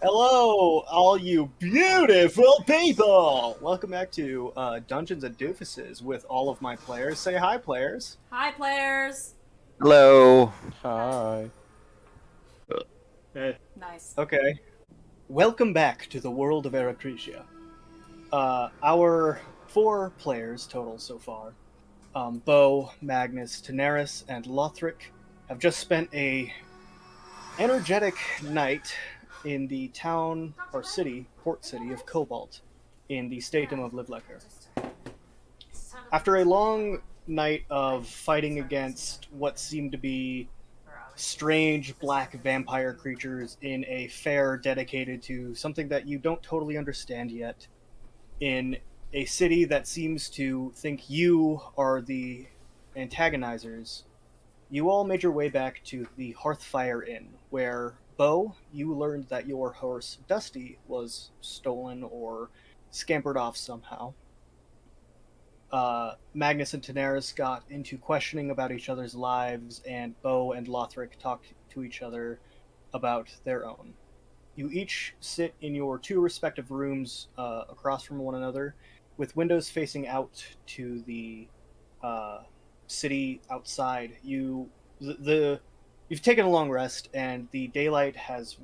Hello, all you beautiful people! Welcome back to Dungeons and Doofuses with all of my players. Say hi, players. Hi, players. Hello. Hi. Hey. Nice. Okay. Welcome back to the world of Erecretia. Our 4 players total so far, Bo, Magnus, Daenerys, and Lothric, have just spent a energetic night in the town or city, port city of Cobalt, in the statum of Livlecker. After a long night of fighting against what seemed to be strange black vampire creatures in a fair dedicated to something that you don't totally understand yet, in a city that seems to think you are the antagonizers, you all made your way back to the Hearthfire Inn, where, Bo, you learned that your horse, Dusty, was stolen or scampered off somehow. Magnus and Daenerys got into questioning about each other's lives, and Bo and Lothric talked to each other about their own. You each sit in your 2 respective rooms across from one another, with windows facing out to the city outside. You've taken a long rest, and the daylight has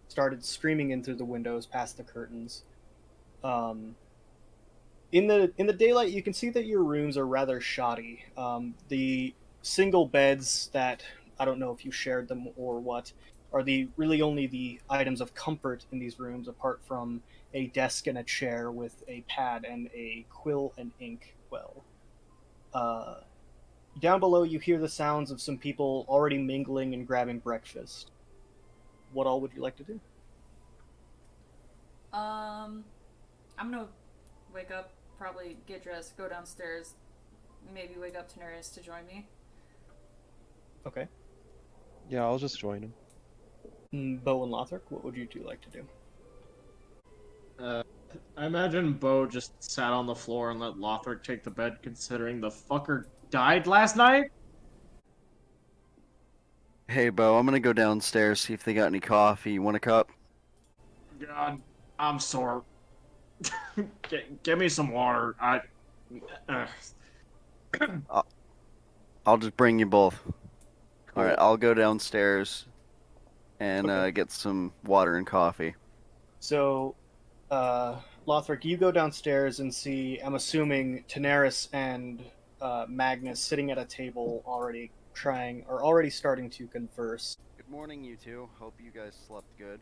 started streaming in through the windows past the curtains. In the daylight, you can see that your rooms are rather shoddy. The single beds that, I don't know if you shared them or what, are the really only the items of comfort in these rooms, apart from a desk and a chair with a pad and a quill and ink well. Uh, Down below, you hear the sounds of some people already mingling and grabbing breakfast. What all would you like to do? I'm gonna wake up, probably get dressed, go downstairs, maybe wake up Daenerys to join me. Okay. Yeah, I'll just join him. Bo and Lothric, what would you two like to do? I imagine Bo just sat on the floor and let Lothric take the bed, considering the fucker died last night. Hey, Bo, I'm gonna go downstairs, see if they got any coffee. You want a cup? God, I'm sore. Get me some water. Uh, I'll just bring you both. Cool. Alright, I'll go downstairs and Okay. get some water and coffee. So, Lothric, you go downstairs and see, I'm assuming, Daenerys and Magnus sitting at a table already starting to converse. Good morning, you two. Hope you guys slept good.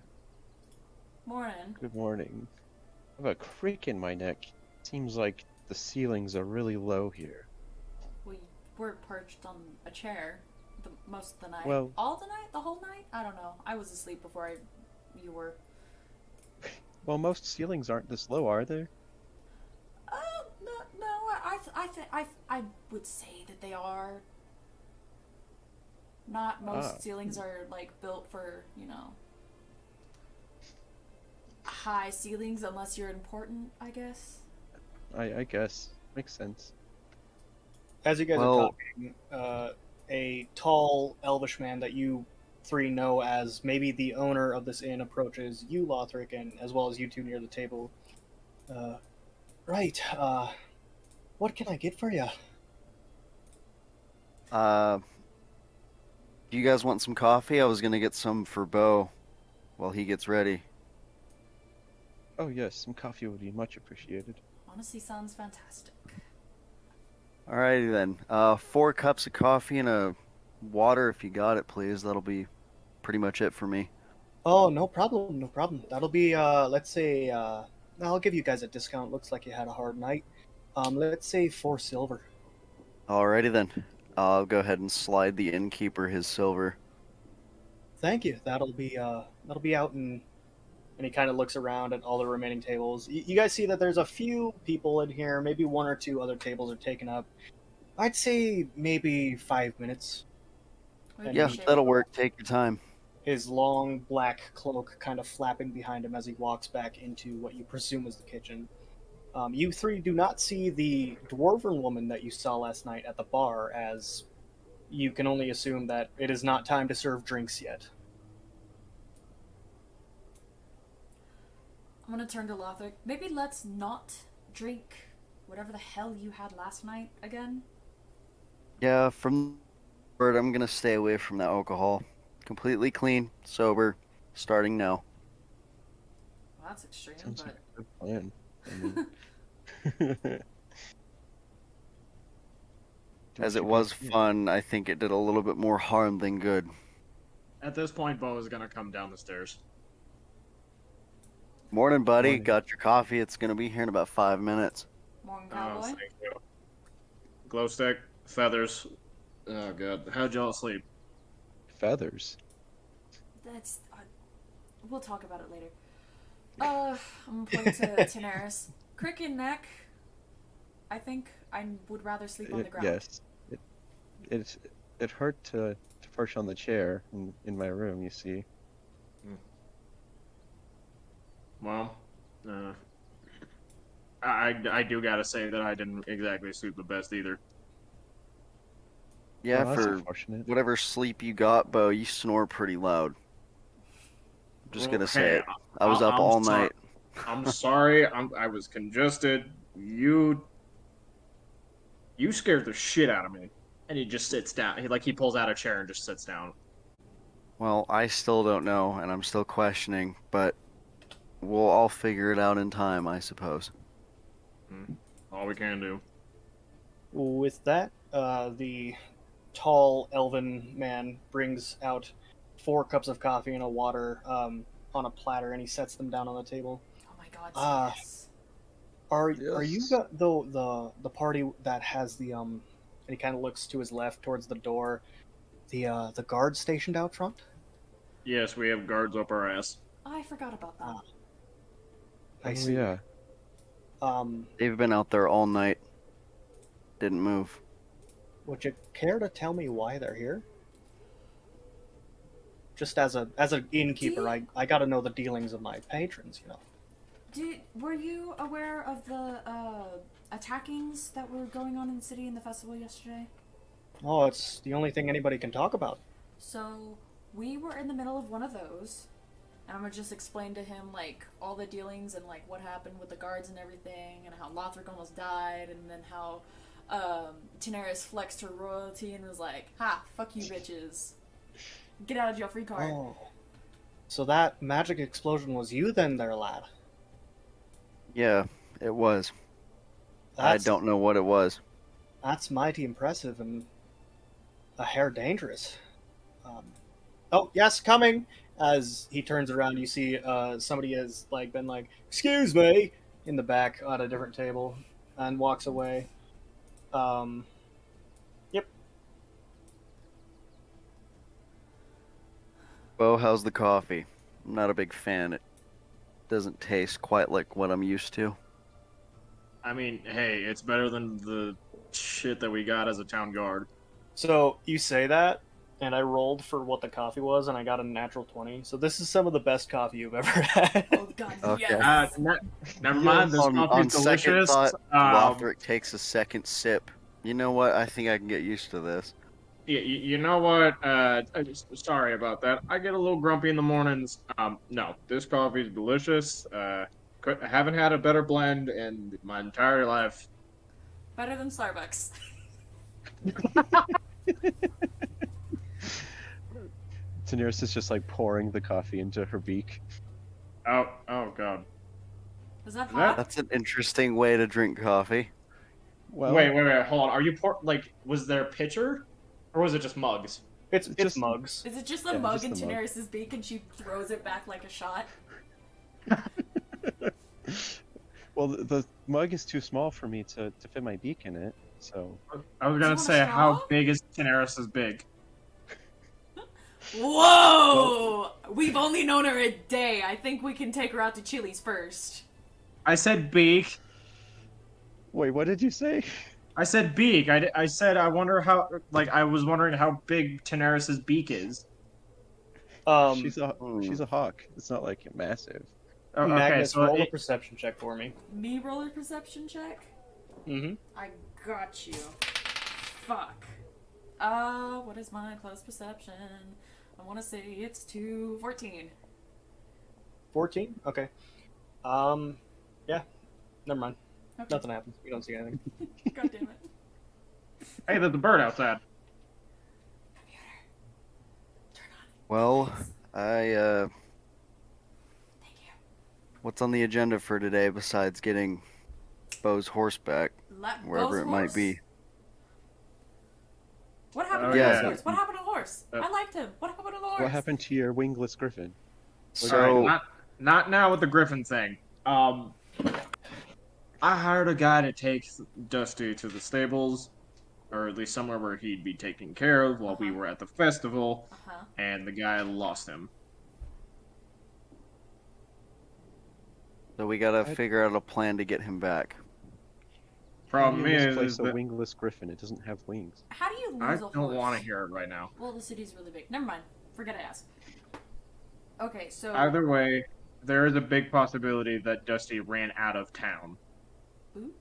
Morning. Good morning. I have a crick in my neck. Seems like the ceilings are really low here. We were perched on a chair most of the night. Well- All the night? The whole night? I don't know. I was asleep before you were. Well, most ceilings aren't this low, are they? No. I would say that they are. Not most Ah. ceilings are like built for, high ceilings unless you're important, I guess. I guess. Makes sense. As you guys Well- are talking, a tall elvish man that you 3 know as maybe the owner of this inn approaches you, Lothric, and as well as you two near the table. Right, what can I get for you? Do you guys want some coffee? I was gonna get some for Bo while he gets ready. Oh yes, some coffee would be much appreciated. Honestly, sounds fantastic. Alrighty then. 4 cups of coffee and a water if you got it, please. That'll be pretty much it for me. Oh, no problem, no problem. That'll be, let's say, I'll give you guys a discount. Looks like you had a hard night. Let's say 4 silver. Alrighty then. I'll go ahead and slide the innkeeper his silver. Thank you. That'll be out in. And he kind of looks around at all the remaining tables. You guys see that there's a few people in here. Maybe 1 or 2 other tables are taken up. I'd say maybe 5 minutes. We And Yeah, appreciate that'll it. work. Take your time. His long black cloak kind of flapping behind him as he walks back into what you presume is the kitchen. You 3 do not see the dwarven woman that you saw last night at the bar, as you can only assume that it is not time to serve drinks yet. I'm gonna turn to Lothric. Maybe let's not drink whatever the hell you had last night again. Yeah, from word, I'm gonna stay away from that alcohol. Completely clean, sober, starting now. Well, that's extreme, Sounds like but a good plan. I mean, do As what it you was gotta do. fun, I think it did a little bit more harm than good. At this point, Bo is gonna come down the stairs. Morning, buddy. Morning. Got your coffee. It's gonna be here in about 5 minutes. morning, Oh, cowboy. thank you. Glow stick, feathers. Oh god, how'd y'all sleep? Feathers. That's. We'll talk about it later. I'm gonna point to Daenerys. Cricket neck. I think I would rather sleep on the ground. Yes. It it hurt to perch on the chair in my room. You see. Well, I do gotta say that I didn't exactly sleep the best either. Yeah, Oh, that's for unfortunate. whatever sleep you got, Bo, you snore pretty loud. I'm just Well, gonna say hey, it. I was up I'm all sorry. night. I'm sorry. I was congested. You scared the shit out of me. And he just sits down. He pulls out a chair and just sits down. Well, I still don't know, and I'm still questioning, but we'll all figure it out in time, I suppose. All we can do. With that, the tall elven man brings out 4 cups of coffee and a water on a platter, and he sets them down on the table. Oh my god, Ah. yes. Are you Yes. the party that has the and he kind of looks to his left towards the door, the guard stationed out front? Yes, we have guards up our ass. I forgot about that. Ah. I Oh see. yeah. They've been out there all night. Didn't move. Would you care to tell me why they're here? Just as an innkeeper, Do you- I got to know the dealings of my patrons, you know. Were you aware of the attackings that were going on in the city in the festival yesterday? Oh, it's the only thing anybody can talk about. So we were in the middle of one of those, and I'm gonna just explain to him like all the dealings and like what happened with the guards and everything, and how Lothric almost died, and then how Daenerys flexed her royalty and was like, "Ha, fuck you, bitches, get out of jail free card." Oh, so that magic explosion was you then, there, lad? Yeah, it was. I That's, don't know what it was. That's mighty impressive and a hair dangerous. Oh, yes, coming! As he turns around, you see somebody has like been like, "Excuse me," in the back at a different table, and walks away. Yep. Bo, how's the coffee? I'm not a big fan. It doesn't taste quite like what I'm used to. I mean, hey, it's better than the shit that we got as a town guard. So you say that, and I rolled for what the coffee was, and I got a natural 20. So this is some of the best coffee you've ever had. Oh god, Okay. yes. Never mind, this On coffee's second delicious. thought, Lothric takes a second sip. You know what? I think I can get used to this. You know what? Sorry about that. I get a little grumpy in the mornings. No, this coffee is delicious. I haven't had a better blend in my entire life. Better than Starbucks. Daenerys is just like pouring the coffee into her beak. Oh god. Is that Is that- hot? That's an interesting way to drink coffee. Well, Wait, hold on. Are you was there a pitcher, or was it just mugs? It's Just- mugs. Is it just a Yeah, mug just in the mug. Daenerys' beak and she throws it back like a shot? well, the mug is too small for me to fit my beak in it. So I was you gonna want a say, how straw? big is Daenerys' big? Whoa! We've only known her a day. I think we can take her out to Chili's first. I said beak. wait, what did you say? I said beak. I said I wonder how. Like I was wondering how big Daenerys' beak is. she's a hawk. It's not like massive. Oh, okay, Magnus, so roll a perception check for me. Me roller perception check? Mm-hmm. I got you. Fuck. What is my close perception? I want to say it's 14. 14? Okay. Yeah. Never mind. Okay. Nothing happens. We don't see anything. God damn it. Hey, there's a bird outside. Computer. Turn on. Well, lights. I Thank you. what's on the agenda for today besides getting Bo's horse back, wherever Bo's it might horse? be? What happened Oh, to Yeah, Bo's yeah. horse? What happened to the horse? Uh, I liked him. What happened to the horse? What happened to your wingless griffin? All right, So not now with the griffin thing. I hired a guy to take Dusty to the stables, or at least somewhere where he'd be taken care of while we Uh-huh. were at the festival, Uh-huh. and the guy lost him. we gotta I- figure out a plan to get him back. How do you Problem is misplace a that wingless griffin? It doesn't have wings. How do you lose I a horse? don't want to hear it right now. Well, the city's really big. Never mind. Forget I asked. Okay, so... Either way, there is a big possibility that Dusty ran out of town. Ooh.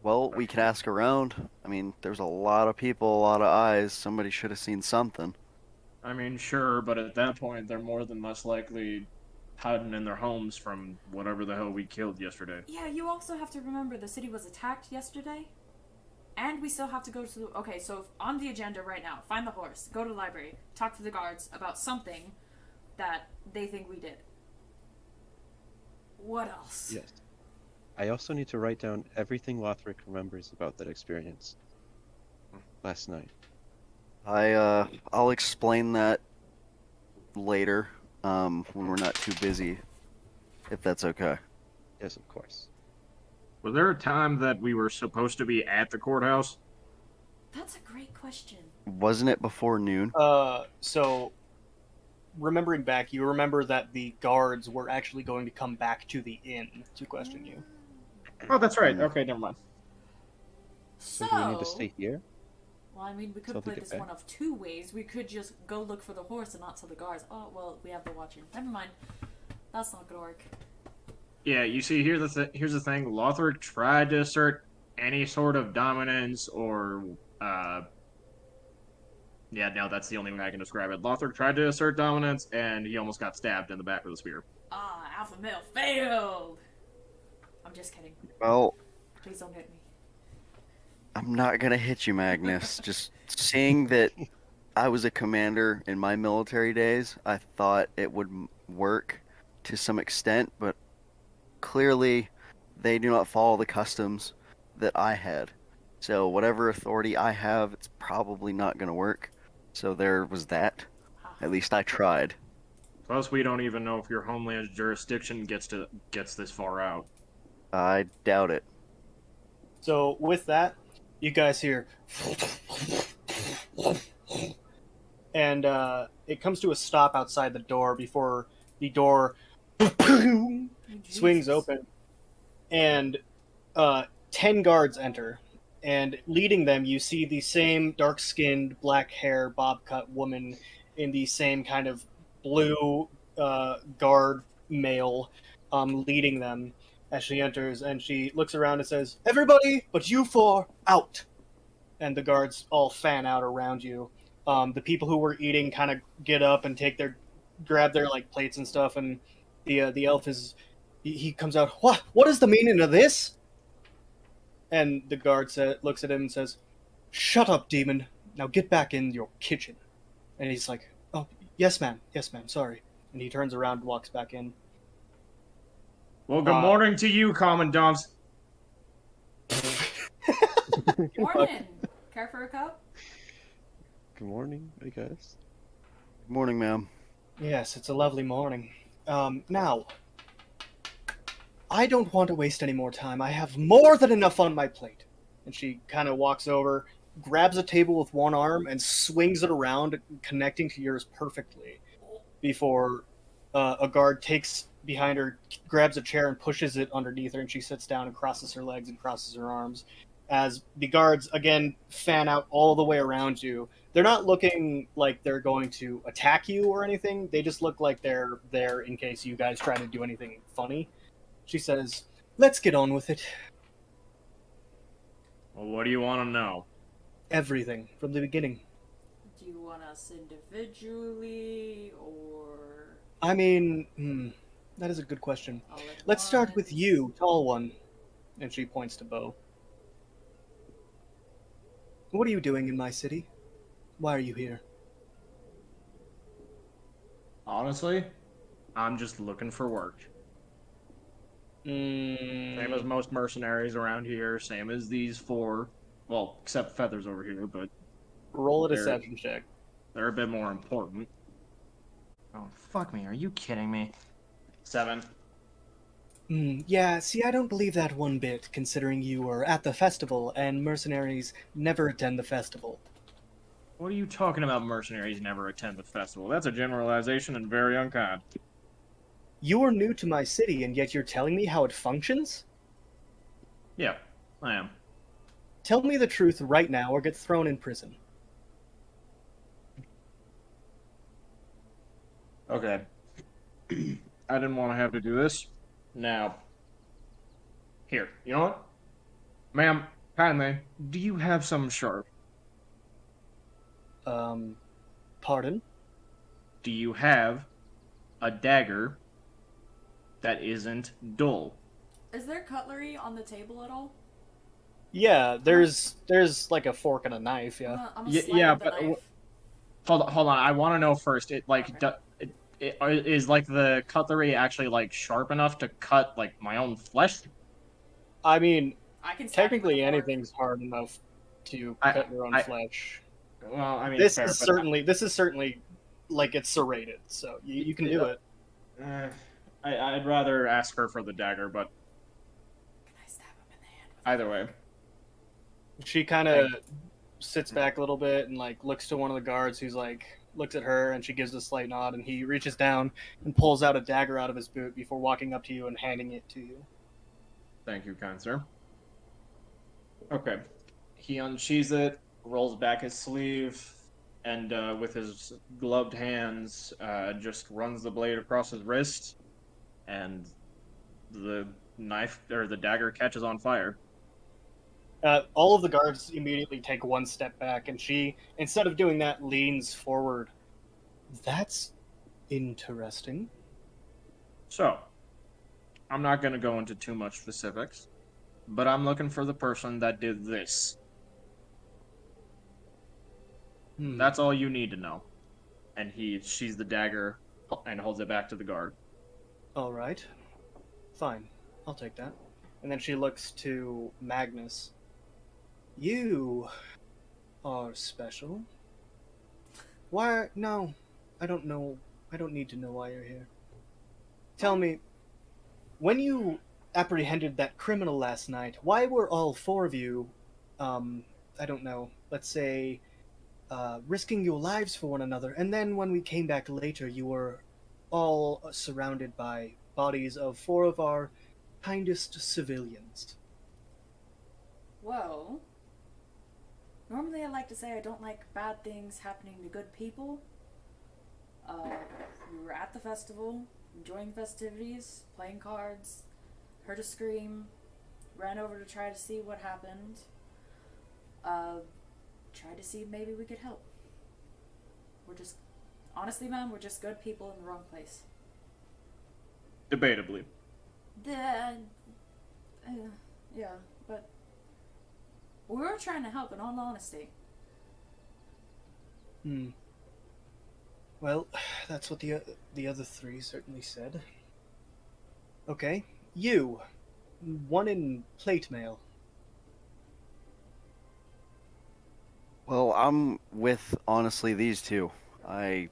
Well, we could ask around. I mean, there's a lot of people, a lot of eyes. Somebody should have seen something. I mean, sure, but at that point, they're more than less likely hiding in their homes from whatever the hell we killed yesterday. Yeah, you also have to remember the city was attacked yesterday. And we still have to go to the... Okay, so on the agenda right now, find the horse, go to the library, talk to the guards about something that they think we did. What else? Yes. I also need to write down everything Lothric remembers about that experience last night. I'll explain that later, when we're not too busy, if that's okay. Yes, of course. Was there a time that we were supposed to be at the courthouse? That's a great question. Wasn't it before noon? So remembering back, you remember that the guards were actually going to come back to the inn to question you. Oh, that's right. Okay, never mind. So... Do we need to stay here? Well, I mean, we could So they play get this back? one of two ways. We could just go look for the horse and not tell the guards. Oh, well, we have the watcher. Never mind. That's not gonna work. Yeah, you see, here's the thing. Lothric tried to assert any sort of dominance or, yeah, no, that's the only way I can describe it. Lothric tried to assert dominance, and he almost got stabbed in the back with a spear. Ah, alpha male failed! I'm just kidding. Well, Please don't hit me. I'm not gonna hit you, Magnus. Just seeing that I was a commander in my military days, I thought it would work to some extent, but clearly they do not follow the customs that I had. So whatever authority I have, it's probably not gonna work. So there was that. At least I tried. Plus, we don't even know if your homeland's jurisdiction gets this far out. I doubt it. So with that, you guys hear, and it comes to a stop outside the door before the door swings open, and 10 guards enter. And leading them, you see the same dark-skinned, black hair, bob-cut woman in the same kind of blue guard mail, leading them as she enters. And she looks around and says, "Everybody but you four, out!" And the guards all fan out around you. The people who were eating kind of get up and grab their like plates and stuff. And the elf he comes out. What is the meaning of this? And the guard looks at him and says, "Shut up, demon. Now get back in your kitchen." And he's like, "Oh, yes, ma'am. Yes, ma'am. Sorry." And he turns around and walks back in. Well, good morning to you, commandants. Morning! Care for a cup? Good morning, I guess. Good morning, ma'am. Yes, it's a lovely morning. Now, I don't want to waste any more time. I have more than enough on my plate. And she kind of walks over, grabs a table with one arm, and swings it around, connecting to yours perfectly. Before a guard takes behind her, grabs a chair and pushes it underneath her, and she sits down and crosses her legs and crosses her arms. As the guards, again, fan out all the way around you. They're not looking like they're going to attack you or anything. They just look like they're there in case you guys try to do anything funny. She says, "Let's get on with it." Well, what do you want to know? Everything from the beginning. Do you want us individually, or... I mean, That is a good question. All at Let's start with once. you, tall one. And she points to Bo. What are you doing in my city? Why are you here? Honestly, I'm just looking for work. Same as Mm, most mercenaries around here, same as these four. Well, except Feathers over here, but roll a they're deception check. they're a bit more important. Oh, fuck me. Are you kidding me? 7. Yeah, see, I don't believe that one bit, considering you were at the festival, and mercenaries never attend the festival. What are you talking about? Mercenaries never attend the festival. That's a generalization and very unkind. You are new to my city, and yet you're telling me how it functions? Yeah, I am. Tell me the truth right now, or get thrown in prison. Okay. I didn't want to have to do this. Now, here. You know what? Ma'am, kindly, do you have some sharp? Um, pardon? Do you have a dagger that isn't dull? Is there cutlery on the table at all? Yeah, there's like a fork and a knife, I'm yeah. gonna, I'm gonna Yeah, slide yeah, up the but knife. hold on. I want to know first. It like Okay. is like the cutlery actually like sharp enough to cut like my own flesh? I mean, I can stab you with a technically fork. anything's hard enough to I cut your own I flesh. well, I mean This fair, is but certainly like it's serrated, so you can do it. uh, I'd rather ask her for the dagger, but Can I stab him in the hand with either way, She kind of thank. sits back a little bit and like looks to one of the guards who's like looks at her, and she gives a slight nod, and he reaches down and pulls out a dagger out of his boot before walking up to you and handing it to you. Thank you, kind sir. Okay. He unsheathes it, rolls back his sleeve, and with his gloved hands, just runs the blade across his wrist, and the knife or the dagger catches on fire. All of the guards immediately take one step back, and she, instead of doing that, leans forward. That's interesting. So, I'm not going to go into too much specifics, but I'm looking for the person that did this. Hmm. That's all you need to know. And he she's the dagger and holds it back to the guard. All right. Fine. I'll take that. And then she looks to Magnus. You are special. Why? No, I don't know. I don't need to know why you're here. Tell me, when you apprehended that criminal last night, why were all four of you, I don't know, let's say, risking your lives for one another, and then when we came back later, you were all surrounded by bodies of four of our kindest civilians? Well, normally I like to say I don't like bad things happening to good people. We were at the festival, enjoying the festivities, playing cards, heard a scream, ran over to try to see what happened. Tried to see if maybe we could help. We're just, honestly, man, we're just good people in the wrong place. Debatably. Yeah, but we were trying to help, in all honesty. Hmm. Well, that's what the other three certainly said. Okay, you, one in plate mail. Well, I'm with honestly these two. I'm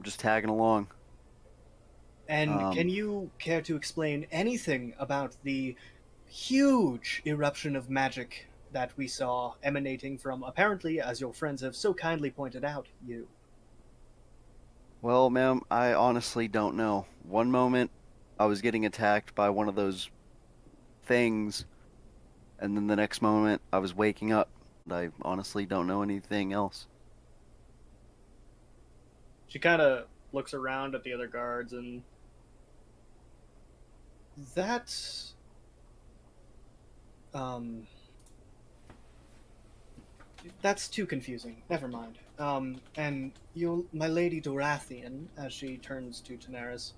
just tagging along. And can Um, you care to explain anything about the huge eruption of magic that we saw emanating from, apparently, as your friends have so kindly pointed out, you? well, ma'am, I honestly don't know. One moment I was getting attacked by one of those things, and then the next moment I was waking up. I honestly don't know anything else. She kind of looks around at the other guards, and that's um that's too confusing. Never mind. And you, my lady Dorathian, as she turns to Daenerys,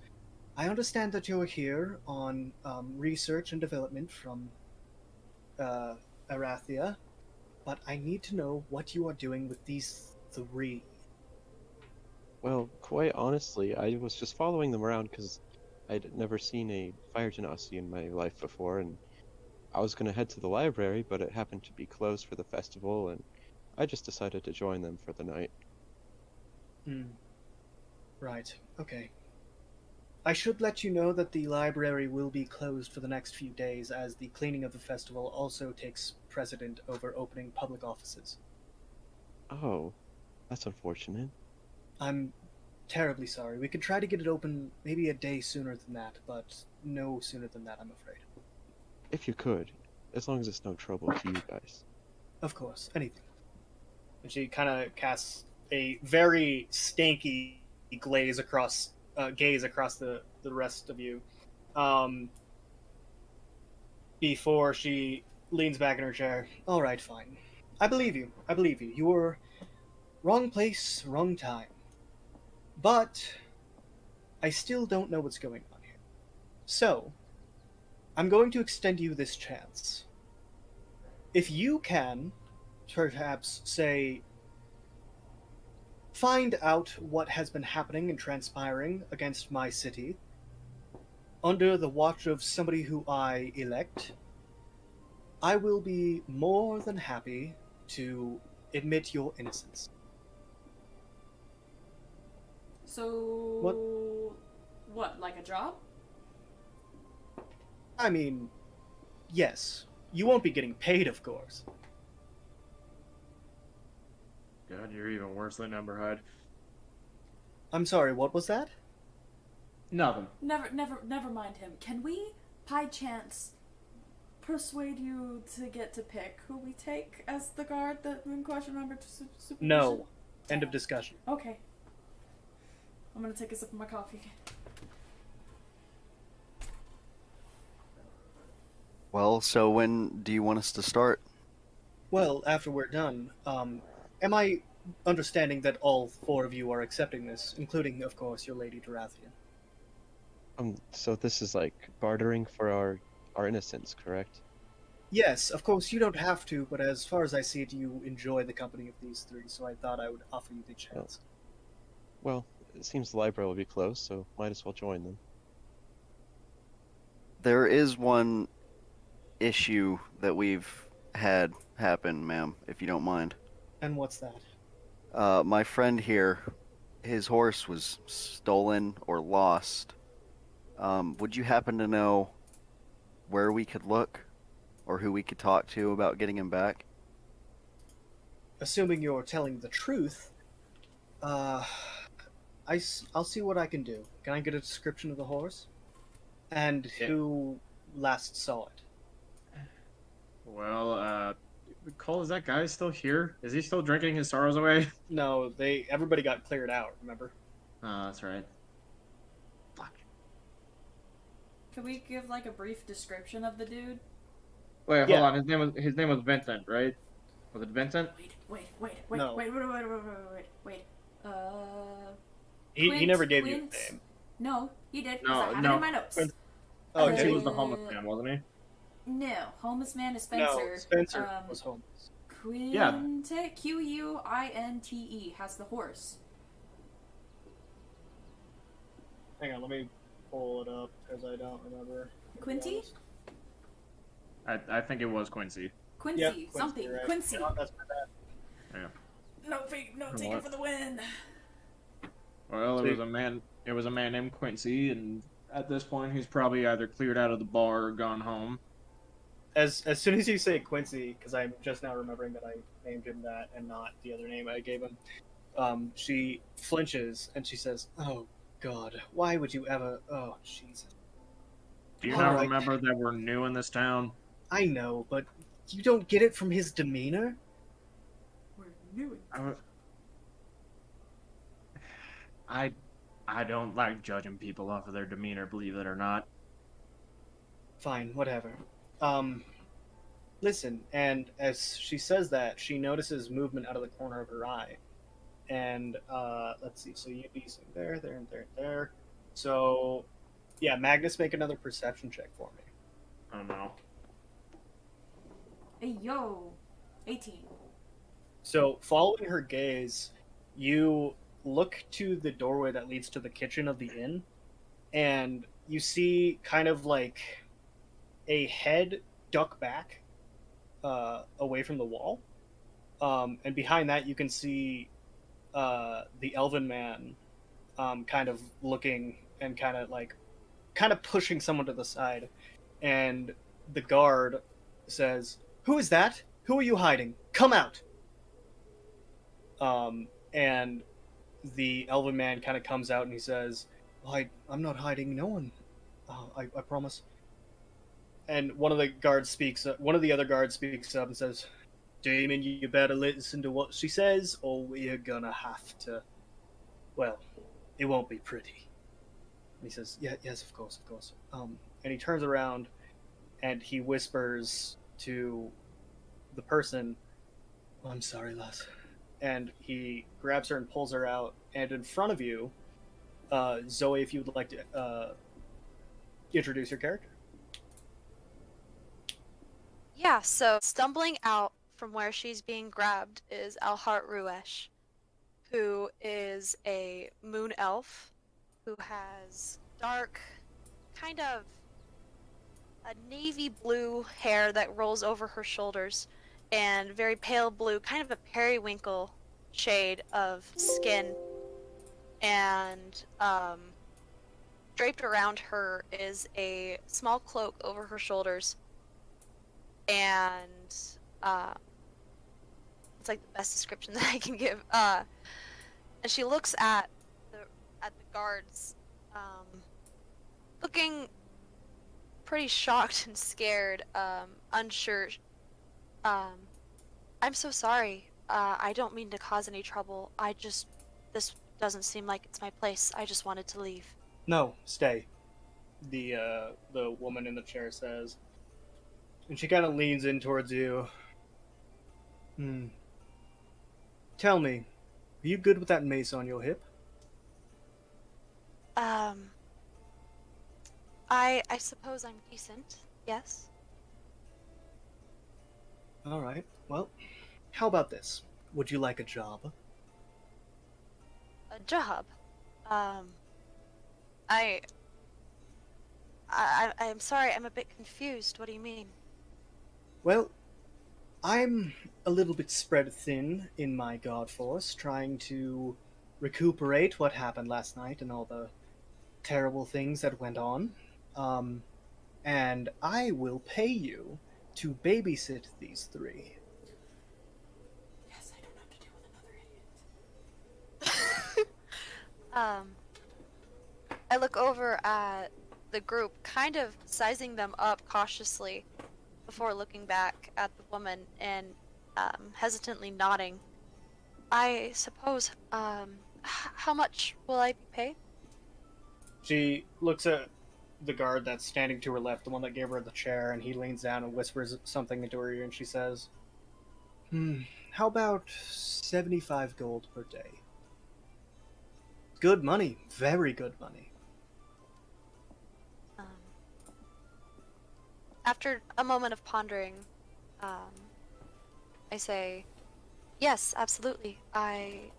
I understand that you're here on research and development from uh, Arathia, but I need to know what you are doing with these three. Well, quite honestly, I was just following them around because I'd never seen a fire genasi in my life before, and I was going to head to the library, but it happened to be closed for the festival, and I just decided to join them for the night. Hmm. Right. Okay. I should let you know that the library will be closed for the next few days as the cleaning of the festival also takes precedent over opening public offices. Oh, that's unfortunate. I'm terribly sorry. We could try to get it open maybe a day sooner than that, but no sooner than that, I'm afraid. If you could, as long as it's no trouble to you guys. Of course, anything. And she kind of casts a very stanky gaze across the rest of you, um, before she leans back in her chair. All right, fine. I believe you. I believe you. You were wrong place, wrong time. But I still don't know what's going on here. So, I'm going to extend you this chance. If you can, perhaps, say, find out what has been happening and transpiring against my city, under the watch of somebody who I elect, I will be more than happy to admit your innocence. So, what, like a job? I mean, yes. You won't be getting paid, of course. God, you're even worse than Emberhide. I'm sorry, what was that? Nothing. Never mind him. Can we, by chance, persuade you to get to pick who we take as the guard that in question number supervision? No. End of discussion. Okay. I'm gonna take a sip of my coffee. Well, so when do you want us to start? Well, after we're done, am I understanding that all four of you are accepting this, including, of course, your Lady Dorathian? So this is like bartering for our innocence, correct? Yes, of course, you don't have to, but as far as I see it, you enjoy the company of these three, so I thought I would offer you the chance. Well, it seems the library will be closed, so might as well join them. There is one issue that we've had happen, ma'am, if you don't mind. And what's that? My friend here, his horse was stolen or lost. Would you happen to know where we could look or who we could talk to about getting him back? Assuming you're telling the truth, uh, I'll see what I can do. Can I get a description of the horse? And Yeah. who last saw it? Well, Cole, is that guy still here? Is he still drinking his sorrows away? No, everybody got cleared out, remember? Oh, that's right. Fuck. Could we give like a brief description of the dude? Wait, Yeah. hold on. His name was Vincent, right? Was it Vincent? No. Wait. He Quint- never gave you a Quint- name. No, he did. No, 'Cause I have it no. in my notes. Oh, He did was he? the homeless man, wasn't he? No, homeless man is No, Spencer. Spencer was homeless. Quinte, Quinte has the horse. Hang on, let me pull it up because I don't remember. Quinty? I think it was Quincy. Quincy, Yep, Quincy, something. you're right. Quincy. No, that's my bad. Yeah. No, take it for the win. Well, Sweet. It was a man named Quincy, and at this point, he's probably either cleared out of the bar or gone home. As soon as you say Quincy, because I'm just now remembering that I named him that and not the other name I gave him, she flinches and she says, "Oh God, why would you ever? Oh Jesus." Do you All not right. remember that we're new in this town? I know, but you don't get it from his demeanor. We're new. I don't like judging people off of their demeanor, believe it or not. Fine, whatever. Listen, and as she says that, she notices movement out of the corner of her eye. And, let's see, so you'd be there, and there. So, Yeah, Magnus, make another perception check for me. Oh no. Hey, yo. 18. So, following her gaze, you look to the doorway that leads to the kitchen of the inn, and you see kind of like a head duck back away from the wall. And behind that, you can see the elven man kind of looking and kind of pushing someone to the side. And the guard says, "Who is that? Who are you hiding? Come out!" And the elven man kind of comes out and he says, well, I'm not hiding no one. I promise. And one of the guards speaks. One of the other guards speaks up and says, "Damon, you better listen to what she says, or we're gonna have to. Well, it won't be pretty." And he says, "Yeah, yes, of course, of course." And he turns around and he whispers to the person, oh, "I'm sorry, lass." And he grabs her and pulls her out. And in front of you, Zoe, if you would like to introduce your character. Yeah, so stumbling out from where she's being grabbed is Alhart Ruesh, who is a moon elf who has dark, kind of a navy blue hair that rolls over her shoulders, and very pale blue, kind of a periwinkle shade of skin. And draped around her is a small cloak over her shoulders, and it's like the best description that I can give. And she looks at the guards, looking pretty shocked and scared, unsure. I'm so sorry. I don't mean to cause any trouble. This doesn't seem like it's my place. I just wanted to leave. No, stay. The woman in the chair says, and she kind of leans in towards you. Tell me, are you good with that mace on your hip? I suppose I'm decent. Yes. All right. Well, how about this? Would you like a job? A job. Um, I I'm sorry. I'm a bit confused. What do you mean? Well, I'm a little bit spread thin in my god force, trying to recuperate what happened last night and all the terrible things that went on. And I will pay you to babysit these three. Yes, I don't have to deal with another idiot. I look over at the group, kind of sizing them up cautiously before looking back at the woman and hesitantly nodding. I suppose, how much will I be paid? She looks at the guard that's standing to her left, the one that gave her the chair, and he leans down and whispers something into her ear, and she says, how about 75 gold per day? Good money. Very good money. After a moment of pondering, I say, yes, absolutely. I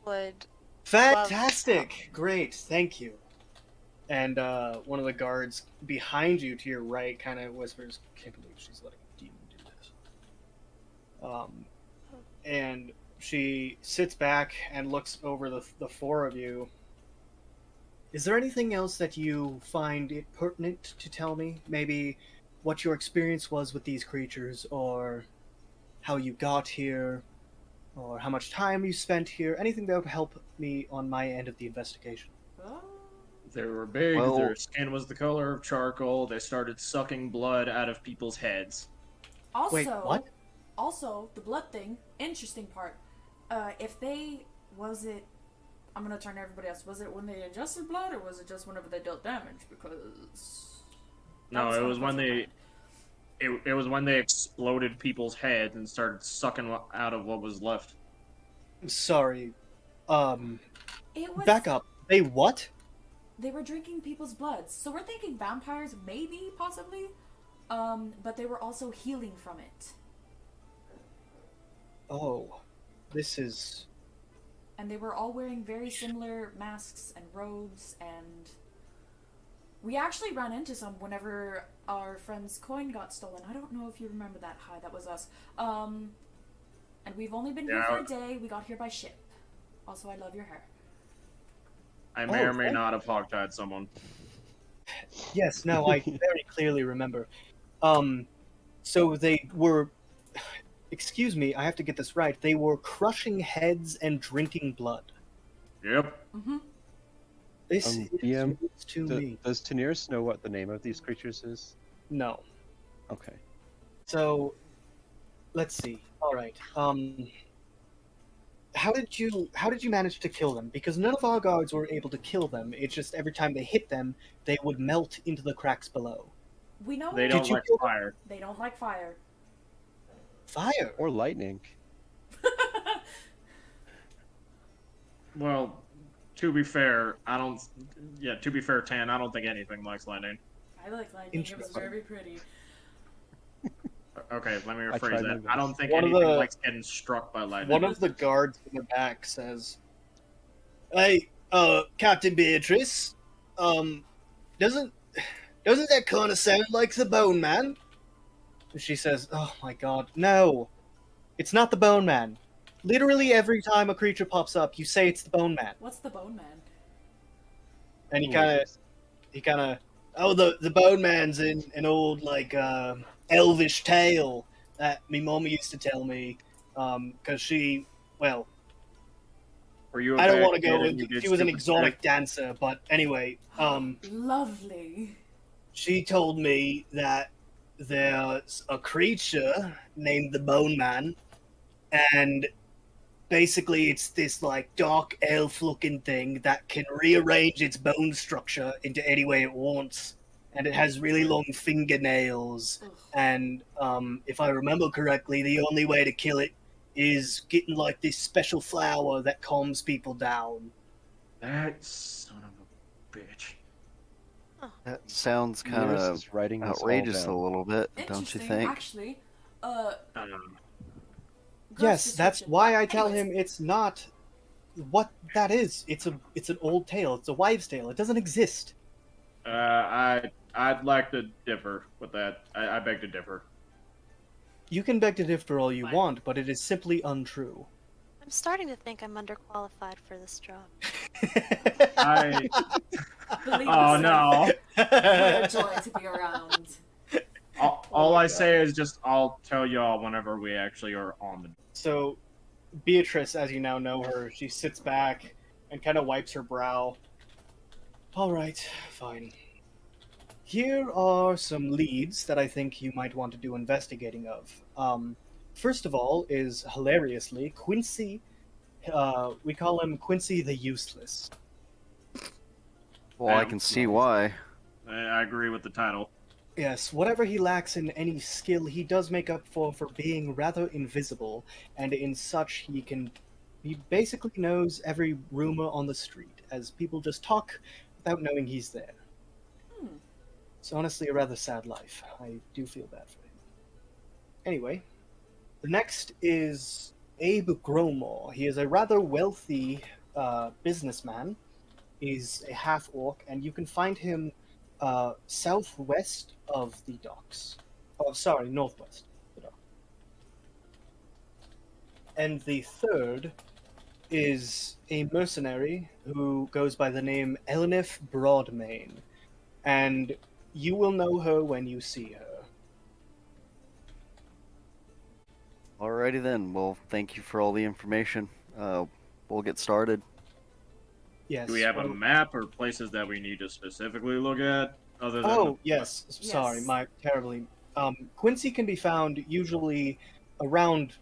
would. Fantastic! Great, thank you. And one of the guards behind you to your right kind of whispers, can't believe she's letting a demon do this. And she sits back and looks over the four of you. Is there anything else that you find it pertinent to tell me? Maybe what your experience was with these creatures, or how you got here, or how much time you spent here? Anything that would help me on my end of the investigation. Oh. They were big, Well- their skin was the color of charcoal, they started sucking blood out of people's heads. Also, Wait, what? Also, the blood thing, interesting part. If they, was it, I'm gonna turn to everybody else, was it when they ingested blood, or was it just whenever they dealt damage? Because... No, it was when they... It was when they exploded people's heads and started sucking out of what was left. Sorry. It was... Back up. They what? They were drinking people's bloods. So we're thinking vampires, maybe, possibly. But they were also healing from it. Oh, this is... And they were all wearing very similar masks and robes, and we actually ran into some whenever our friend's coin got stolen. I don't know if you remember that. Hi, that was us. And we've only been here for a day. We got here by ship. Also, I love your hair. I may or may not have hogtied someone. Yes, no, I very clearly remember. So they were... Excuse me, I have to get this right. They were crushing heads and drinking blood. Yep. Mm-hmm. This is DM, news to me. Does Daenerys know what the name of these creatures is? No. Okay. So, let's see. All right. How did you manage to kill them? Because none of our guards were able to kill them. It's just every time they hit them, they would melt into the cracks below. We know They Did don't you like kill them? fire. they don't like fire. Fire. Or lightning. Well, to be fair, I don't. Yeah, to be fair, Tan, I don't think anything likes lightning. I like lightning. It was Interesting. very pretty. Okay, let me I tried rephrase my that. I don't best. think One of anything the- likes getting struck by lightning. One of the guards in the back says, "Hey, Captain Beatrice, doesn't that kind of sound like the Bone Man?" And she says, "Oh my God, no, it's not the Bone Man. Literally every time a creature pops up, you say it's the Bone Man." What's the Bone Man? And he kind of, oh, the Bone Man's in an old like elvish tale that me mom used to tell me, because she, well, Were you? I don't want to go into. into. She was an exotic dancer, but anyway, Lovely. she told me that there's a creature named the Bone Man, and basically it's this like dark elf looking thing that can rearrange its bone structure into any way it wants, and it has really long fingernails. Ugh. And if I remember correctly, the only way to kill it is getting like this special flower that calms people down. That son of a bitch. That sounds kind Daenerys of is writing this all outrageous a down. little bit, don't Interesting, you think? actually. Yes, that's description. why I tell Anyways, him it's not what that is. It's an old tale. It's a wives' tale. It doesn't exist. I'd like to differ with that. I beg to differ. You can beg to differ all you Fine. want, but it is simply untrue. I'm starting to think I'm underqualified for this job. I. believe Oh us, no. We're a joy to be around. All I say is just I'll tell y'all whenever we actually are on the. So, Beatrice, as you now know her, she sits back and kind of wipes her brow. All right, fine. Here are some leads that I think you might want to do investigating of. First of all is, hilariously, Quincy. We call him Quincy the Useless. Well, I can see why. I agree with the title. Yes, whatever he lacks in any skill, he does make up for being rather invisible, and in such he basically knows every rumor on the street, as people just talk without knowing he's there. It's honestly a rather sad life. I do feel bad for him. Anyway, the next is Abe Gromore. He is a rather wealthy businessman. He's a half-orc, and you can find him southwest of the docks. Oh, sorry, northwest of the docks. And the third is a mercenary who goes by the name Elenif Broadmane. And you will know her when you see her. Alrighty then. Well, thank you for all the information. We'll get started. Yes. Do we have a well- map or places that we need to specifically look at? Other than Oh, yes. Yes. Sorry, my terribly. Quincy can be found usually around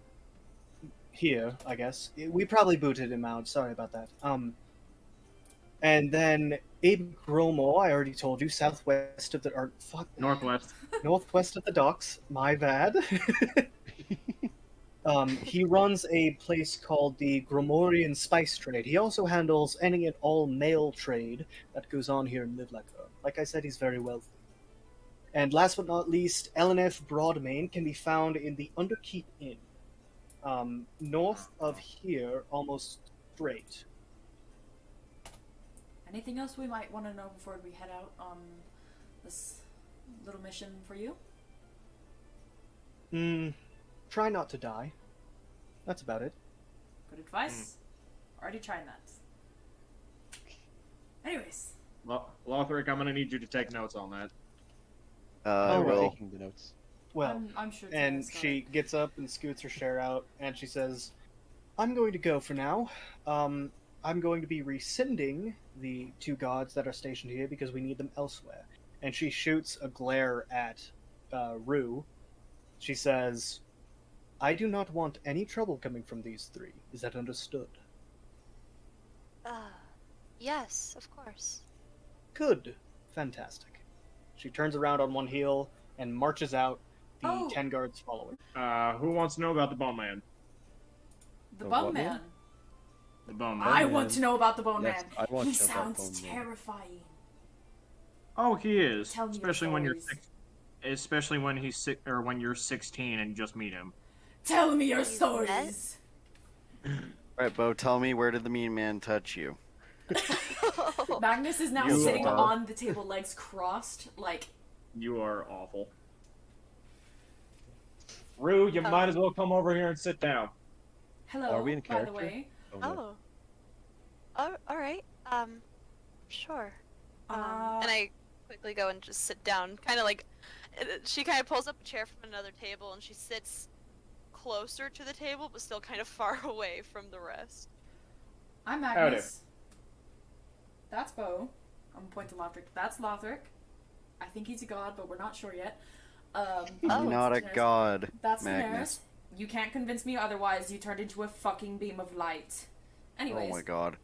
here, I guess. We probably booted him out. Sorry about that. And then Abe Gromo, I already told you, southwest of the Northwest. northwest of the docks. My bad. He runs a place called the Gromorian Spice Trade. He also handles any and all mail trade that goes on here in Livlaker. Like I said, he's very wealthy. And last but not least, Eleneth Broadmain can be found in the Underkeep Inn, north of here, almost straight. Anything else we might want to know before we head out on this little mission for you? Try not to die. That's about it. Good advice. Already trying that. Anyways. Well, Lothric, I'm gonna need you to take notes on that. I Alright. will. Taking the notes. Well, I'm sure. and Tara's got she it. gets up and scoots her chair out, and she says, I'm going to go for now. I'm going to be rescinding the two gods that are stationed here because we need them elsewhere. And she shoots a glare at Rue. She says, I do not want any trouble coming from these three. Is that understood? Yes, of course. Good. Fantastic. She turns around on one heel and marches out, the Oh. 10 guards following. Who wants to know about the Bone Man? The The Bone what Man. man? The Bone Man. I Man. want to know about the Bone Yes, Man. I want He to know about sounds Bone Man. terrifying. Oh, he is. Tell me your Especially when you're stories. especially when he's sick, or when you're 16 and you just meet him. Tell me your You've stories. Alright, Bo, tell me, where did the mean man touch you? Magnus is now You sitting are. on the table, legs crossed, like. You are awful. Rue, you might as well come over here and sit down. Hello. Are we in by the character? way. Oh, no. Oh. All right. Sure. Uh, And I quickly go and just sit down, kind of like. She kind of pulls up a chair from another table, and she sits closer to the table, but still kind of far away from the rest. I'm Magnus. That's Bo. I'm gonna point to Lothric. That's Lothric. I think he's a god, but we're not sure yet. I'm not a Daenerys. god, That's Magnus. Daenerys. You can't convince me otherwise. You turned into a fucking beam of light. Anyways. Oh my god.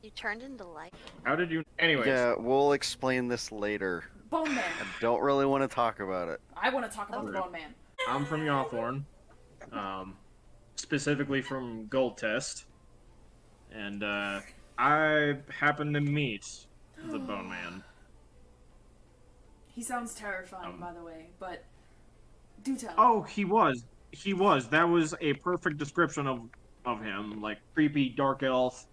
You turned into light. How did you? Anyways. Yeah, we'll explain this later. Bone Man. I don't really want to talk about it. I want to talk about the Okay. Bone Man. I'm from Yawthorn, specifically from Gold Test, and I happened to meet the Bone Man. He sounds terrifying, by the way, but do tell. Oh, he was. That was a perfect description of him. Like creepy dark elf,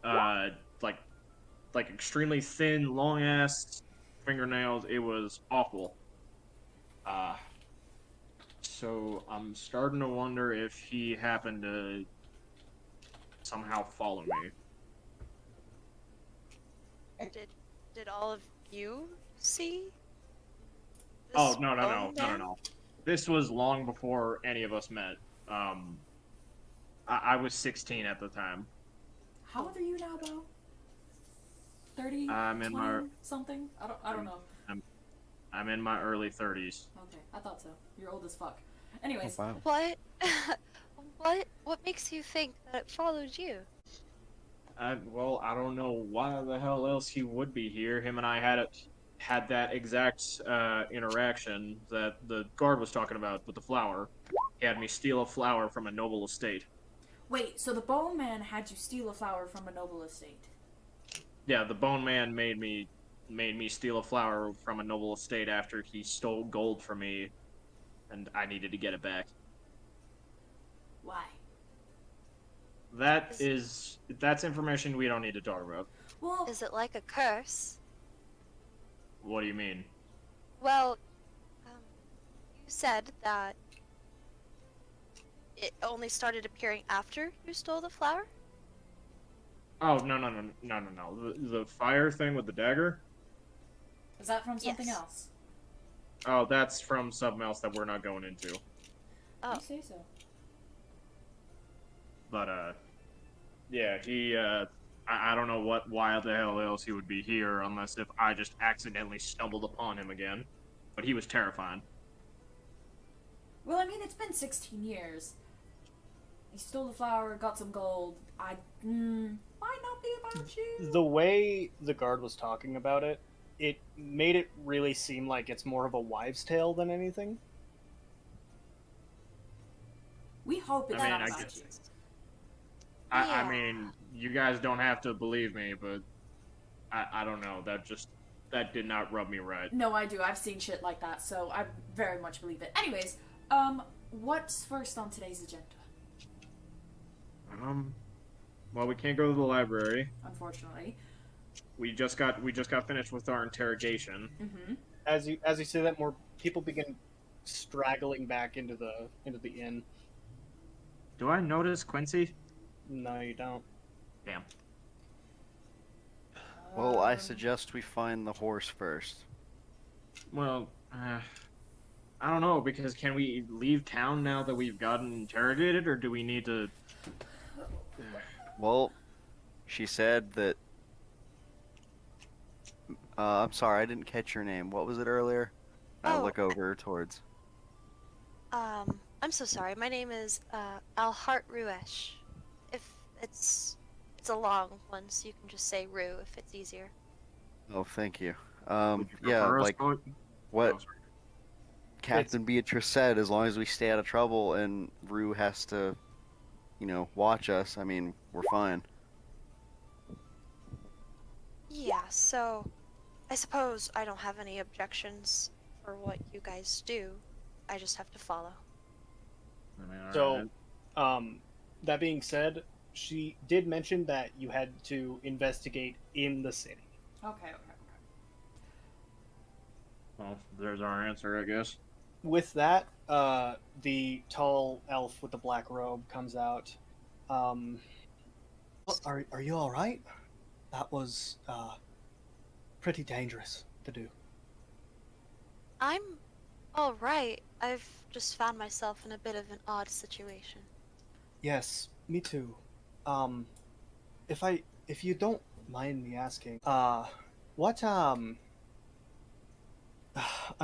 like extremely thin, long ass fingernails. It was awful. So I'm starting to wonder if he happened to somehow follow me. Did all of you see? This Oh no. bone man? This was long before any of us met. I was 16 at the time. How old are you now, Bo? 30? I'm in 20 my- something? I don't know. I'm in my early 30s. Okay, I thought so. You're old as fuck. Oh, Anyways, wow. What? What makes you think that it followed you? Well, I don't know why the hell else he would be here. Him and I had that exact interaction that the guard was talking about with the flower. He had me steal a flower from a noble estate. wait, so the Bone Man had you steal a flower from a noble estate? Yeah, the Bone Man made me steal a flower from a noble estate after he stole gold from me, and I needed to get it back. Why? That's information we don't need to talk about. Well, Is it like a curse? What do you mean? Well, you said that it only started appearing after you stole the flower? Oh no. The fire thing with the dagger? is that from something Yes. else? Oh, that's from something else that we're not going into. Oh. You say so. But yeah, he I don't know why the hell else he would be here unless if I just accidentally stumbled upon him again. But he was terrifying. Well, I mean, it's been 16 years. You stole the flower, got some gold. Might not be about you. The way the guard was talking about it, it made it really seem like it's more of a wives' tale than anything. We hope it's I mean, not I about guess- you. I Yeah. mean, you guys don't have to believe me, but I don't know. That did not rub me right. No, I do. I've seen shit like that, so I very much believe it. Anyways, what's first on today's agenda? Well, we can't go to the library. Unfortunately. We just got finished with our interrogation. Mm-hmm. As you say that, more people begin straggling back into the inn. Do I notice Quincy? No, you don't. Damn. Well, I suggest we find the horse first. Well, I don't know, because can we leave town now that we've gotten interrogated, or do we need to... Well, she said that. I'm sorry, I didn't catch your name. What was it earlier? I Oh, look over towards. I'm so sorry. My name is Alhart Ruesh. If it's a long one, so you can just say Rue if it's easier. Oh, thank you. would you Yeah, prefer us like to- what Oh, sorry. Captain Beatrice said. As long as we stay out of trouble and Rue has to, watch us. I mean, we're fine. Yeah, so I suppose I don't have any objections for what you guys do. I just have to follow. I mean, So, alright. that being said, she did mention that you had to investigate in the city. Okay. Well, there's our answer, I guess. With that, the tall elf with the black robe comes out. Are you all right? That was pretty dangerous to do. I'm all right. I've just found myself in a bit of an odd situation. Yes, me too. If you don't mind me asking, what I'm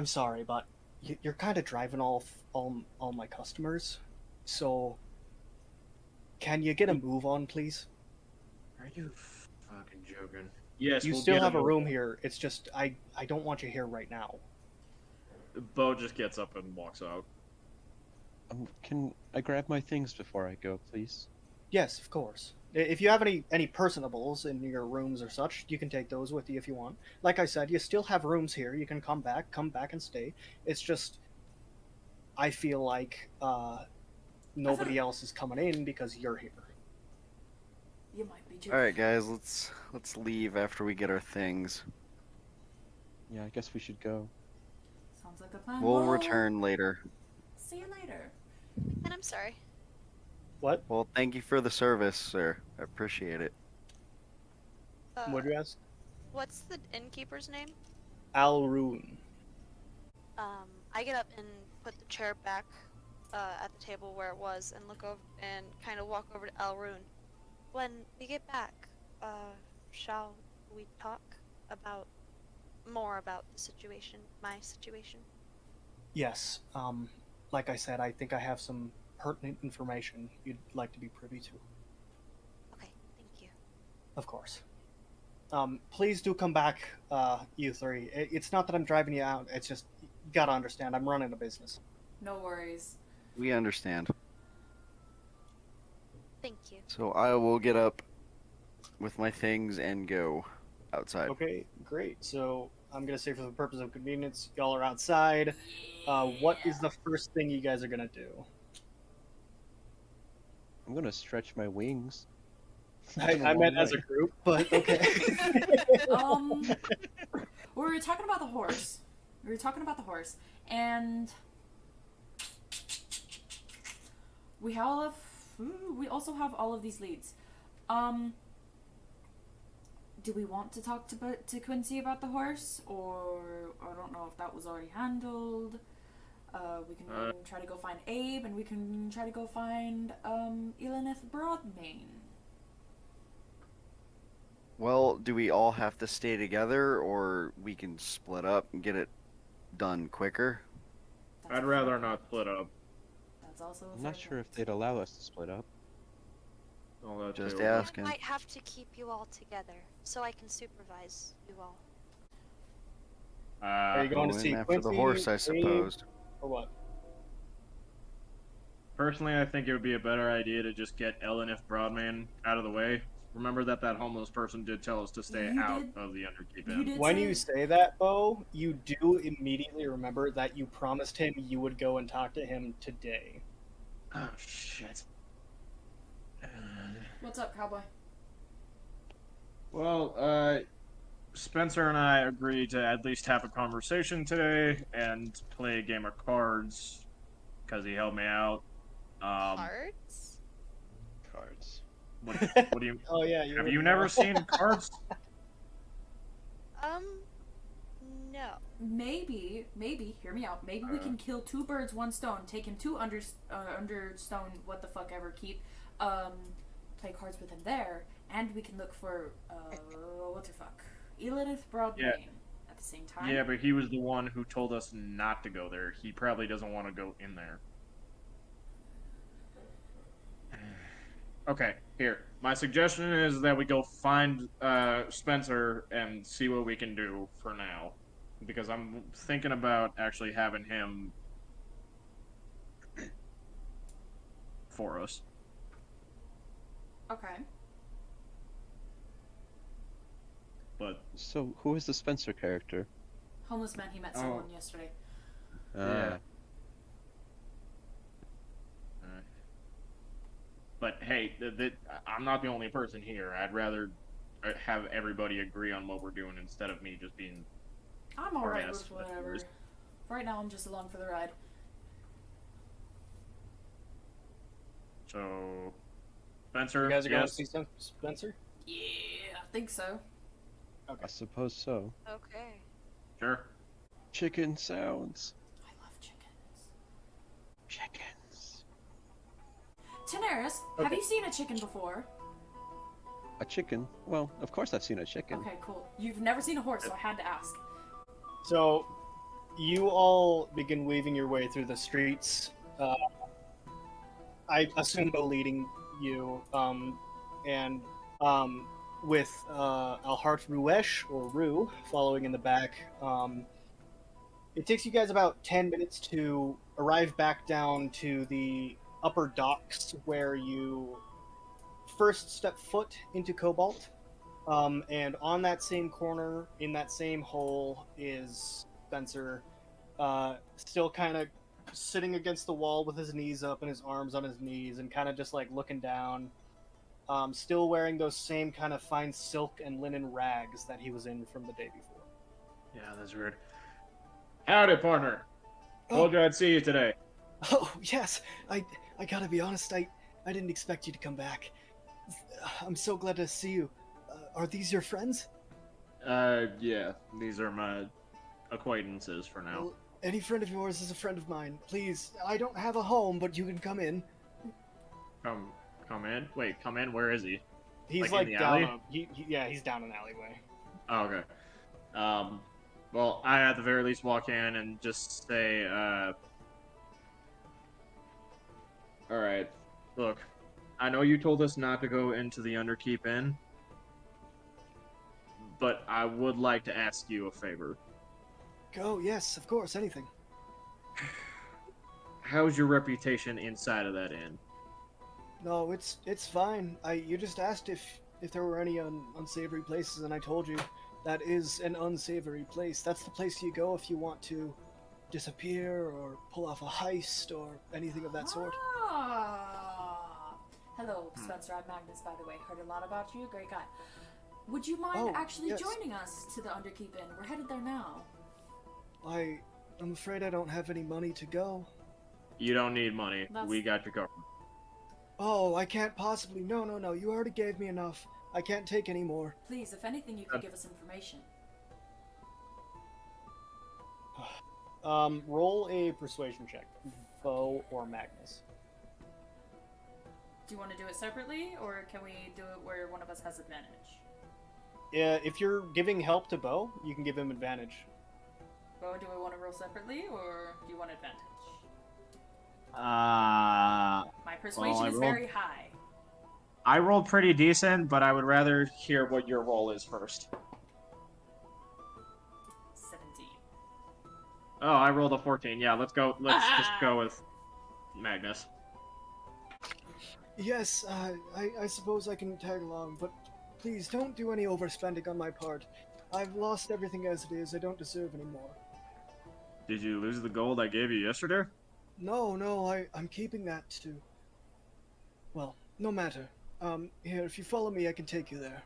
sorry, but you're kind of driving off all my customers. So, can you get a move on, please? Are you fucking joking? Yes, You we'll still get have a move room on. here. It's just I don't want you here right now. Bo just gets up and walks out. Can I grab my things before I go, please? Yes, of course. If you have any personables in your rooms or such, you can take those with you if you want. Like I said, you still have rooms here. You can come back and stay. It's just I feel like nobody else is coming in because you're here. You might be joking. All right, guys, let's leave after we get our things. Yeah, I guess we should go. Sounds like a plan. We'll Well, return later. See you later. And I'm sorry. What? Well, thank you for the service, sir. I appreciate it. What do you ask? What's the innkeeper's name? Alrune. I get up and put the chair back at the table where it was and look over and kind of walk over to Alrune. When we get back, shall we talk about more about the situation, my situation? Yes. Like I said, I think I have some pertinent information you'd like to be privy to. Okay, thank you. Of course. Please do come back, you three. It's not that I'm driving you out. It's just you gotta understand. I'm running a business. No worries. We understand. Thank you. So I will get up with my things and go outside. Okay, great. So I'm gonna say, for the purpose of convenience, y'all are outside. What is the first thing you guys are gonna do? I'm gonna stretch my wings. I meant as a group, but okay. We were talking about the horse. And we also have all of these leads. Do we want to talk to Quincy about the horse, or I don't know if that was already handled. We can try to go find Abe, and we can try to go find Elenith Broadmane. Well, do we all have to stay together, or we can split up and get it done quicker? That's I'd a rather fair- not split up. That's also a I'm not fair sure if point. they'd allow us to split up. All that Just too. ask. I might have to keep you all together so I can supervise you all. Are you going to Go in see after Quincy, the horse, I Abe, suppose. or what? Personally, I think it would be a better idea to just get Ellenif Broadman out of the way. Remember that homeless person did tell us to stay You out did- of the Underkeep you Inn. did When say- you say that, Bo, you do immediately remember that you promised him you would go and talk to him today. Oh, shit. What's up, cowboy? Well, Spencer and I agreed to at least have a conversation today and play a game of cards because he helped me out. Cards? Cards. What do you? Oh yeah, Have you never seen cards? No. Maybe, hear me out. Maybe we can kill 2 birds, 1 stone. Take him to Understone, what the fuck ever keep. Play cards with him there, and we can look for what the fuck, Elidith Broadway Yeah. at the same time. Yeah, but he was the one who told us not to go there. He probably doesn't want to go in there. Okay, here. My suggestion is that we go find Spencer and see what we can do for now. Because I'm thinking about actually having him for us. Okay. But So, who is the Spencer character? Homeless man. He met someone yesterday. Yeah. But hey, I'm not the only person here. I'd rather have everybody agree on what we're doing instead of me just being. I'm alright Hard-ass with whatever. members. Right now, I'm just along for the ride. So, Spencer, You guys are going to yes. see Spencer? Yeah, I think so. I suppose so. Okay. Sure. Chicken sounds. I love chickens. Chickens. Daenerys, have Okay. you seen a chicken before? A chicken? Well, of course I've seen a chicken. Okay, cool. You've never seen a horse, so I had to ask. So, you all begin weaving your way through the streets. I assume Bo leading you, and with Alhart Ruesh, or Ru, following in the back. It takes you guys about 10 minutes to arrive back down to the upper docks where you first step foot into Cobalt. And on that same corner, in that same hole, is Spencer, still kind of sitting against the wall with his knees up and his arms on his knees and kind of just like looking down. Still wearing those same kind of fine silk and linen rags that he was in from the day before. Yeah, that's weird. Howdy, partner. Told you I'd see you today. Oh, yes. I gotta be honest, I didn't expect you to come back. I'm so glad to see you. Are these your friends? Yeah. These are my acquaintances for now. Well, any friend of yours is a friend of mine. Please, I don't have a home, but you can come in. Come in? Wait, come in? Where is he? He's Like in like the down. alley? Yeah, he's down an alleyway. Oh, okay. Well, I at the very least walk in and just say, alright, look, I know you told us not to go into the Underkeep Inn, but I would like to ask you a favor. Go, yes, of course, anything. How's your reputation inside of that inn? No, it's fine. You just asked if there were any unsavory places, and I told you that is an unsavory place. That's the place you go if you want to disappear or pull off a heist or anything of that sort. Ah. Hello, Spencer. I'm Magnus, by the way. Heard a lot about you. Great guy. Would you mind Oh, actually yes. joining us to the Underkeep Inn? We're headed there now. I'm afraid I don't have any money to go. You don't need money. That's- We got you covered. Oh, I can't possibly. No. You already gave me enough. I can't take any more. Please, if anything, you could give us information. Roll a persuasion check, Bo or Magnus. Do you want to do it separately, or can we do it where one of us has advantage? If you're giving help to Bo, you can give him advantage. Well, do we want to roll separately, or do you want advantage? My persuasion I is rolled- very high. I rolled pretty decent, but I would rather hear what your roll is first. 17. Oh, I rolled a 14. Yeah, let's go. Let's just go with Magnus. Yes, I suppose I can tag along, but please don't do any overspending on my part. I've lost everything as it is. I don't deserve any more. Did you lose the gold I gave you yesterday? No, no, I'm keeping that too. Well, no matter. Here, if you follow me, I can take you there.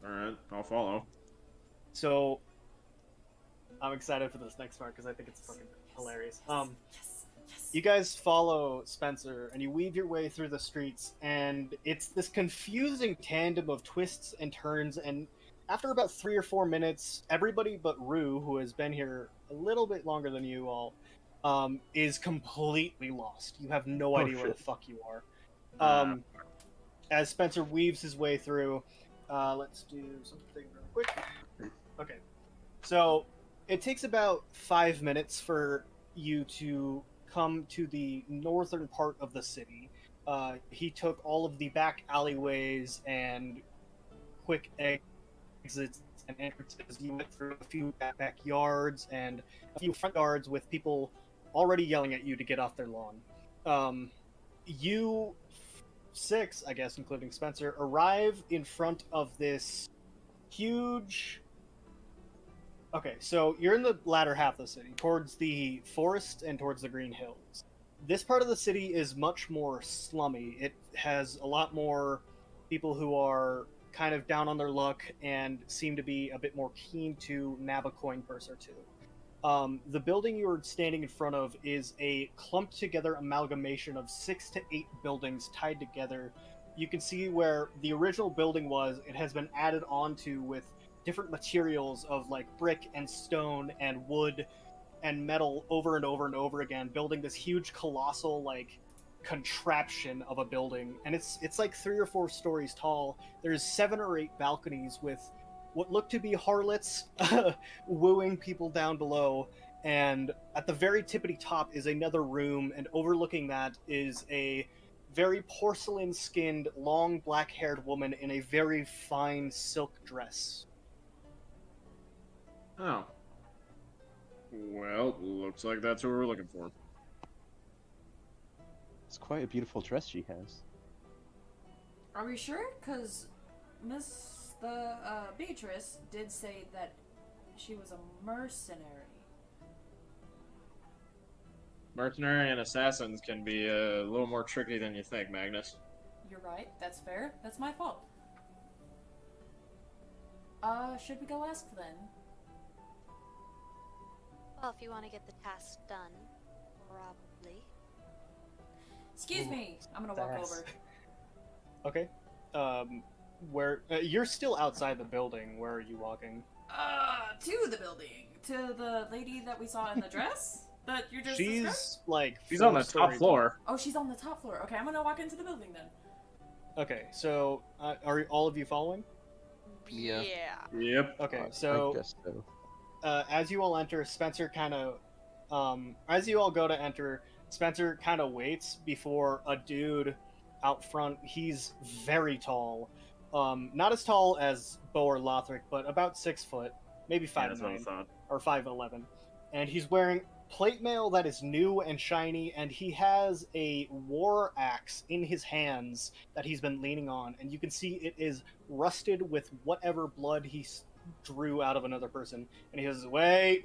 Alright, I'll follow. So, I'm excited for this next part because I think it's fucking hilarious. Yes. You guys follow Spencer and you weave your way through the streets, and it's this confusing tandem of twists and turns. And after about 3 or 4 minutes, everybody but Rue, who has been here a little bit longer than you all, is completely lost. You have no Oh, idea where the shit. fuck you are. Uh, As Spencer weaves his way through, let's do something real quick. Okay, so it takes about 5 minutes for you to come to the northern part of the city. He took all of the back alleyways and quick exits and entrances. You went through a few backyards and a few front yards with people already yelling at you to get off their lawn. You six, I guess, including Spencer, arrive in front of this huge. Okay, so you're in the latter half of the city, towards the forest and towards the green hills. This part of the city is much more slummy. It has a lot more people who are kind of down on their luck and seem to be a bit more keen to nab a coin purse or two. The building you're standing in front of is a clumped together amalgamation of 6 to 8 buildings tied together. You can see where the original building was, it has been added onto with different materials of like brick and stone and wood and metal over and over and over again, building this huge colossal like contraption of a building. And it's like 3 or 4 stories tall. There's 7 or 8 balconies with what look to be harlots wooing people down below. And at the very tippity top is another room, and overlooking that is a very porcelain skinned, long black haired woman in a very fine silk dress. oh. Well, looks like that's what we're looking for. It's quite a beautiful dress she has. Are we sure? Because Beatrice did say that she was a mercenary. Mercenary and assassins can be a little more tricky than you think, Magnus. You're right. That's fair. That's my fault. Should we go ask then? Well, if you want to get the task done, probably. Excuse me. I'm gonna walk That's- over. Okay. Where you're still outside the building? Where are you walking? To the building. To the lady that we saw in the dress that you just described? She's like She's on the 4 top stories floor. Oh, she's on the top floor. Okay, I'm gonna walk into the building then. up. Okay, so are all of you following? Yeah. Yep. Okay, I so guess so. as you all enter, Spencer kind of, as you all go to enter, Spencer kind of waits before a dude out front. He's very tall, not as tall as Bo or Lothric, but about 6 foot, maybe Yeah, that's what I 5'9" thought. or 5'11", and he's wearing plate mail that is new and shiny, and he has a war axe in his hands that he's been leaning on, and you can see it is rusted with whatever blood he drew out of another person. And he says, wait,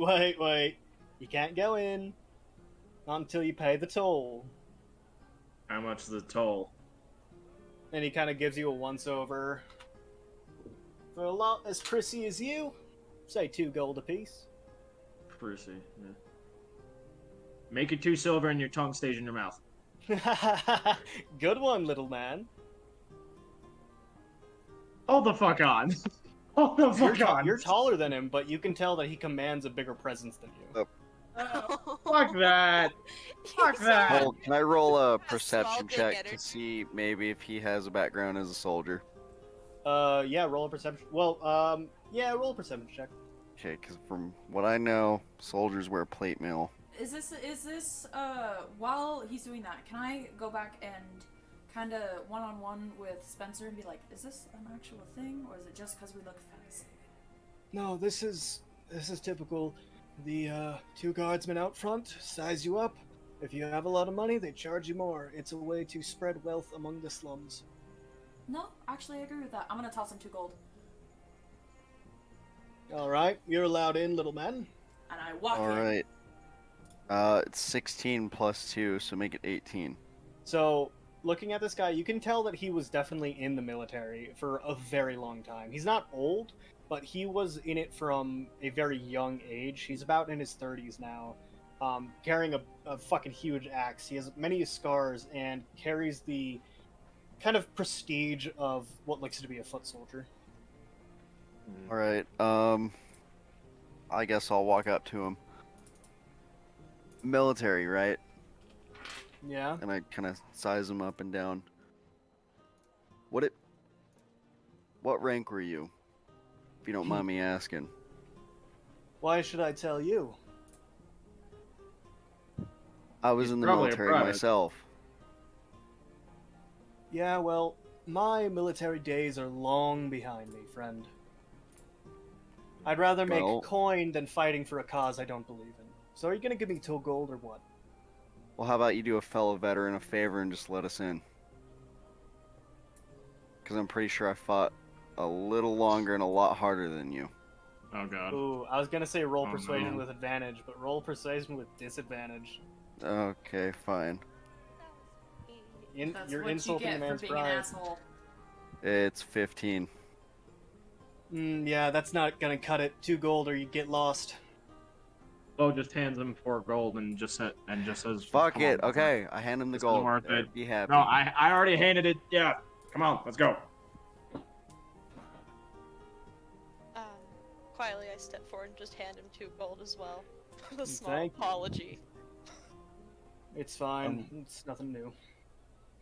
you can't go in, not until you pay the toll. How much is the toll? And he kind of gives you a once-over. For a lot as prissy as you, say 2 gold apiece. Prissy, yeah. Make it 2 silver and your tongue stays in your mouth. Good one, little man. Hold the fuck on. Hold the fuck on. You're taller than him, but you can tell that he commands a bigger presence than you. Fuck that. Fuck that. Well, can I roll a small perception big check energy. to see maybe if he has a background as a soldier? Yeah, roll a perception. Well, yeah, roll a perception check. Okay, because from what I know, soldiers wear plate mail. Is this while he's doing that, can I go back and kind of one-on-one with Spencer and be like, is this an actual thing, or is it just because we look fancy? No, this is typical. The 2 guardsmen out front size you up, If you have a lot of money, they charge you more. It's a way to spread wealth among the slums. No, actually, I agree with that. I'm gonna toss him 2 gold. All right, you're allowed in, little man. And I walk All in. right. It's 16 plus 2, so make it 18. So, looking at this guy, you can tell that he was definitely in the military for a very long time. He's not old, but he was in it from a very young age. He's about in his 30s now, carrying a fucking huge axe. He has many scars and carries the kind of prestige of what looks to be a foot soldier. All right. I guess I'll walk up to him. Military, right? Yeah. And I kind of size him up and down. What rank were you? If you don't mind me asking. Why should I tell you? I was He's in the probably a military private. myself. Yeah, well, my military days are long behind me, friend. I'd rather make Well- coin than fighting for a cause I don't believe in. So are you gonna give me 2 gold or what? Well, how about you do a fellow veteran a favor and just let us in? Because I'm pretty sure I fought a little longer and a lot harder than you. Oh god. Ooh, I was gonna say roll Oh, persuasion no. with advantage, but roll persuasion with disadvantage. Okay, fine. That's You're what you insulting a get for man's being an pride. asshole. It's 15. Yeah, that's not gonna cut it. 2 gold or you get lost. Bo just hands him 4 gold and just says, Fuck "Come it. on, Okay, I hand him the This isn't gold. worth There, it. be happy. No, I already handed it. Yeah. Come on, let's go. Quietly, I step forward and just hand him 2 gold as well. The small Thank you. apology. It's fine. It's nothing new.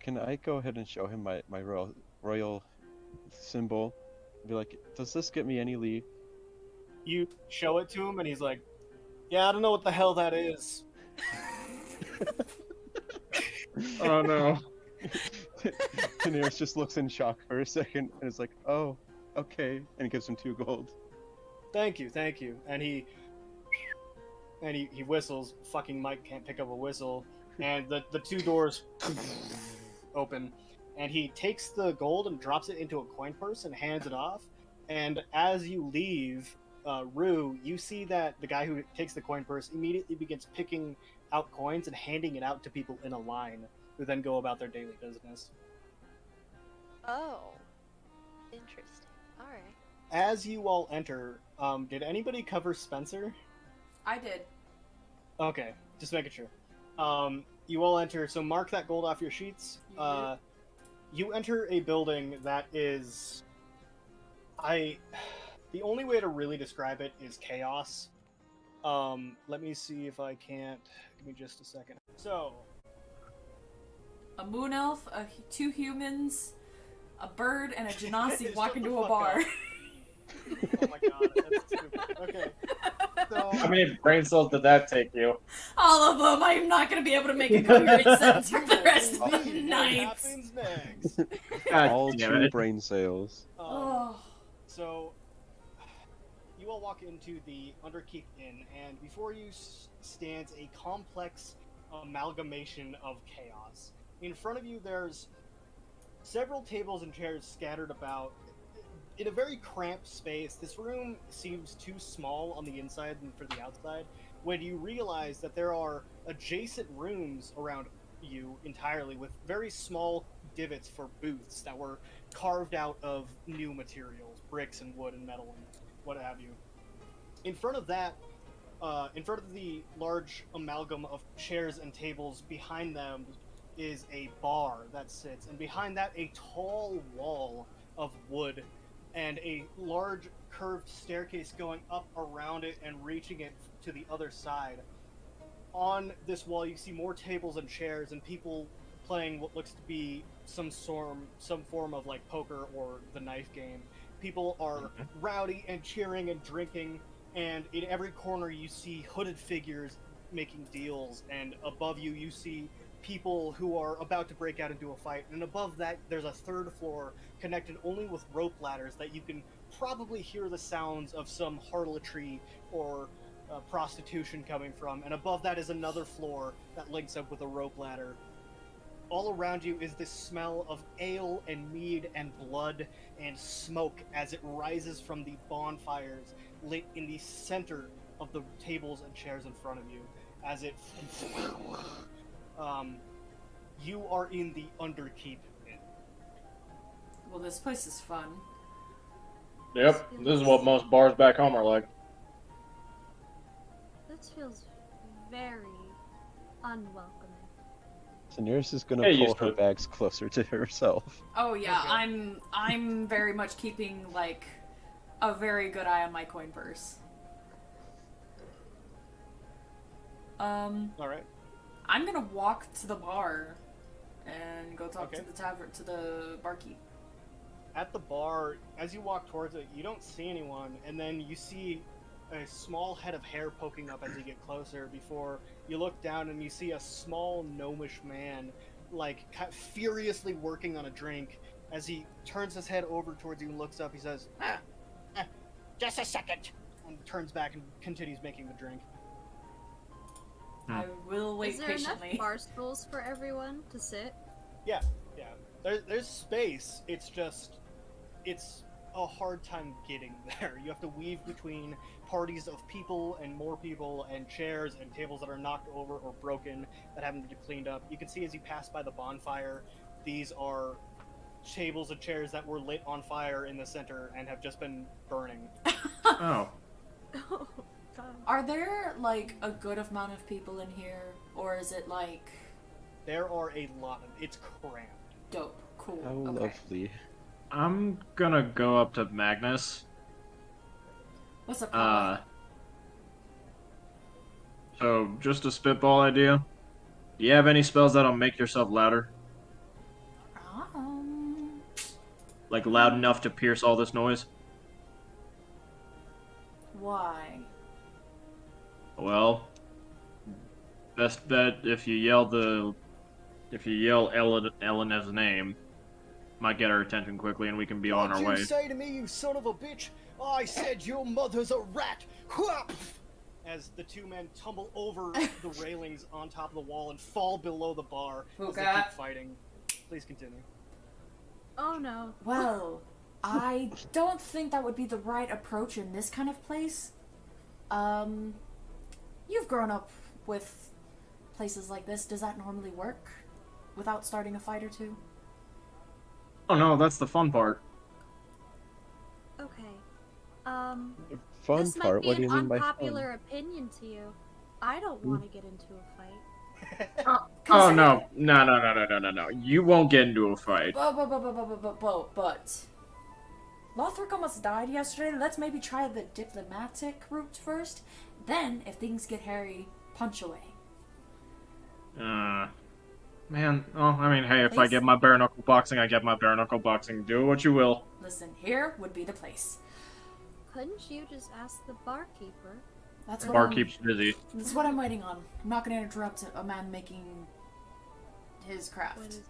Can I go ahead and show him my royal symbol? Be like, does this get me any leave? You show it to him and he's like, yeah, I don't know what the hell that is. Oh no. Daenerys just looks in shock for a second and is like, oh, okay, and gives him 2 gold. Thank you. And he whistles. Fucking Mike can't pick up a whistle. And the 2 doors open. And he takes the gold and drops it into a coin purse and hands it off. And as you leave, Rue, you see that the guy who takes the coin purse immediately begins picking out coins and handing it out to people in a line, who then go about their daily business. Oh. Interesting. Alright. As you all enter, did anybody cover Spencer? I did. Okay, just making sure. You all enter, so mark that gold off your sheets. Mhm. You enter a building that is... The only way to really describe it is chaos. Let me see if I can't... Give me just a second. So... A moon elf, 2 humans, a bird, and a genasi walk Shut the into a fuck bar. up. Oh my god, that's stupid. Okay, so... How many brain cells did that take you? All of them. I'm not gonna be able to make a coherent sentence for the rest of the What night. happens next? God All damn 2 it. brain cells. Oh. So, you all walk into the Underkeep Inn, and before you stands a complex amalgamation of chaos. In front of you, there's several tables and chairs scattered about in a very cramped space. This room seems too small on the inside and for the outside, when you realize that there are adjacent rooms around you entirely with very small divots for booths that were carved out of new materials, bricks and wood and metal and what have you. In front of that, in front of the large amalgam of chairs and tables, behind them is a bar that sits, and behind that a tall wall of wood and a large curved staircase going up around it and reaching it to the other side. On this wall, you see more tables and chairs and people playing what looks to be some form of like poker or the knife game. People are rowdy and cheering and drinking, and in every corner you see hooded figures making deals, and above you you see people who are about to break out into a fight, and above that there's a 3rd floor connected only with rope ladders that you can probably hear the sounds of some harlotry or prostitution coming from, and above that is another floor that links up with a rope ladder. All around you is this smell of ale and mead and blood and smoke as it rises from the bonfires lit in the center of the tables and chairs in front of you. As it, you are in the Underkeep Inn. Well, this place is fun. Yep, this is what most bars back home are like. This feels very unwelcoming. Daenerys is gonna Hey, pull used to her it. bags closer to herself. Oh yeah, Okay. I'm very much keeping like a very good eye on my coin purse. All right. I'm gonna walk to the bar and go talk Okay. to the tavern, to the barkeep. At the bar, as you walk towards it, you don't see anyone, and then you see a small head of hair poking up as you get closer before you look down and you see a small gnomish man, like, furiously working on a drink. As he turns his head over towards you and looks up, he says, just a second, and turns back and continues making the drink. I will wait Is there patiently. enough bar stools for everyone to sit? Yeah. There's space, it's just, it's a hard time getting there. You have to weave between parties of people and more people and chairs and tables that are knocked over or broken that haven't been cleaned up. You can see as you pass by the bonfire, these are tables and chairs that were lit on fire in the center and have just been burning. Oh. Oh, God. Are there like a good amount of people in here, or is it like There are a lot of, it's crammed. dope, cool? How Okay. lovely. I'm gonna go up to Magnus. What's up, Papa? So just a spitball idea. Do you have any spells that'll make yourself louder? Like loud enough to pierce all this noise? Why? Well, best bet if you yell Elena's name, might get her attention quickly and we can be on our way. Say to me, you son of a bitch, I said your mother's a rat! Whap! As the two men tumble over the railings on top of the wall and fall below the bar as they Okay. keep fighting. Please continue. Oh no. Well, I don't think that would be the right approach in this kind of place. You've grown up with places like this. Does that normally work without starting a fight or two? Oh no, that's the fun part. Okay. Fun This might part? be What do an you mean by unpopular opinion to you. I don't want to get into a fight. Oh no, no. You won't get into a fight. But Lothric almost died yesterday. Let's maybe try the diplomatic route first. Then, if things get hairy, punch away. Man, I mean, hey, if I Please? get my bare knuckle boxing, I get my bare knuckle boxing. Do what you will. Listen, here would be the place. Couldn't you just ask the barkeeper? That's what Barkeep's busy. That's what I'm waiting on. I'm not going to interrupt a man making his What craft. is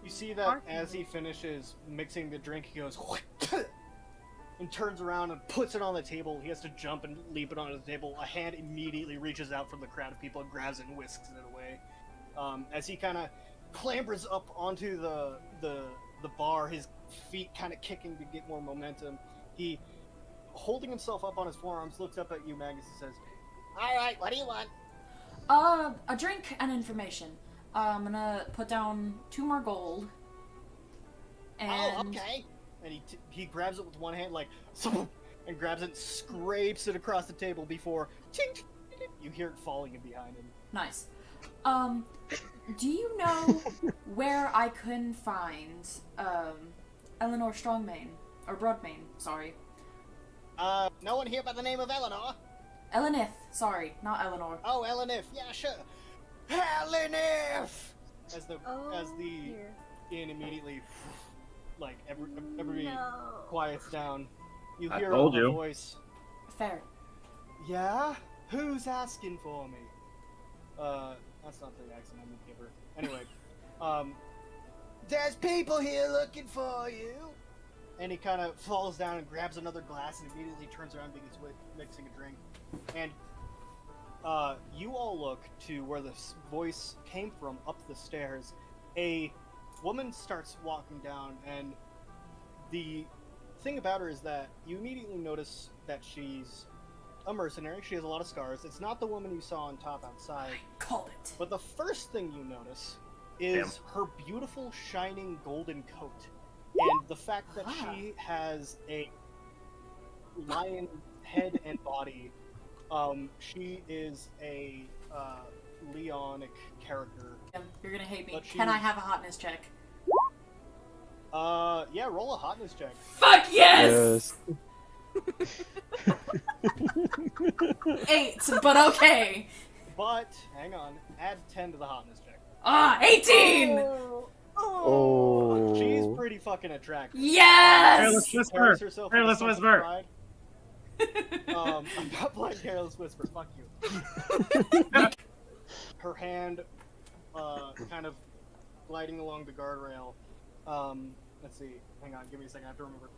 You see that as he finishes mixing the drink, he goes and turns around and puts it on the table. He has to jump and leap it onto the table. A hand immediately reaches out from the crowd of people and grabs it and whisks it away. As he kind of clambers up onto the bar, his feet kind of kicking to get more momentum. He, holding himself up on his forearms, looks up at you, Magnus, and says, "All right, what do you want?" A drink and information. I'm gonna put down 2 more gold. And Oh, okay. And he grabs it with one hand, like, and grabs it and scrapes it across the table before, tink, you hear it falling in behind him. Nice. Do you know where I can find Eleanor Strongmane or Broadmane? Sorry, No one here by the name of Eleanor? Elenith. Sorry, not Eleanor. Oh, Elenif, yeah, sure. Elenif! As the dear. inn immediately, like, everybody No. quiets down. You I hear told a you. voice. Fair. Yeah? Who's asking for me? That's not the accent I'm gonna give her. Anyway, there's people here looking for you! And he kind of falls down and grabs another glass and immediately turns around and begins mixing a drink. And you all look to where this voice came from up the stairs. A woman starts walking down, and the thing about her is that you immediately notice that she's a mercenary. She has a lot of scars. It's not the woman you saw on top outside. Called it. But the first thing you notice is her beautiful, shining golden coat. And the fact that she has a lion head and body. She is a Leonic character. You're gonna hate me. But Can I have a hotness check? Yeah, roll a hotness check. Fuck yes! 8, but okay. But, hang on, add 10 to the hotness check. 18! Oh! She's pretty fucking attractive. Yes! Careless Whisper! Careless Whisper! I'm not playing Careless Whisper, fuck you. Her hand, kind of gliding along the guardrail. Let's see, hang on, give me a second, I have to remember.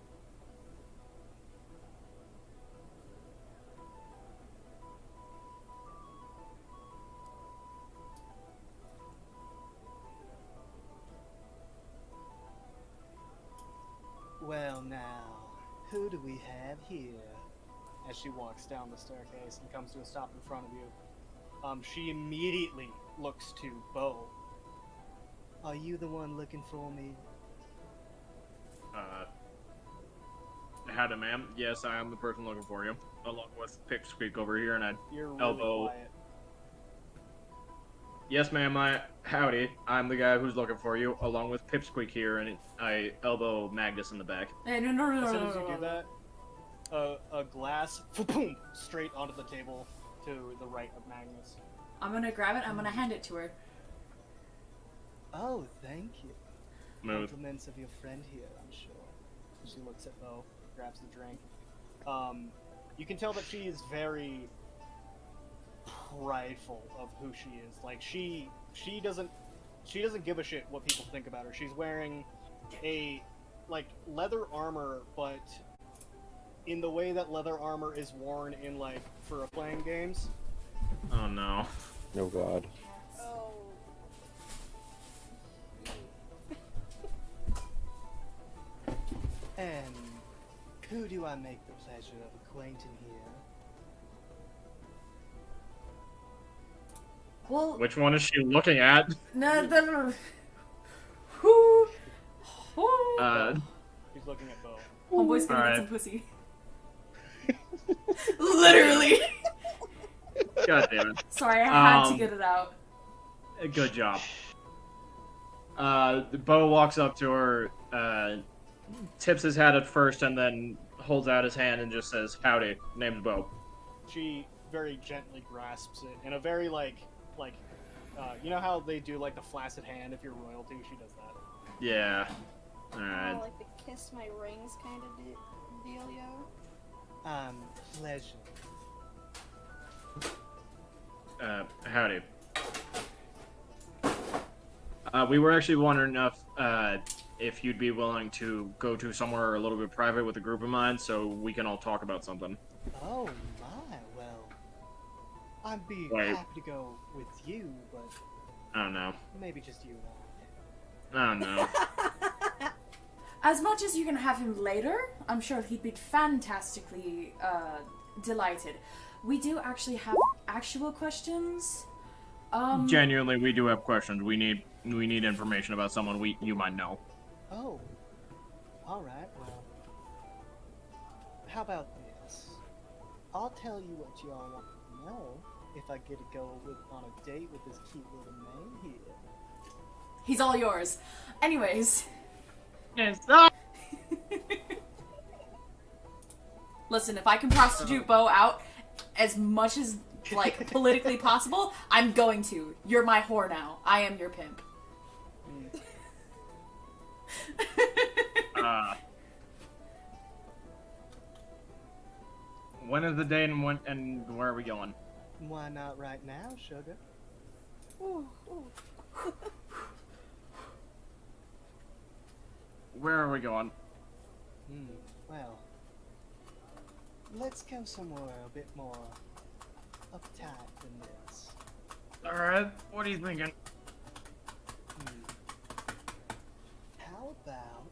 Well now, who do we have here? As she walks down the staircase and comes to a stop in front of you. She immediately looks to Bo. Are you the one looking for me? Howdy, ma'am. Yes, I am the person looking for you, along with Pipsqueak over here, and You're really elbow. quiet. Yes, ma'am. Howdy. I'm the guy who's looking for you, along with Pipsqueak here, and I elbow Magnus in the back. Hey, no. As soon as you do that, a glass boom straight onto the table to the right of Magnus. I'm gonna grab it. I'm gonna hand it to her. Oh, thank you. Smooth. Compliments of your friend here, I'm sure. She looks at Bo, grabs the drink. You can tell that she is very prideful of who she is. Like she doesn't give a shit what people think about her. She's wearing a leather armor, but in the way that leather armor is worn in for playing games. Oh no. Oh god. Oh. And who do I make the pleasure of acquainting here? Well, Which one is she looking at? no. Who? He's looking at Bo. Homeboy's gonna Alright. get some pussy. Literally. God damn it. Sorry, I had to get it out. Good job. Bo walks up to her, tips his hat at first, and then holds out his hand and just says, "Howdy, name's Bo." She very gently grasps it in a very you know how they do the flaccid hand if you're royalty? She does that. Yeah. Alright. Like the kiss my rings kind of dealio. Pleasure. Howdy. We were actually wondering if you'd be willing to go to somewhere a little bit private with a group of mine so we can all talk about something. Oh my, well, I'd be Wait. happy to go with you, but I don't know. maybe just you and I don't know. As much as you can have him later, I'm sure he'd be fantastically delighted. We do actually have actual questions. Genuinely, we do have questions. We need information about someone you might know. Oh, alright, well, how about this? I'll tell you what you all want to know if I get to go on a date with this cute little man here. He's all yours. Anyways. Yes. Listen, if I can prostitute Bo out as much as politically possible, I'm going to. You're my whore now. I am your pimp. When is the date and where are we going? Why not right now, sugar? Ooh, ooh. Where are we going? Well, let's go somewhere a bit more uptight than What are you thinking? How about...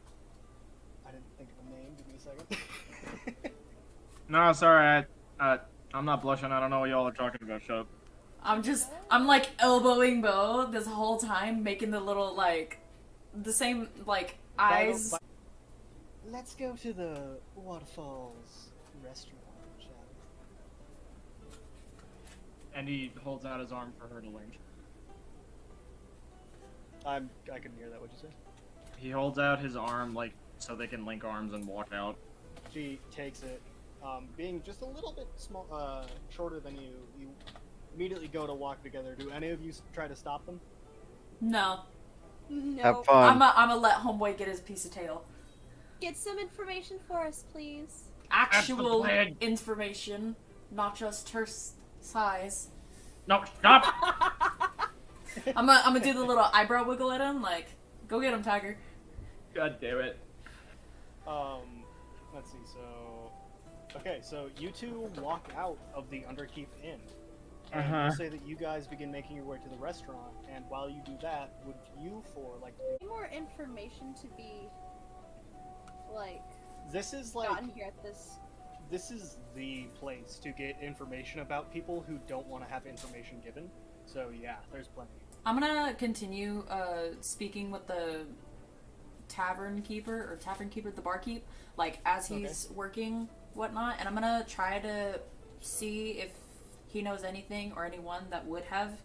I didn't think of a name. Give me a second. No, sorry. I'm not blushing. I don't know what y'all are talking about. Shut up. I'm like elbowing Bo this whole time, making the little like, the same like eyes. Let's go to the Waterfalls restaurant, shall we? And he holds out his arm for her to link. I couldn't hear that. What'd you say? He holds out his arm like so they can link arms and walk out. She takes it, being just a little bit shorter than you. You immediately go to walk together. Do any of you try to stop them? No, No. Have fun. I'm gonna let homeboy get his piece of tail. Get some information for us, please. Actual plan. information, not just her size. No, stop! I'm gonna do the little eyebrow wiggle at him, like, go get him, tiger. God damn it. Let's see. Okay, so you two walk out of the Underkeep Inn. And you say that you guys begin making your way to the restaurant, and while you do that, would you four like to do... Any more information to be, like, This is like... gotten here at this... This is the place to get information about people who don't want to have information given. So yeah, there's plenty. I'm gonna continue speaking with the tavern keeper, the barkeep, like as he's working, whatnot, and I'm gonna try to see if he knows anything or anyone that would have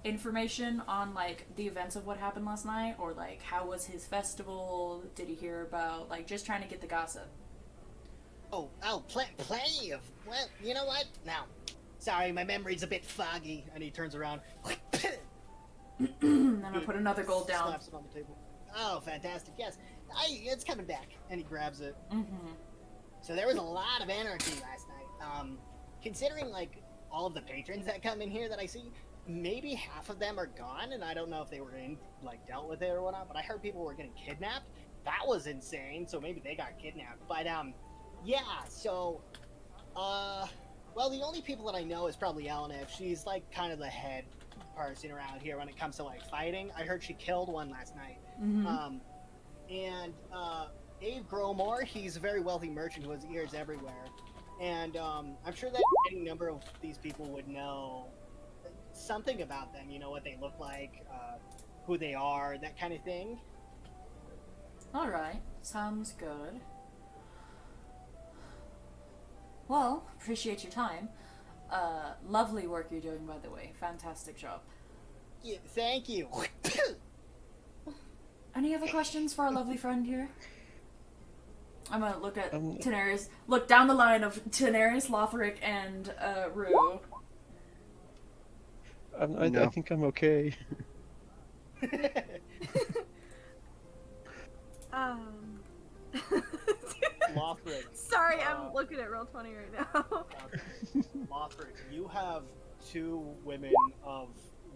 information on like the events of what happened last night, or like how was his festival, did he hear about, like just trying to get the gossip. Plenty of... Well, you know what? Now, sorry, my memory's a bit foggy. And he turns around. And I put another gold down. Slaps it on the table. Oh, fantastic, yes. It's coming back. And he grabs it. Mm-hmm. So there was a lot of anarchy last night. Considering, like, all of the patrons that come in here that I see, maybe half of them are gone, and I don't know if they were dealt with it or whatnot, but I heard people were getting kidnapped. That was insane, so maybe they got kidnapped. But, yeah, so, well, the only people that I know is probably Elena. If she's, like, kind of the head person around here when it comes to, like, fighting. I heard she killed one last night. Mm-hmm. Abe Gromore, he's a very wealthy merchant who has ears everywhere. And, I'm sure that any number of these people would know something about them, you know, what they look like, who they are, that kind of thing. Alright, sounds good. Well, appreciate your time. Lovely work you're doing, by the way. Fantastic job. Yeah, thank you. Any other questions for our lovely friend here? I'm gonna look at Daenerys. Look down the line of Daenerys, Lothric, and Rue. I think I'm okay. Lothric. Sorry, I'm looking at Roll20 right now. Lothric, you have two women of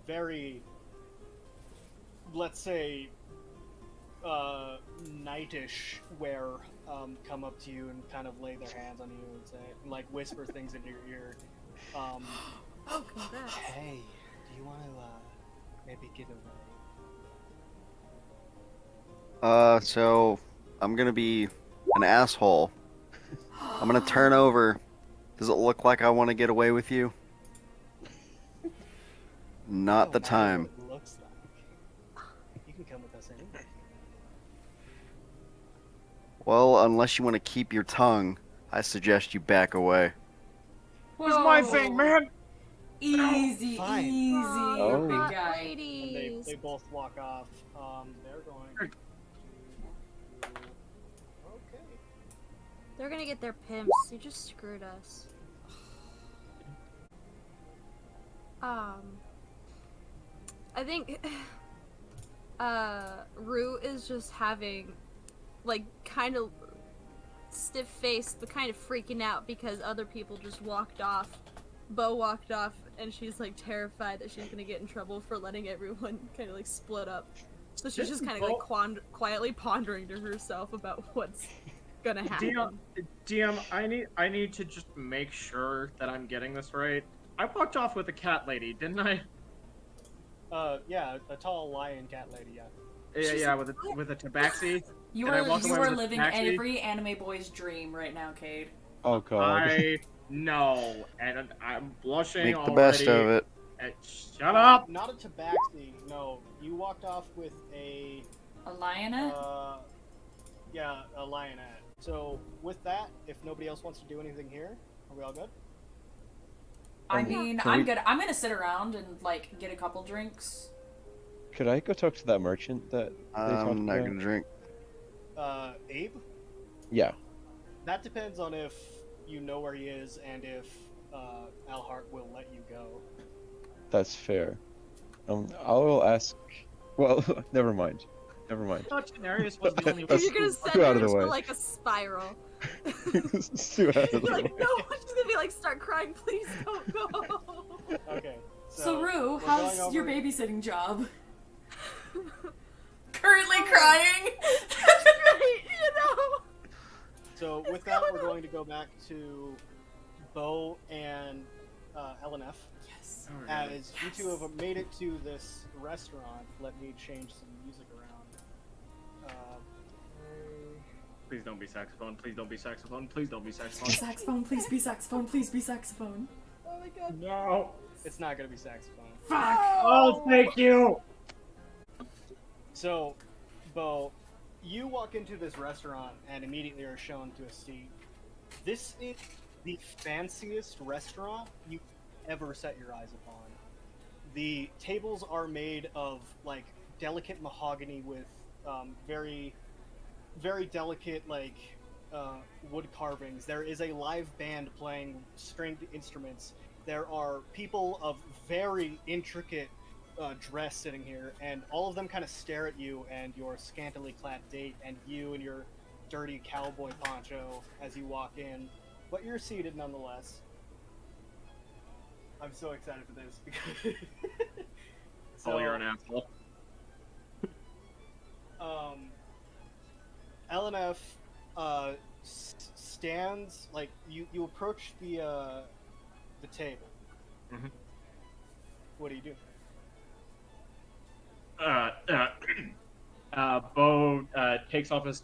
very, let's say, knightish wear come up to you and kind of lay their hands on you and say, like, whisper things in your ear. Oh, congrats. Hey, do you want to maybe get away? So I'm gonna be an asshole. I'm gonna turn over. Does it look like I want to get away with you? Not the time. What it looks like. You can come with us anyway. Well, unless you want to keep your tongue, I suggest you back away. Where's my thing, man? Easy, Fine. easy, Oh. big Hot guy. And ladies. they both walk off. They're going. Okay. They're gonna get their pimps. You just screwed us. I think Rue is just having like kind of stiff-faced but kind of freaking out because other people just walked off. Bo walked off and she's like terrified that she's gonna get in trouble for letting everyone kind of like split up. So she's just kind of like quietly pondering to herself about what's gonna happen. DM, I need to just make sure that I'm getting this right. I walked off with a cat lady, didn't I? Yeah, a tall lion cat lady. Yeah. Yeah, with a tabaxi. You Can I are walk away with a living taxi? every anime boy's dream right now, Cade. Oh god. I know, and I'm blushing Make the best already. of it. And shut up! Not a tabaxi. No, you walked off with a. A lionette? Yeah, a lionette. So with that, if nobody else wants to do anything here, are we all good? I mean, can I'm we- good. I'm gonna sit around and like get a couple drinks. Could I go talk to that merchant that they talked I'm not about? gonna drink. Abe? Yeah. That depends on if you know where he is and if Alhart will let you go. That's fair. I will ask. Well, never mind. Never mind. I thought Denarius was the only That's You're gonna too send out of her the into way. like a spiral. It's too out of the You're way. like, no, she's gonna be like, start crying, please don't go. Okay. So, Rue, we're how's going your over- babysitting job? Currently crying. That's great, you know. So with that, we're going to go back to Bo and LNF. Yes. As you two have made it to this restaurant, let me change some music around. Please don't be saxophone. Please don't be saxophone. Please don't be saxophone. Saxophone, please be saxophone, please be saxophone. Oh my god. No. It's not going to be saxophone. Fuck. Oh, thank you. So, Bo, you walk into this restaurant and immediately are shown to a seat. This is the fanciest restaurant you've ever set your eyes upon. The tables are made of like delicate mahogany with very, very delicate wood carvings. There is a live band playing stringed instruments. There are people of very intricate dress sitting here, and all of them kind of stare at you and your scantily clad date, and you and your dirty cowboy poncho as you walk in. But you're seated nonetheless. I'm so excited for this because. Oh, you're an asshole. LNF stands like you approach the table. Mhm. What do you do? Bo takes off his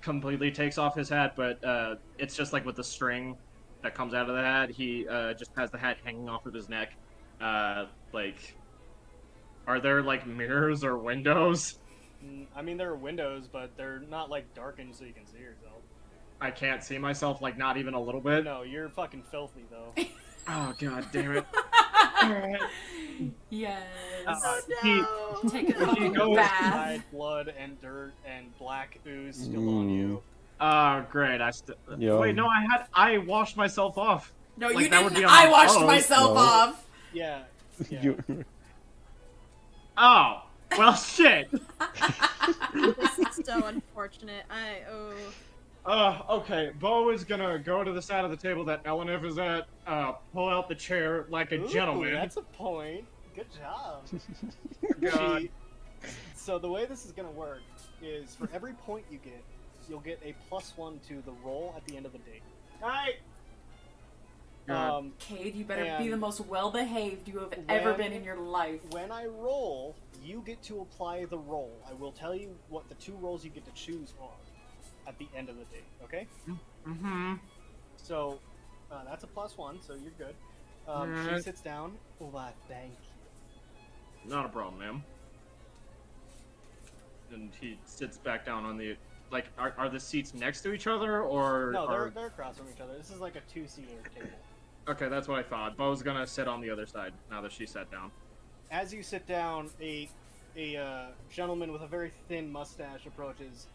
completely takes off his hat, but it's just like with the string that comes out of the hat. He just has the hat hanging off of his neck. Like, are there like mirrors or windows? I mean, there are windows, but they're not like darkened so you can see yourself. I can't see myself, like not even a little bit. No, you're fucking filthy though. Oh god damn it! Alright. Yes. Oh He- no. Take a fucking goes- bath. Dried blood and dirt and black ooze still on you. Oh great! Yo. Wait, no, I washed myself off. No, Like, you that would didn't. be on I my washed clothes. myself No. off. Yeah. Yeah. You- Oh well, shit. This is so unfortunate. Okay. Bo is gonna go to the side of the table that Elenev is at. Pull out the chair like a Ooh, gentleman. That's a point. Good job. God. So the way this is gonna work is for every point you get, you'll get a +1 to the roll at the end of the date. Hi. God. Cade, you better be And the most well-behaved you have ever when- been in your life. When I roll, you get to apply the roll. I will tell you what the 2 rolls you get to choose are at the end of the date. Okay? Mm-hmm. So that's a +1, so you're good. She Alright. sits down. Why, thank you. Not a problem, ma'am. And he sits back down on the. Like, are the seats next to each other or? No, are... they're across from each other. This is like a 2-seater table. Okay, that's what I thought. Bo's gonna sit on the other side now that she sat down. As you sit down, a gentleman with a very thin mustache approaches,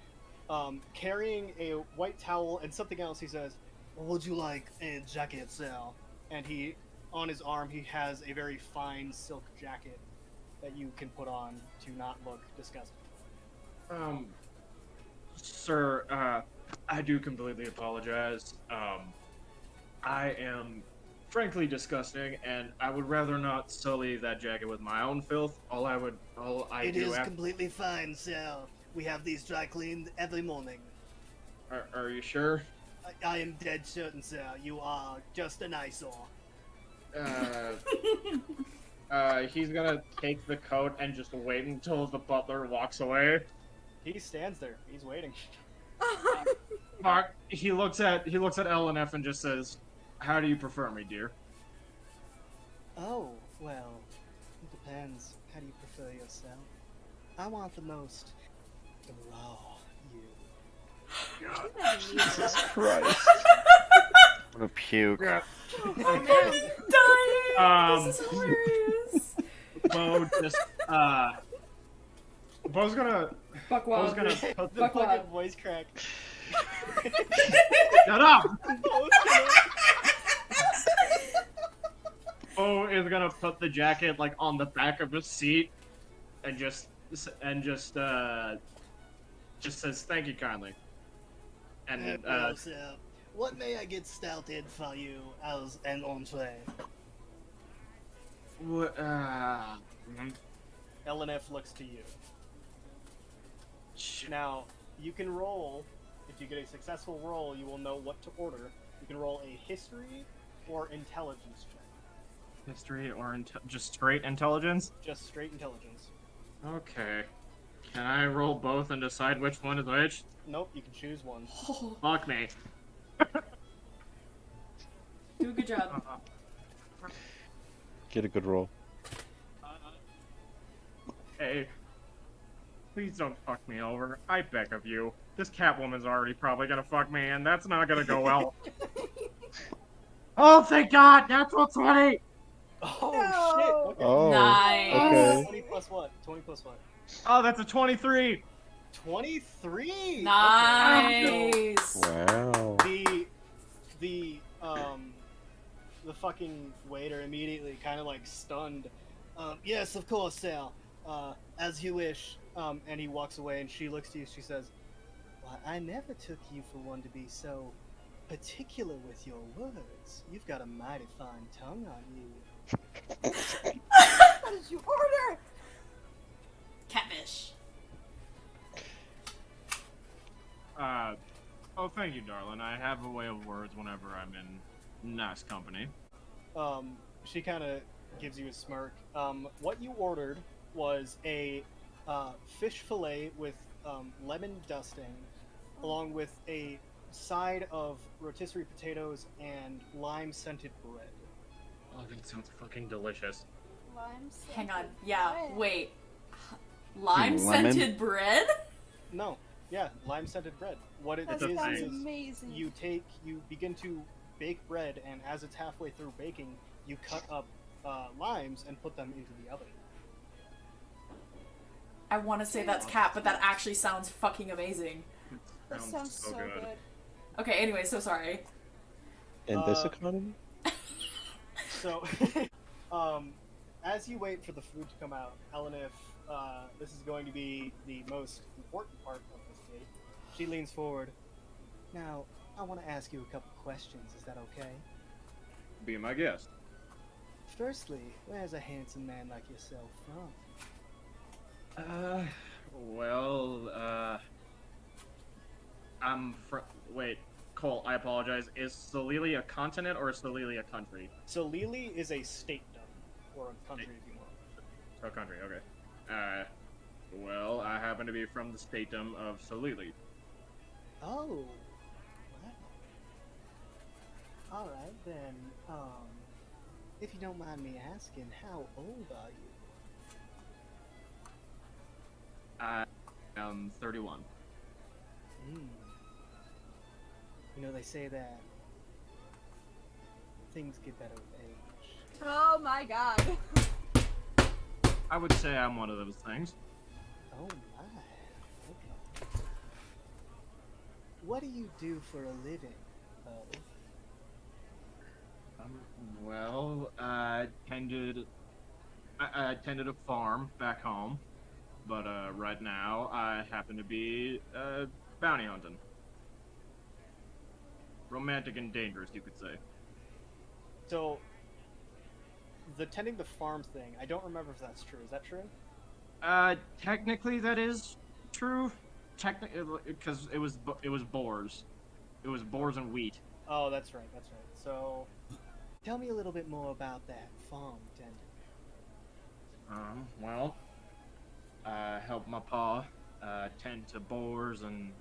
carrying a white towel and something else. He says, "Would you like a jacket, sir?" And he, on his arm, he has a very fine silk jacket that you can put on to not look disgusting. Sir, I do completely apologize. I am frankly disgusting, and I would rather not sully that jacket with my own filth. All I It do is after... completely fine, sir. We have these dry cleaned every morning. Are you sure? I am dead certain, sir. You are just an eyesore. he's gonna take the coat and just wait until the butler walks away. He stands there. He's waiting. Mark, he looks at LNF and just says, "How do you prefer me, dear?" Oh, well, it depends. How do you prefer yourself? I want the most raw you. Jesus Christ. I'm gonna puke. Yeah. Dying! This is hilarious! Bo's gonna Buckwild. put The fucking voice crack. Shut up! Bo is gonna put the jacket like on the back of his seat, and just says thank you kindly. And what may I get stouted for you as an entree? LNF looks to you. Now, you can roll. If you get a successful roll, you will know what to order. You can roll a history or intelligence check. History or just straight intelligence? Just straight intelligence. Okay. Can I roll both and decide which one is which? Nope, you can choose one. Fuck me. Do a good job. Get a good roll. Hey. Please don't fuck me over. I beg of you. This Catwoman's already probably gonna fuck me, and that's not gonna go well. Oh, thank God! Natural 20! Oh, No. shit! Okay. Oh, Nice. okay. 20 plus what? 20 plus what? Oh, that's a 23! 23! Nice! Wow. The fucking waiter immediately kind of like stunned. Yes, of course, Sal. As you wish. And he walks away and she looks to you, she says, "Why, I never took you for one to be so particular with your words. You've got a mighty fine tongue on you." What did you order? Catfish. Oh, thank you, darling. I have a way of words whenever I'm in nice company. She kind of gives you a smirk. What you ordered was a fish fillet with lemon dusting, along with a side of rotisserie potatoes and lime-scented bread. Oh, that sounds fucking delicious. Lime Hang on. scented Yeah, bread. wait. Lime-scented bread? No, yeah, lime-scented bread. What it That is sounds is amazing. you begin to bake bread, and as it's halfway through baking, you cut up limes and put them into the oven. I want to say that's cat, but that actually sounds fucking amazing. That sounds so good. Okay, anyway, so sorry. In this economy? So, as you wait for the food to come out, Elenif, this is going to be the most important part of this date. She leans forward. Now, I want to ask you a couple questions. Is that okay? Be my guest. Firstly, where's a handsome man like yourself from? I'm from. Wait, Cole, I apologize. Is Solili a continent or is Solili a country? So Lili is a statedom, or a country if you want. Oh, country, okay. Well, I happen to be from the statedom of Solili. Oh, wow. All right then. If you don't mind me asking, how old are you? I am 31. You know, they say that things get better with age. Oh my god. I would say I'm one of those things. Oh my. Okay. What do you do for a living? Well, I tended a farm back home, but right now I happen to be bounty hunting. Romantic and dangerous, you could say. So, the tending the farm thing, I don't remember if that's true. Is that true? Technically that is true. Because it was boars. It was boars and wheat. Oh, that's right. That's right. So, tell me a little bit more about that farm tending. Well, I helped my pa tend to boars and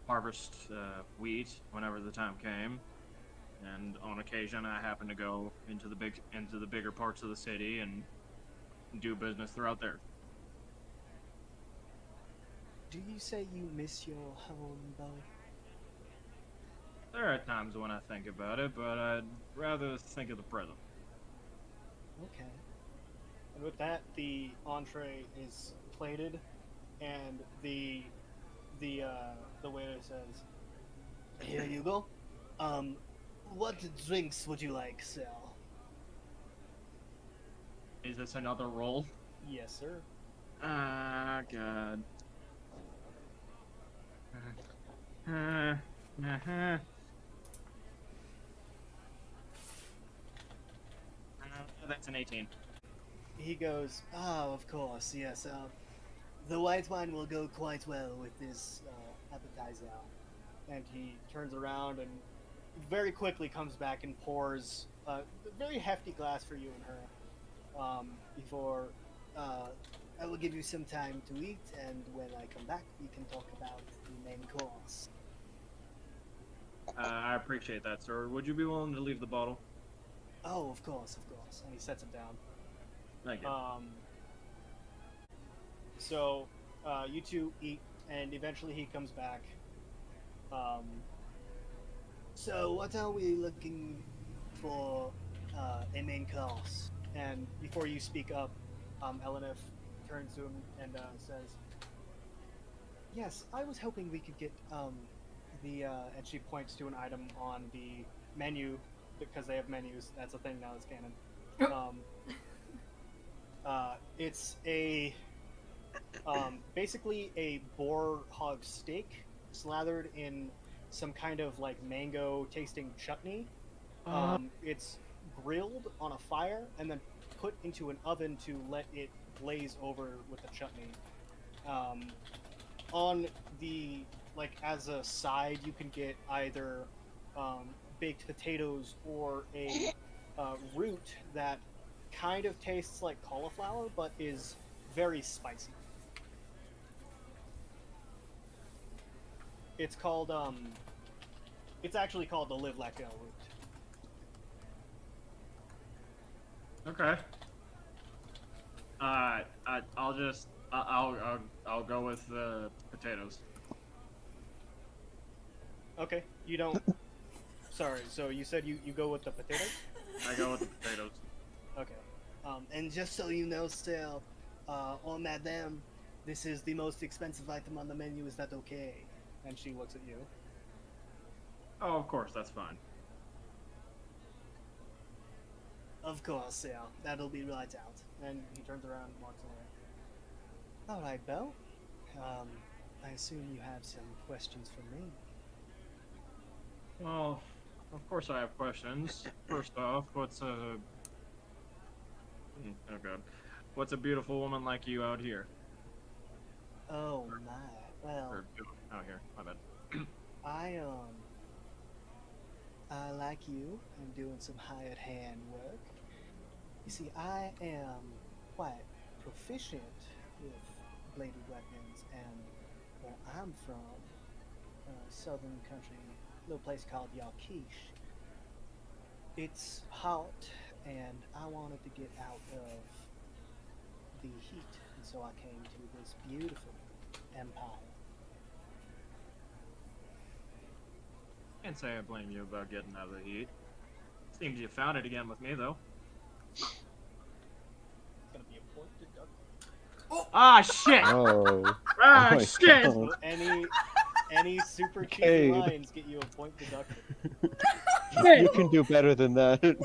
harvest wheat whenever the time came. And on occasion, I happened to go into the bigger parts of the city and do business throughout there. Do you say you miss your home, Bo? There are times when I think about it, but I'd rather think of the present. Okay. And with that, the entree is plated, and the waiter says, "Here you go. What drinks would you like, sir?" Is this another roll? Yes, sir. Ah, God. That's an 18. He goes, "Oh, of course, yes. The white wine will go quite well with this appetizer." And he turns around and very quickly comes back and pours a very hefty glass for you and her. Before I will give you some time to eat, and when I come back, we can talk about the main course. I appreciate that, sir. Would you be willing to leave the bottle? Oh, of course, of course. And he sets it down. Thank you. So you two eat, and eventually he comes back. So what are we looking for a main course? And before you speak up, Elenif turns to him and says, "Yes, I was hoping we could get and she points to an item on the menu, because they have menus. That's a thing now, it's canon. It's a basically a boar hog steak slathered in some kind of like mango tasting chutney. It's grilled on a fire and then put into an oven to let it glaze over with the chutney. On the like as a side, you can get either baked potatoes or a root that kind of tastes like cauliflower but is very spicy. It's called it's actually called the live like root. Okay. I'll go with the potatoes. Okay, you don't. Sorry, so you said you go with the potatoes? I go with the potatoes. Okay. And just so you know, still, or madame, this is the most expensive item on the menu. Is that okay? And she looks at you. Oh, of course, that's fine. Of course, yeah. That'll be right out. And he turns around and walks away. All right, Belle. I assume you have some questions for me. Well, of course I have questions. First off, what's a... Oh, God. What's a beautiful woman like you out here? Oh, my. Well, Or out here, my bad. I, like you, I'm doing some hired hand work. You see, I am quite proficient with bladed weapons, and where I'm from, southern country, little place called Yakish. It's hot, and I wanted to get out of the heat, and so I came to this beautiful empire. Can't say I blame you about getting out of the heat. Seems you found it again with me, though. It's gonna be a point deducted. Ah, shit! Oh. Ah, Oh my shit! God. So any super cheesy Cade. lines get you a point deducted. You can do better than that. No!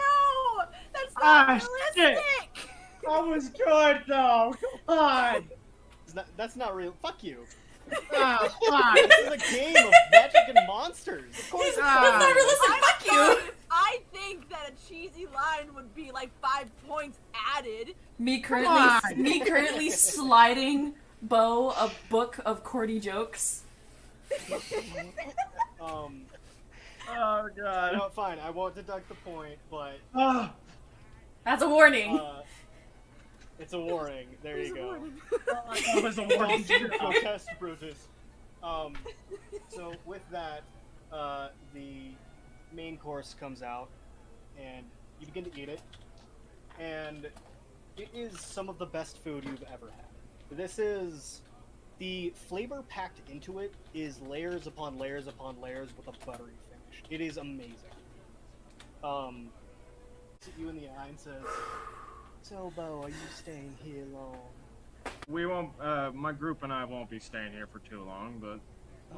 That's Ah, not shit! realistic! That was good, though! Come on! That's not real. Fuck you. Ah, fuck! This is a game of magic and monsters. Of course. It's not realistic. I'm Fuck you. sorry, I think that a cheesy line would be like 5 points added. Me on. currently sliding Bo a book of corny jokes. Oh, God. No, fine. I won't deduct the point, but That's a warning. It's a warning. There There's you a go. warning. It was a warning. Don't you protest, Brutus. So with that, the main course comes out, and you begin to eat it, and it is some of the best food you've ever had. This is the flavor packed into it is layers upon layers upon layers with a buttery finish. It is amazing. Looks at you in the eye and says, "So, Bo, are you staying here long?" We won't. My group and I won't be staying here for too long, but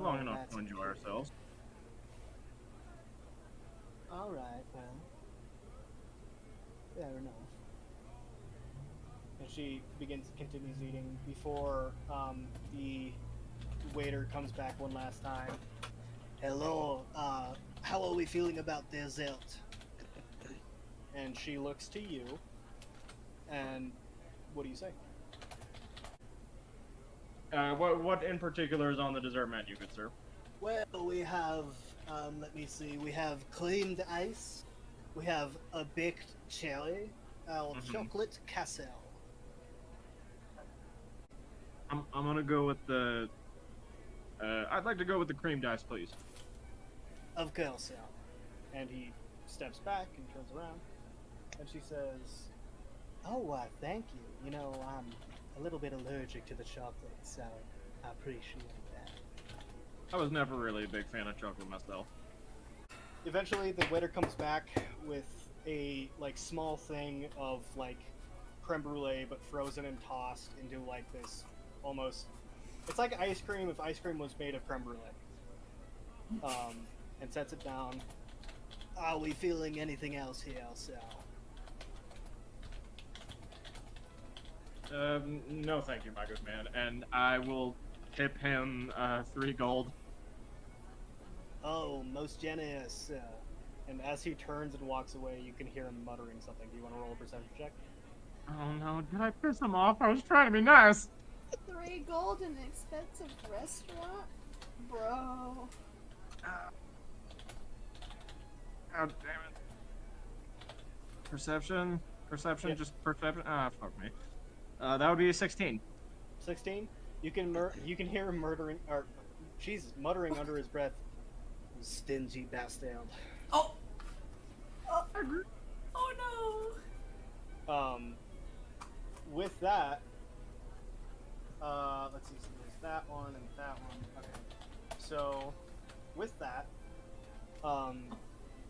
long enough that's to enjoy good. ourselves. All right, well, fair enough. And she continues eating before the waiter comes back one last time. Hello, how are we feeling about dessert? And she looks to you, and what do you say? What in particular is on the dessert menu, good sir? Well, we have, let me see, we have creamed ice, we have a baked cherry, chocolate cassel. I'm gonna go with the. I'd like to go with the creamed ice, please. Of course, yeah. And he steps back and turns around, and she says, "Oh, why, thank you. You know, I'm a little bit allergic to the chocolate, so I appreciate that." I was never really a big fan of chocolate myself. Eventually, the waiter comes back with a small thing of creme brulee, but frozen and tossed into this almost. It's like ice cream if ice cream was made of creme brulee. And sets it down. Are we feeling anything else here, Sal? No, thank you, my good man. And I will tip him 3 gold. Oh, most generous. And as he turns and walks away, you can hear him muttering something. Do you want to roll a perception check? Oh no, did I piss him off? I was trying to be nice. 3 gold in an expensive restaurant? Bro. God damn it. Perception? Perception? Yeah. Just perception? Ah, fuck me. That would be a 16. 16. You can hear him muttering under his breath. Stingy bastard. Oh! Oh no! With that, let's see. So there's that one and that one. Okay. So, with that,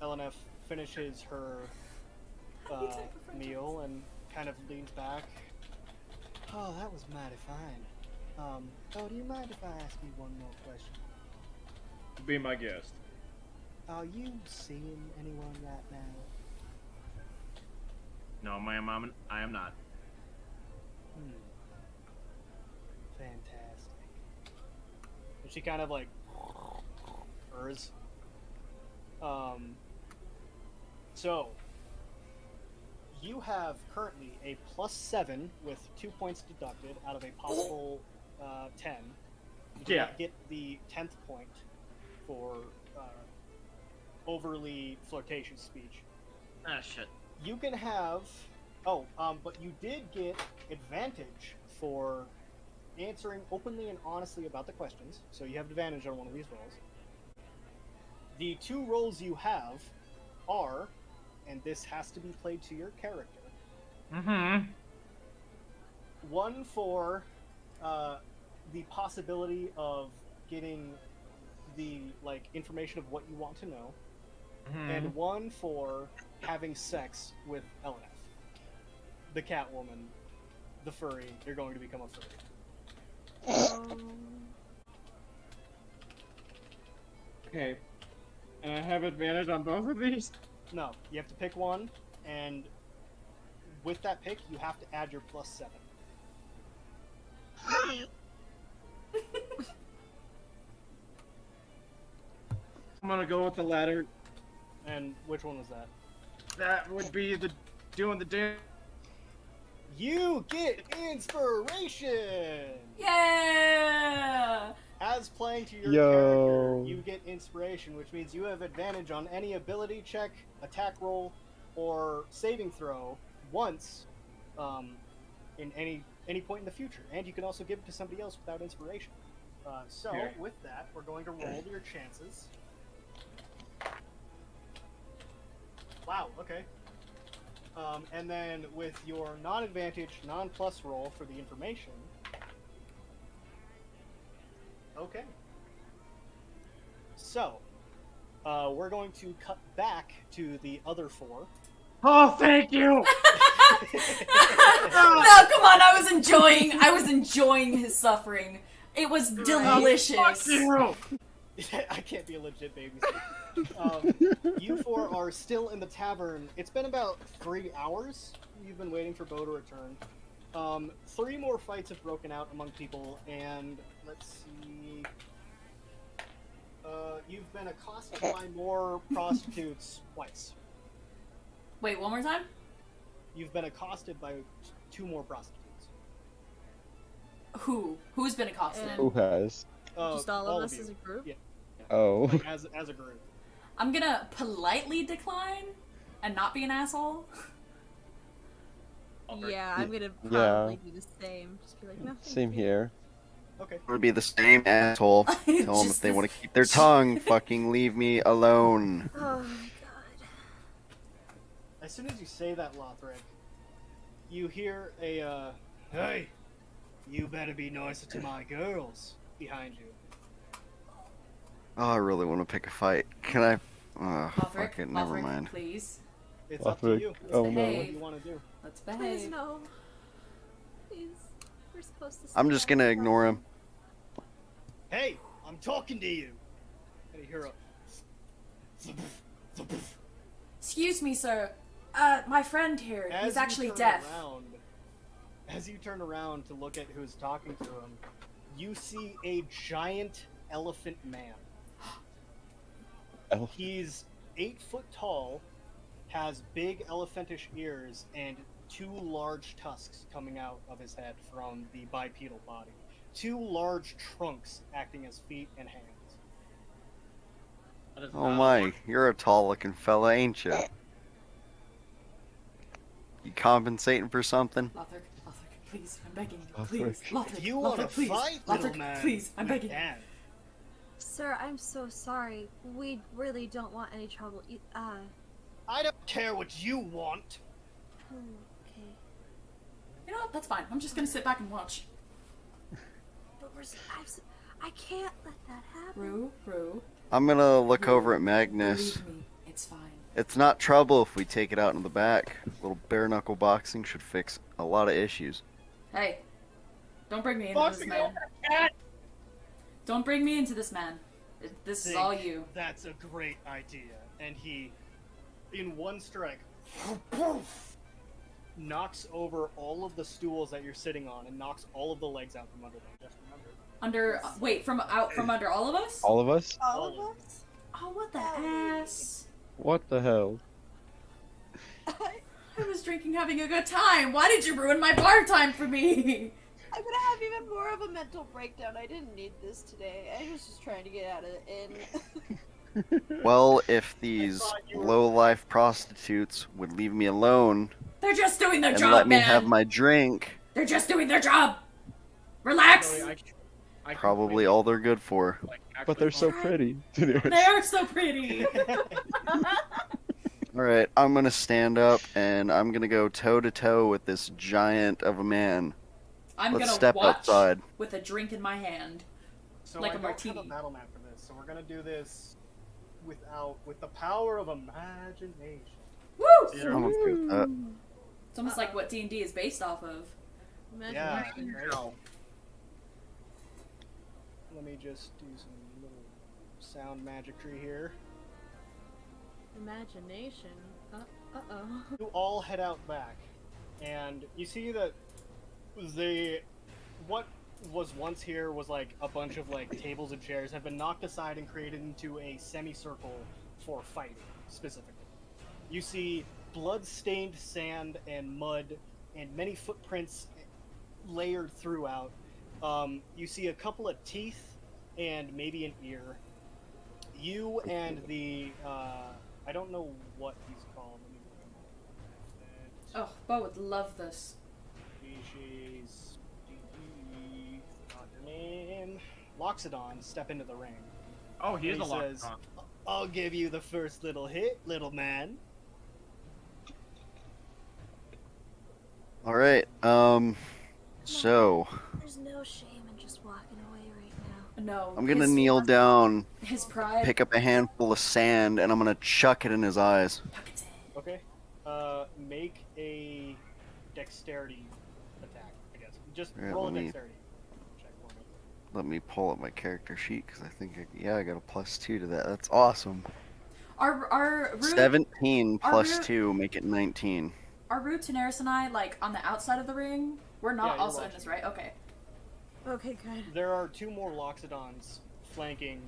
LNF finishes her meal and kind of leans back. Oh, that was mighty fine. Do you mind if I ask you one more question? Be my guest. Are you seeing anyone right now? No, ma'am, I am not. Fantastic. And she kind of So you have currently a +7 with 2 points deducted out of a possible 10. You do not get the 10th point for overly flirtatious speech. Ah, shit. You can have. But you did get advantage for answering openly and honestly about the questions, so you have advantage on one of these rolls. The 2 rolls you have are, and this has to be played to your character. One for the possibility of getting the information of what you want to know, and one for having sex with LNF. The Catwoman, the furry, you're going to become a furry. Okay. And I have advantage on both of these? No, you have to pick one, and with that pick, you have to add your +7. I'm gonna go with the latter. And which one was that? That would be the doing the dance. You get inspiration! Yeah! As playing to your Yo. character, you get inspiration, which means you have advantage on any ability check, attack roll, or saving throw once in any point in the future, and you can also give it to somebody else without inspiration. So Here. with that, we're going to roll your chances. Wow. Okay. And then with your non-advantage, non-plus roll for the information. Okay. So, we're going to cut back to the other four. Oh, thank you. No, come on! I was enjoying his suffering. It was delicious. Fuck you. I can't be a legit baby. You four are still in the tavern. It's been about 3 hours. You've been waiting for Bo to return. 3 more fights have broken out among people, and let's see. You've been accosted by more prostitutes twice. Wait, one more time? You've been accosted by 2 more prostitutes. Who? Who's been accosted? Who has? Just all of us you. as a group? Yeah. Oh. Like, as a group. I'm gonna politely decline and not be an asshole. Yeah, I'm gonna Yeah. probably do the same. Just be like, no. thank Same you." here. Okay. It would be the same asshole. Tell them if Just they this- want to keep their tongue, fucking leave me alone. Oh my god. As soon as you say that, Lothric, you hear a, hey, you better be nicer to my girls behind you. Oh, I really want to pick a fight. Can I? Oh, Lothric, fuck it, never Lothric, mind. please. It's up to Lothric. you. Oh What no. Behave. you want to do? Let's Please behave. no. Please. We're supposed to I'm stay just out gonna of ignore him. trouble. Hey, I'm talking to you. And you hear a... Excuse me, sir. My friend here, As he's you actually turn deaf. As you turn around to look at who's talking to him, you see a giant elephant man. Elf. He's 8 foot tall, has big elephantish ears, and 2 large tusks coming out of his head from the bipedal body. 2 large trunks acting as feet and hands. That is Oh not- my, you're a tall-looking fella, ain't you? You compensating for something? Lothric, please, I'm begging you, Lothric. please. Lothric, If you want to Lothric, please. fight, little Lothric, man, please, I'm you begging you. can. Sir, I'm so sorry. We really don't want any trouble. I don't care what you want. Okay. You know what? That's fine. I'm just gonna sit back and watch. But I can't let that happen. Rue. I'm gonna look over at Magnus. Believe me, it's fine. It's not trouble if we take it out in the back. A little bare-knuckle boxing should fix a lot of issues. Hey, don't bring me into this Boxing man. over a cat. Don't bring me into this, man. This is all Think you. That's a great idea. And he, in one strike, knocks over all of the stools that you're sitting on and knocks all of the legs out from under them. Just remember. Wait, from under all of us? All of us? All of us. Oh, what the ass! What the hell? I was drinking, having a good time. Why did you ruin my bar time for me? I'm gonna have even more of a mental breakdown. I didn't need this today. I was just trying to get out of the inn. Well, if these low-life prostitutes would leave me alone They're just doing their and job, let me man. have my drink, They're just doing their job. Relax. Really, I probably all they're good for. like, But they're so actually- pretty. They are so pretty. Alright, I'm gonna stand up and I'm gonna go toe-to-toe with this giant of a man. I'm Let's gonna step watch outside. with a drink in my hand. So Like I a don't martini. have a battle map for this, so we're gonna do this with the power of imagination. Woo! I'm okay with that. It's almost like what D&D is based off of. Yeah. Imagination. Right. Let me just do some little sound magicry here. Imagination. Uh-oh. You all head out back, and you see that what was once here was like a bunch of like tables and chairs have been knocked aside and created into a semicircle for fighting specifically. You see blood-stained sand and mud and many footprints layered throughout. You see a couple of teeth and maybe an ear. You and the I don't know what he's called. Let me look him up. Oh, Bo would love this. she's forgot her name. Loxodon step into the ring. Oh, he is And a he lock. says, "I'll give you the first little hit, little man." All right. So There's no shame in just walking away right now. No. I'm gonna kneel down, His pride. pick up a handful of sand, and I'm gonna chuck it in his eyes. Okay. Make a dexterity attack, I guess. Just Alright, roll a let me- dexterity check for me. Let me pull up my character sheet because I think I got a +2 to that. That's awesome. Our root 17 our plus root- 2 make it 19. Are Rue, Daenerys, and I like on the outside of the ring? We're Yeah, not you're also in watching. this, right? Okay. Okay, good. There are 2 more Loxodons flanking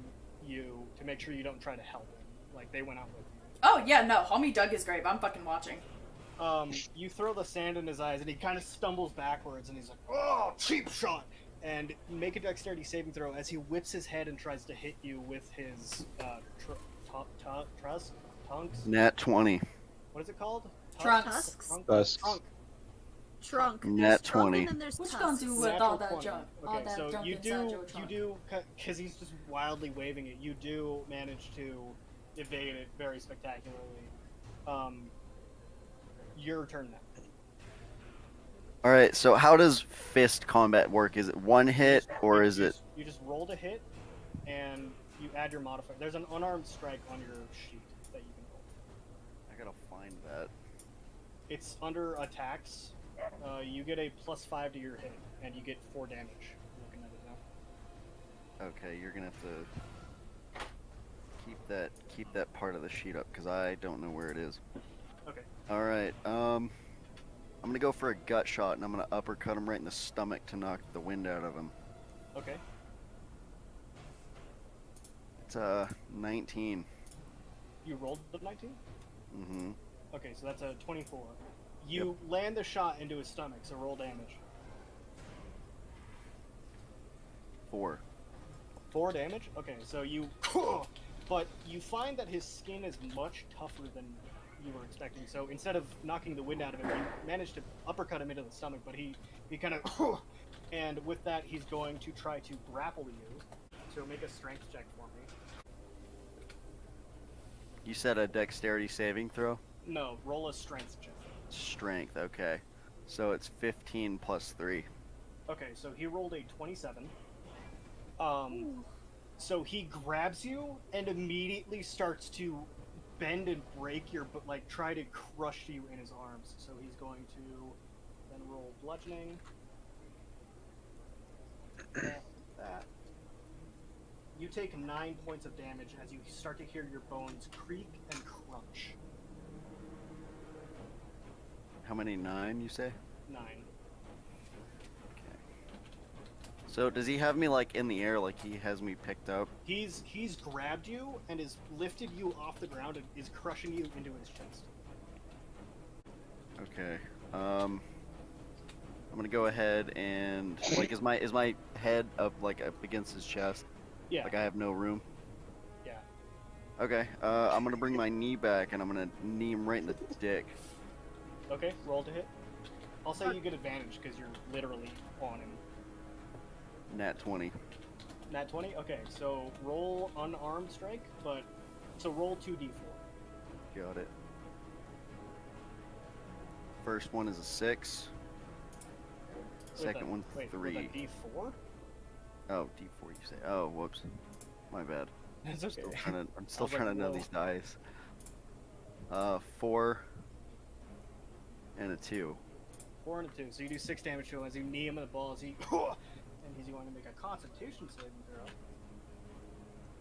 you to make sure you don't try to help him. Like, they went out with you. Oh yeah, no, homie dug his grave. I'm fucking watching. You throw the sand in his eyes, and he kind of stumbles backwards, and he's like, "Oh, cheap shot!" And make a dexterity saving throw as he whips his head and tries to hit you with his tonks. Nat 20. What is it called? Trunks. Tusks. Trunk. Nat There's trunk 20. and then there's What you tusks. gonna do with Natural all that 20. junk? All Okay, that so junk you inside your trunk. because he's just wildly waving it. You do manage to evade it very spectacularly. Your turn now. All right. So how does fist combat work? Is it one hit or is it? You just roll to hit, and you add your modifier. There's an unarmed strike on your sheet that you can roll. I gotta find that. It's under attacks. You get a +5 to your hit, and you get 4 damage. Looking at it now. Okay, you're gonna have to keep that part of the sheet up because I don't know where it is. Okay. All right. I'm gonna go for a gut shot and I'm gonna uppercut him right in the stomach to knock the wind out of him. Okay. It's 19. You rolled the 19? Mm-hmm. Okay, so that's a 24. You land the shot into his stomach, so roll damage. 4. 4 damage? Okay, so you... But you find that his skin is much tougher than you were expecting, so instead of knocking the wind out of him, you managed to uppercut him into the stomach, but he kind of... And with that, he's going to try to grapple you. So make a strength check for me. You said a dexterity saving throw? No, roll a strength check. Strength, okay. So it's 15 plus 3. Okay, so he rolled a 27. So he grabs you and immediately starts to bend and break your, but like try to crush you in his arms. So he's going to then roll bludgeoning. That. You take 9 points of damage as you start to hear your bones creak and crunch. How many? 9, you say? 9. Okay. So does he have me like in the air, like he has me picked up? He's grabbed you and has lifted you off the ground and is crushing you into his chest. Okay. I'm gonna go ahead and like is my head up like up against his chest? Yeah. Like I have no room. Yeah. Okay. I'm gonna bring my knee back and I'm gonna knee him right in the dick. Okay, roll to hit. I'll say you get advantage because you're literally on him. Nat 20. Nat 20? Okay, so roll unarmed strike, but... So roll 2d4. Got it. First one is a 6. Second one's 3. With a d4? Oh, D4 you say. Oh, whoops. My bad. That's okay. I'm still was like, trying to know whoa. these dice. 4 and a 2. 4 and a 2. So you do 6 damage to him as you knee him in the balls. And he's going to make a Constitution saving throw.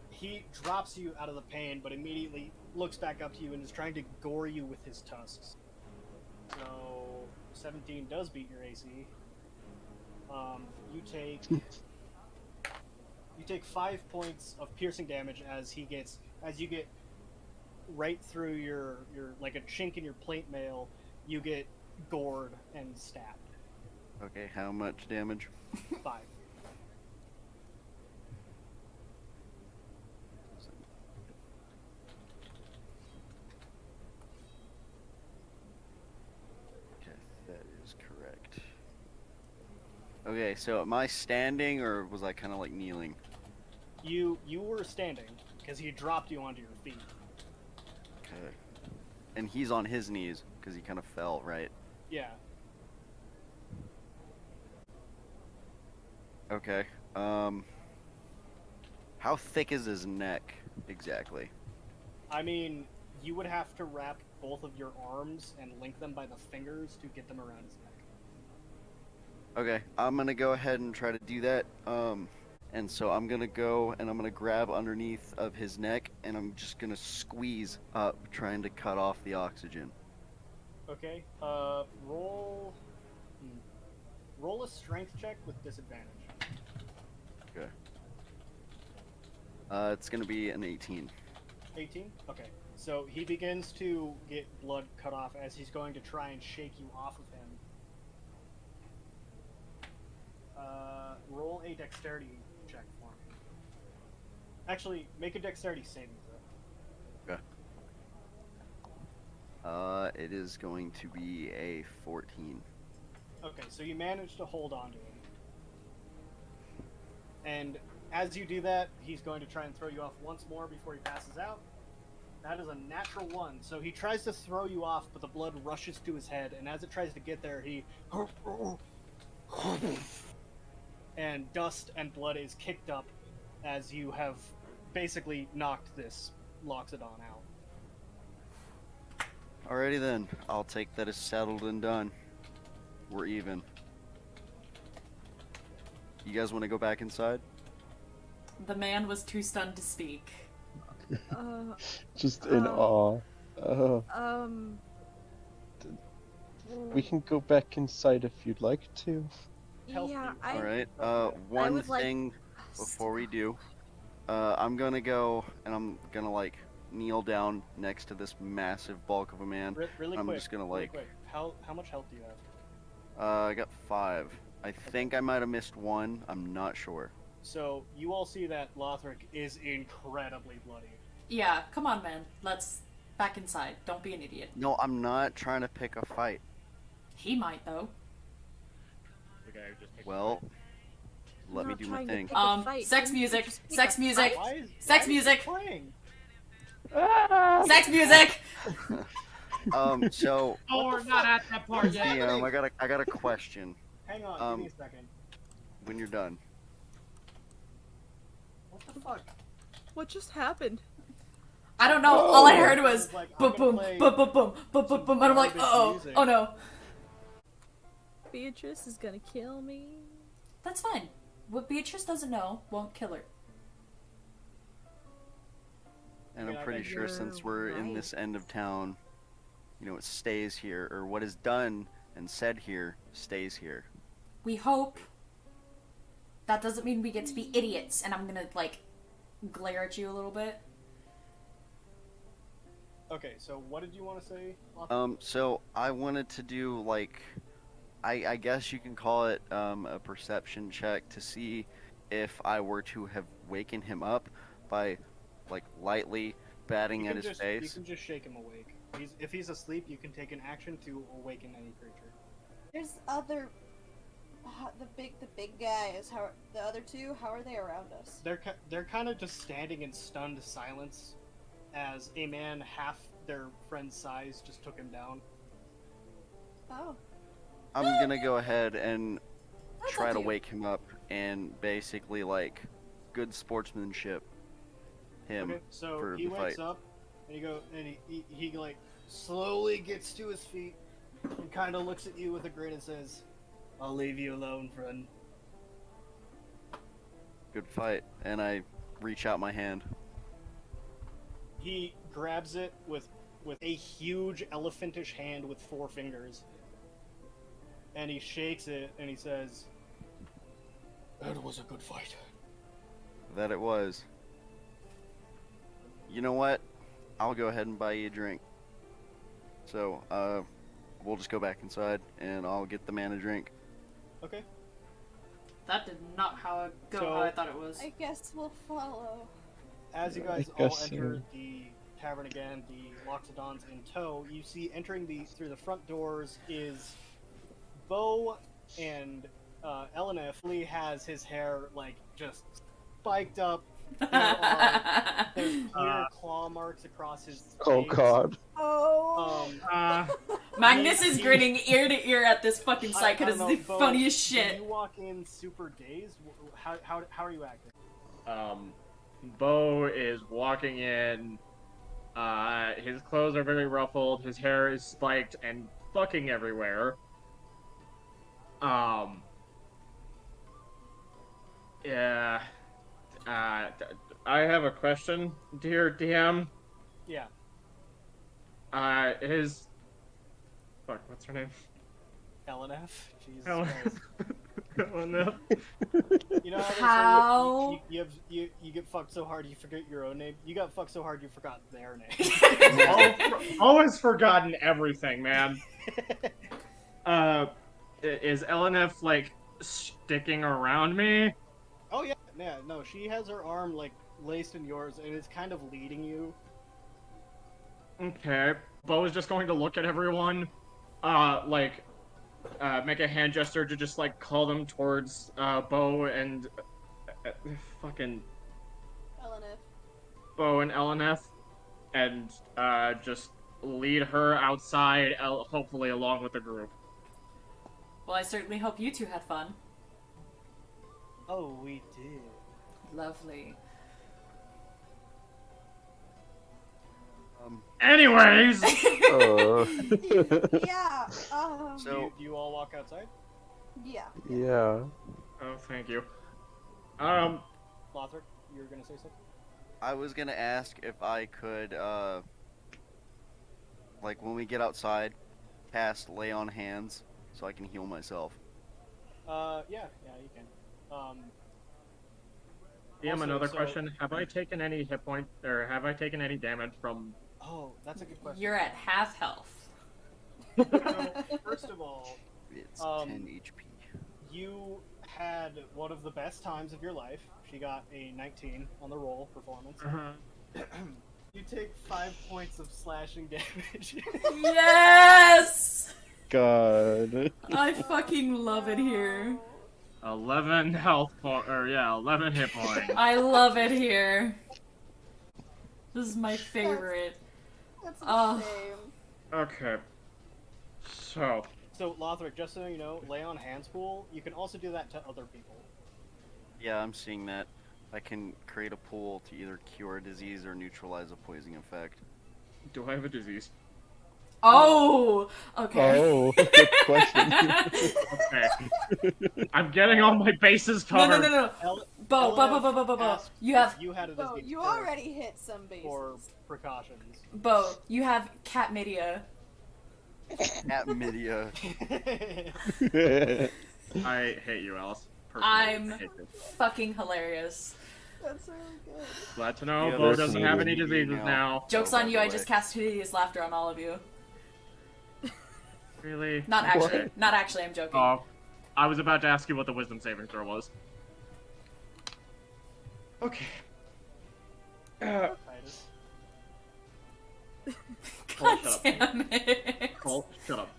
He drops you out of the pain, but immediately looks back up to you and is trying to gore you with his tusks. So 17 does beat your AC. You take 5 points of piercing damage as you get right through your like a chink in your plate mail. You get gored and stabbed. Okay, how much damage? 5. Okay, that is correct. Okay, so am I standing or was I kind of like kneeling? You were standing because he dropped you onto your feet. Okay. And he's on his knees because he kind of fell, right? Yeah. Okay. How thick is his neck exactly? I mean, you would have to wrap both of your arms and link them by the fingers to get them around his neck. Okay, I'm gonna go ahead and try to do that. And so I'm gonna go and I'm gonna grab underneath of his neck and I'm just gonna squeeze up, trying to cut off the oxygen. Okay. Roll. Roll a strength check with disadvantage. Okay. It's gonna be an 18. 18? Okay. So he begins to get blood cut off as he's going to try and shake you off of him. Roll a dexterity check for me. Actually, make a dexterity saving throw. Okay. It is going to be a 14. Okay, so you manage to hold on to him. And as you do that, he's going to try and throw you off once more before he passes out. That is a natural 1. So he tries to throw you off, but the blood rushes to his head, and as it tries to get there, he... and dust and blood is kicked up as you have basically knocked this Loxodon out. Alrighty then, I'll take that as settled and done. We're even. You guys want to go back inside? The man was too stunned to speak. Just in awe. We can go back inside if you'd like to. Yeah, Alright, one thing before we do. I'm gonna go and I'm gonna like kneel down next to this massive bulk of a man. Really I'm quick, just gonna really like... quick. How much health do you have? I got 5. I think I might have missed 1. I'm not sure. So you all see that Lothric is incredibly bloody. Yeah, come on, man. Let's back inside. Don't be an idiot. No, I'm not trying to pick a fight. He might, though. Well, let me do my thing. Sex music. Sex music. Sex music. Playing? Sex music. So. Oh, we're not at that part yet. DM, I got a question. Hang on, give me a second. When you're done. What the fuck? What just happened? I don't know. All I heard was boom, boom, boom, boom, boom, boom, boom, boom, and I'm like, oh no. Beatrice is gonna kill me. That's fine. What Beatrice doesn't know won't kill her. And I'm pretty sure since we're in this end of town, you know, it stays here, or what is done and said here stays here. We hope. That doesn't mean we get to be idiots, and I'm gonna, like, glare at you a little bit. Okay, so what did you want to say? So I wanted to do, like, I guess you can call it a perception check to see if I were to have waken him up by, like, lightly batting at his face. You can just shake him awake. If he's asleep, you can take an action to awaken any creature. There's other, the big guys. How the other two? How are they around us? They're kind of just standing in stunned silence, as a man half their friend's size just took him down. Oh. I'm gonna go ahead and try to wake him up and basically, like, good sportsmanship him Okay, so for he the wakes fight. up and he like slowly gets to his feet and kind of looks at you with a grin and says, "I'll leave you alone, friend." Good fight. And I reach out my hand. He grabs it with a huge elephantish hand with 4 fingers. And he shakes it and he says, "That was a good fight." That it was. You know what? I'll go ahead and buy you a drink. So, we'll just go back inside and I'll get the man a drink. Okay. That did not how I thought it was. I guess we'll follow. As you guys all enter the tavern again, the Loxodons in tow, you see entering through the front doors is Bo and Elenif, Lee has his hair like just spiked up. There's clear claw marks across his Oh face. god. Oh. Magnus He- is he- grinning ear to ear at this fucking sight because I it's don't the know, Bo, funniest when shit. you walk in super dazed, how are you acting? Bo is walking in. His clothes are very ruffled. His hair is spiked and fucking everywhere. Yeah. I have a question, dear DM. Yeah. His. Fuck, what's her name? Elenif. Jesus Ellen- Christ. Ellen. You know how they How? say you get fucked so hard you forget your own name? You got fucked so hard you forgot their name. Always forgotten everything, man. Is LNF like sticking around me? Oh yeah, no, she has her arm like laced in yours and it's kind of leading you. Okay. Bo is just going to look at everyone, make a hand gesture to just like call them towards Bo and fucking Elenif. Bo and LNF, and just lead her outside, hopefully along with the group. Well, I certainly hope you two had fun. Oh, we did. Lovely. Anyways, Yeah. So Do you all walk outside? Yeah. Yeah. oh, thank you. Lothric, you were gonna say something? I was gonna ask if I could, like when we get outside, cast Lay on Hands so I can heal myself. Yeah, you can. DM, Also, another so- question. Have I taken any hit point, or have I taken any damage from... Oh, that's a good question. You're at half health. So, first of all, It's 10 HP. you had one of the best times of your life. She got a 19 on the roll performance. You take 5 points of slashing damage. Yes! God. I fucking love it here. 11 health point, 11 hit points. I love it here. This is my favorite. That's a Oh. shame. Okay. So, So, Lothric, just so you know, lay on hands pool, you can also do that to other people. Yeah, I'm seeing that. I can create a pool to either cure a disease or neutralize a poisoning effect. do I have a disease? Oh! Okay. Oh, good question. Okay. I'm getting all my bases No, covered. no. Bo. Asked You have... if you had a Bo, disease you first already hit some bases. for precautions. Bo, you have catmidia. Atmidia. I hate you, Alice. Personally, I'm I hate you. fucking hilarious. That's really good. Glad to know Yeah, Bo there's doesn't some have any community diseases now. now. Joke's Oh, on by you, the I way. just cast hideous laughter on all of you. Really? Not actually. What? Not actually, I'm joking. Oh, I was about to ask you what the wisdom saving throw was. Okay. Titus. God shut up. damn it. Cole, shut up.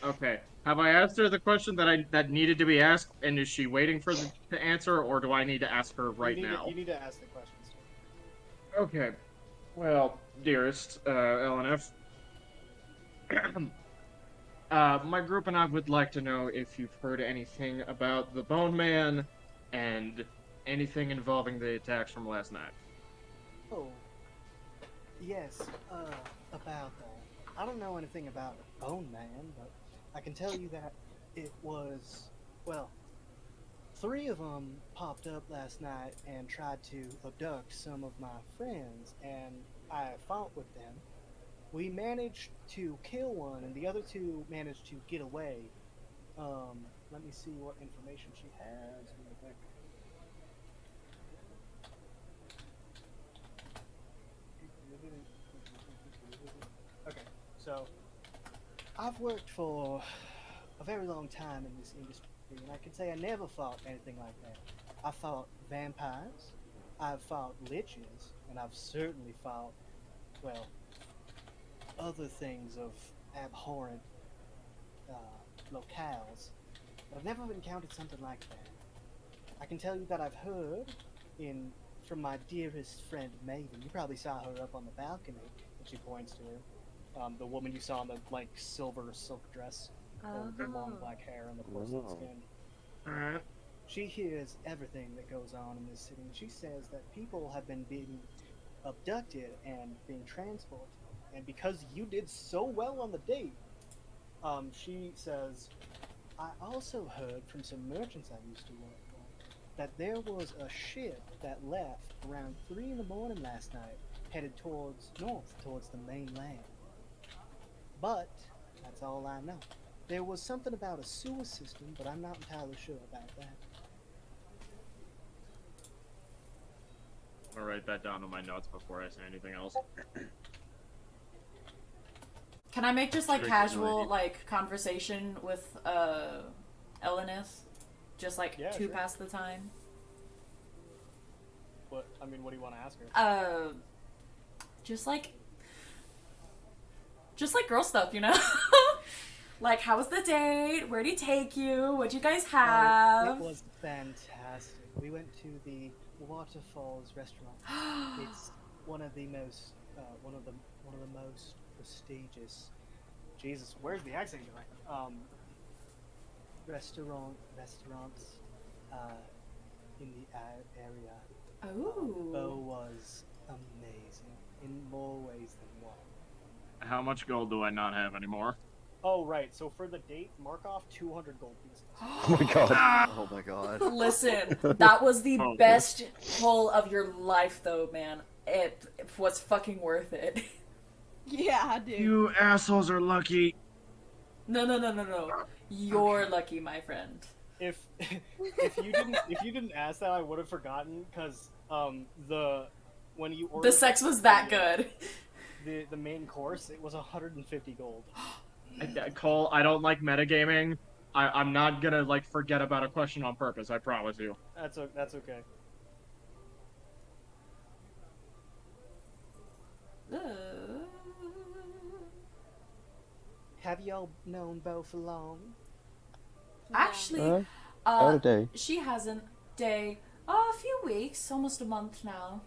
Okay. Have I asked her the question that needed to be asked, and is she waiting for the answer, or do I need to ask her right now? You need to ask the questions. Okay. Well, dearest LNF, my group and I would like to know if you've heard anything about the Bone Man and anything involving the attacks from last night. Oh, yes, about that. I don't know anything about Bone Man, but I can tell you that it was, well, 3 of them popped up last night and tried to abduct some of my friends, and I fought with them. We managed to kill one, and the other 2 managed to get away. Let me see what information she has real quick. Okay, so I've worked for a very long time in this industry, and I can say I never fought anything like that. I fought vampires, I've fought liches, and I've certainly fought, well, other things of abhorrent locales, but I've never encountered something like that. I can tell you that I've heard from my dearest friend Maven. You probably saw her up on the balcony, and she points to her. The woman you saw in the like silver silk dress, with the long black hair and the porcelain skin. Alright. She hears everything that goes on in this city, and she says that people have been being abducted and being transported. And because you did so well on the date, she says, I also heard from some merchants I used to work for that there was a ship that left around 3 in the morning last night, headed north towards the mainland. But that's all I know. There was something about a sewer system, but I'm not entirely sure about that. I'll write that down in my notes before I say anything else. Can I make just like Strict casual ability. like conversation with Elenith? Just like Yeah, to sure. pass the time? What do you want to ask her? Just like girl stuff, you know? Like, how was the date? Where'd he take you? What'd you guys have? It was fantastic. We went to the Waterfalls restaurant. It's one of the most prestigious. Jesus, where's the accent going? Restaurants in the area. Oh. Bo was amazing in more ways than one. How much gold do I not have anymore? Oh right, so for the date, mark off 200 gold pieces. Oh my god. Oh my god. Listen, that was the Oh, best pull of your life, though, man. It was fucking worth it. Yeah, dude. You assholes are lucky. No. You're lucky, my friend. If you didn't ask that, I would have forgotten because when you ordered The sex was that good. the main course, it was 150 gold. Cole, I don't like metagaming. I'm not gonna like forget about a question on purpose. I promise you. That's okay. Have y'all known Bo for long? Actually, About a day. she hasn't. A few weeks, almost a month now.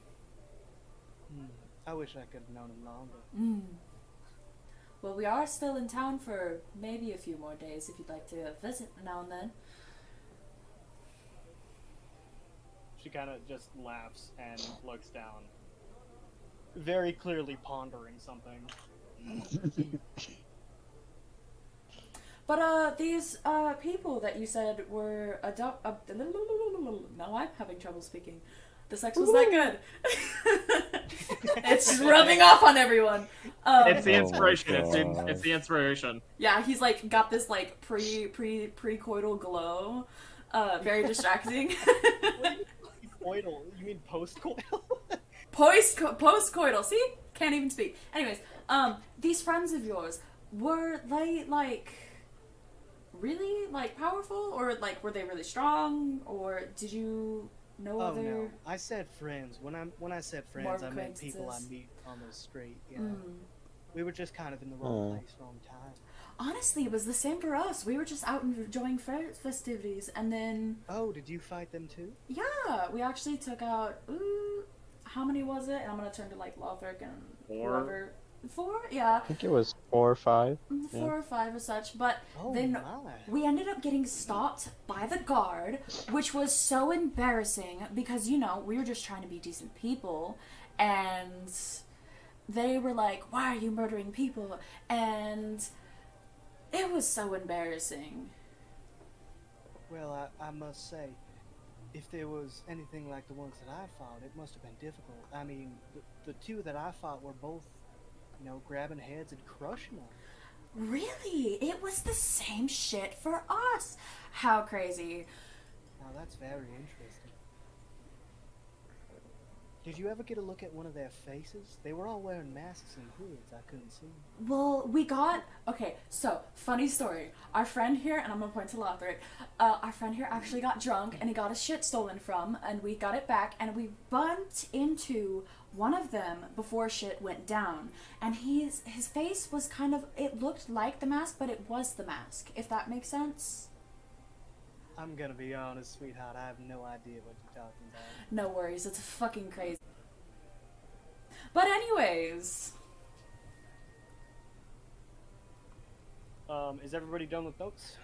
I wish I could have known him longer. Well, we are still in town for maybe a few more days if you'd like to visit now and then. She kind of just laughs and looks down, very clearly pondering something. But these people that you said were now I'm having trouble speaking. The sex was that good. It's rubbing off on everyone. It's the Oh my inspiration. God. It's the inspiration. Yeah, he's like got this like pre-coital glow. Very distracting. Coital? You mean post-coital? Post-coital. See? Can't even speak. Anyways, these friends of yours, were they like really like powerful, or like were they really strong, or did you know Oh other? no, I said friends. When I said More friends, I meant people I acquaintances. meet on the street. Yeah, Mm. we were just kind of in the wrong Oh. place, wrong time. Honestly, it was the same for us. We were just out enjoying festivities, and then Oh, did you fight them too? yeah, we actually took out. How many was it? And I'm gonna turn to like Lothric and 4? whoever. 4? Yeah, I think it was 4 or 5. 4 or 5 or such. But Oh then my! we ended up getting stopped by the guard, which was so embarrassing because, you know, we were just trying to be decent people, and they were like, why are you murdering people? And it was so embarrassing. Well, I must say, if there was anything like the ones that I fought, it must have been difficult. I mean, the two that I fought were both, you know, grabbing heads and crushing them. Really? It was the same shit for us. How crazy. Now that's very interesting. Did you ever get a look at one of their faces? They were all wearing masks and hoods. I couldn't see. Well, we got okay. So funny story. Our friend here, and I'm gonna point to Lothric. Our friend here actually got drunk, and he got his shit stolen from, and we got it back, and we bumped into one of them before shit went down, and his face was kind of, it looked like the mask, but it was the mask. If that makes sense. I'm gonna be honest, sweetheart. I have no idea what you're talking about. No worries. It's fucking crazy. But anyways. Is everybody done with notes?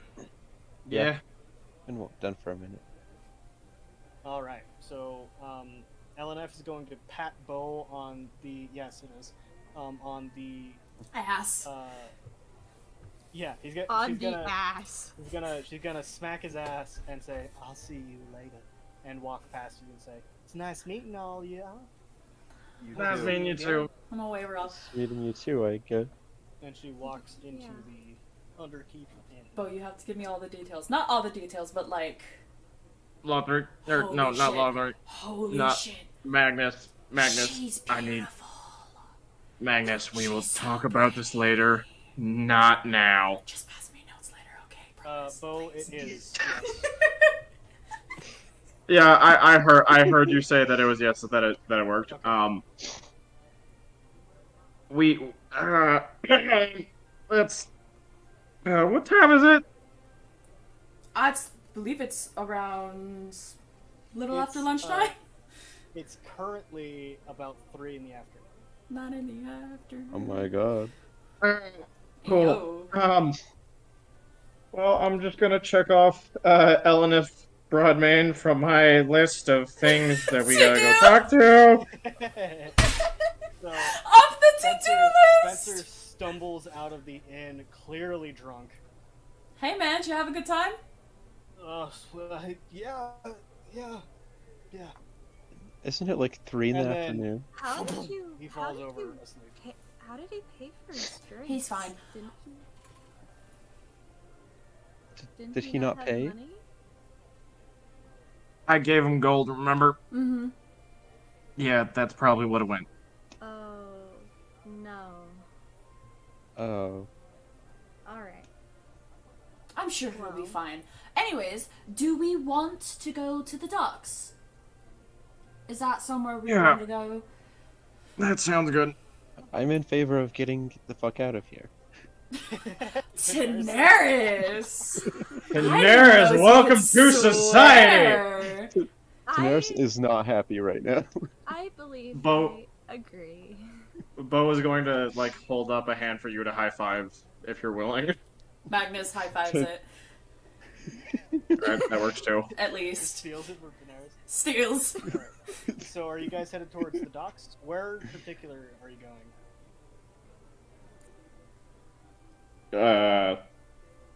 Yeah. Been done for a minute. All right. So, LNF is going to pat Bo on the on the Ass. yeah. He's gonna On she's the gonna ass. she's gonna smack his ass and say, "I'll see you later," and walk past you and say, "It's nice meeting all you." Nice meeting you too. I'm gonna wave her off. Meeting you too, I guess. And she walks into Yeah. the Underkeep Inn. Bo, you have to give me all the details. Not all the details, but like. Lothric. Holy No, not shit. Lothric. Holy Not- shit. Magnus. She's I need. beautiful. Magnus, we will She's so talk about this later. Not now. Just pass me notes later, okay? Promise, Bo, please. it is. Yeah, I heard you say that it was yes, that it worked. Okay. We let's what time is it? I believe it's around little It's, after lunchtime. It's currently about 3 in the afternoon. Not in the afternoon. Oh my god. Cool. Yo. Well, I'm just gonna check off Elenif Broadmain from my list of things that we gotta go talk to. So, Off the to-do list! Spencer stumbles out of the inn, clearly drunk. Hey man, did you have a good time? Yeah. Isn't it like 3 in the And then- afternoon? How did you? He how falls did over you asleep. pay, how did he pay for his drinks? He's fine. Didn't Did he not have pay? money? I gave him gold, remember? Mm-hmm. Yeah, that's probably what it went. Oh no. Oh. All right. I'm sure he'll be Well. fine. Anyways, do we want to go to the docks? Is that somewhere we Yeah. want to go? That sounds good. I'm in favor of getting the fuck out of here. Daenerys! Daenerys, welcome to society! Daenerys is not happy right now. I believe Bo- I agree. Bo is going to like hold up a hand for you to high five if you're willing. Magnus high fives it, That works too. at least. Steals it for Daenerys. Steals. Alright. So are you guys headed towards the docks? Where in particular are you going?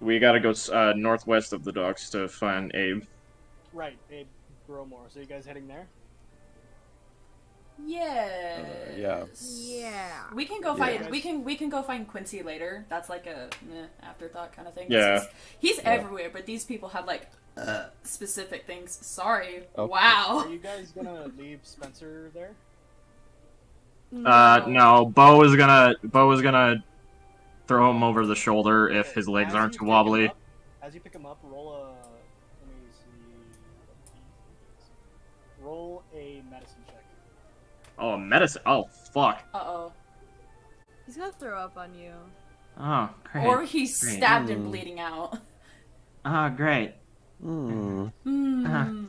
We gotta go northwest of the docks to find Abe. Right, Abe Gromore. So you guys heading there? Yeah. Yeah. Yeah. We can go Yeah. find we can go find Quincy later. That's like a afterthought kind of thing. Yeah. He's everywhere, but these people have like specific things. Sorry. Okay. Wow. Are you guys gonna leave Spencer there? No. Bo is gonna throw him over the shoulder if Okay, his legs as aren't you too pick wobbly. him up- As you pick him up, roll a. Let me see. Roll a medicine check. Oh, medicine. Oh, fuck. Uh-oh. He's gonna throw up on you. Oh, great. Or he's Great. stabbed and Mm. bleeding out. Oh, great. Hmm. Hmm.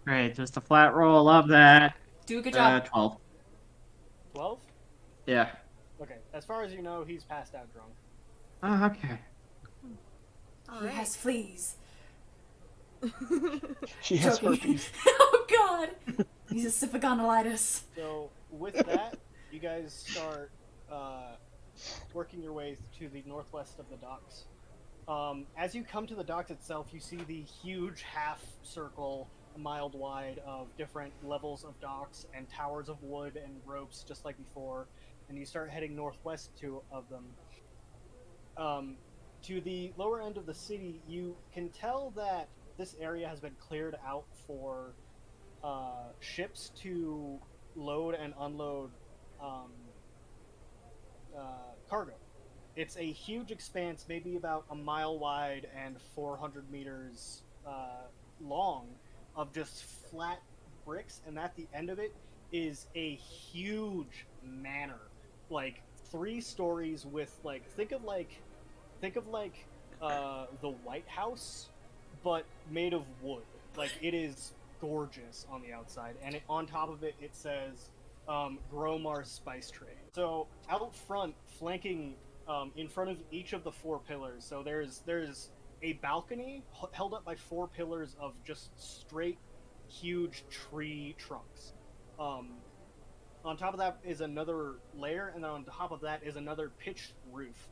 Great. Just a flat roll. Love that. Do a good job. 12. 12? Yeah. Okay, as far as you know, he's passed out drunk. Oh, okay. All He right. has fleas. She has Joking. herpes. Oh god. He's a syphagonitis. So, with that, you guys start working your way to the northwest of the docks. As you come to the docks itself, you see the huge half circle, a mile wide, of different levels of docks and towers of wood and ropes, just like before. And you start heading northwest of them. To the lower end of the city, you can tell that this area has been cleared out for ships to load and unload um, cargo. It's a huge expanse, maybe about a mile wide and 400 meters long, of just flat bricks, and at the end of it is a huge manor, like 3 stories with think of like the White House, but made of wood. Like it is gorgeous on the outside, and on top of it, it says Gromar Spice Trade. So out front, flanking in front of each of the 4 pillars. So there's a balcony held up by 4 pillars of just straight, huge tree trunks. Um, on top of that is another layer, and then on top of that is another pitched roof,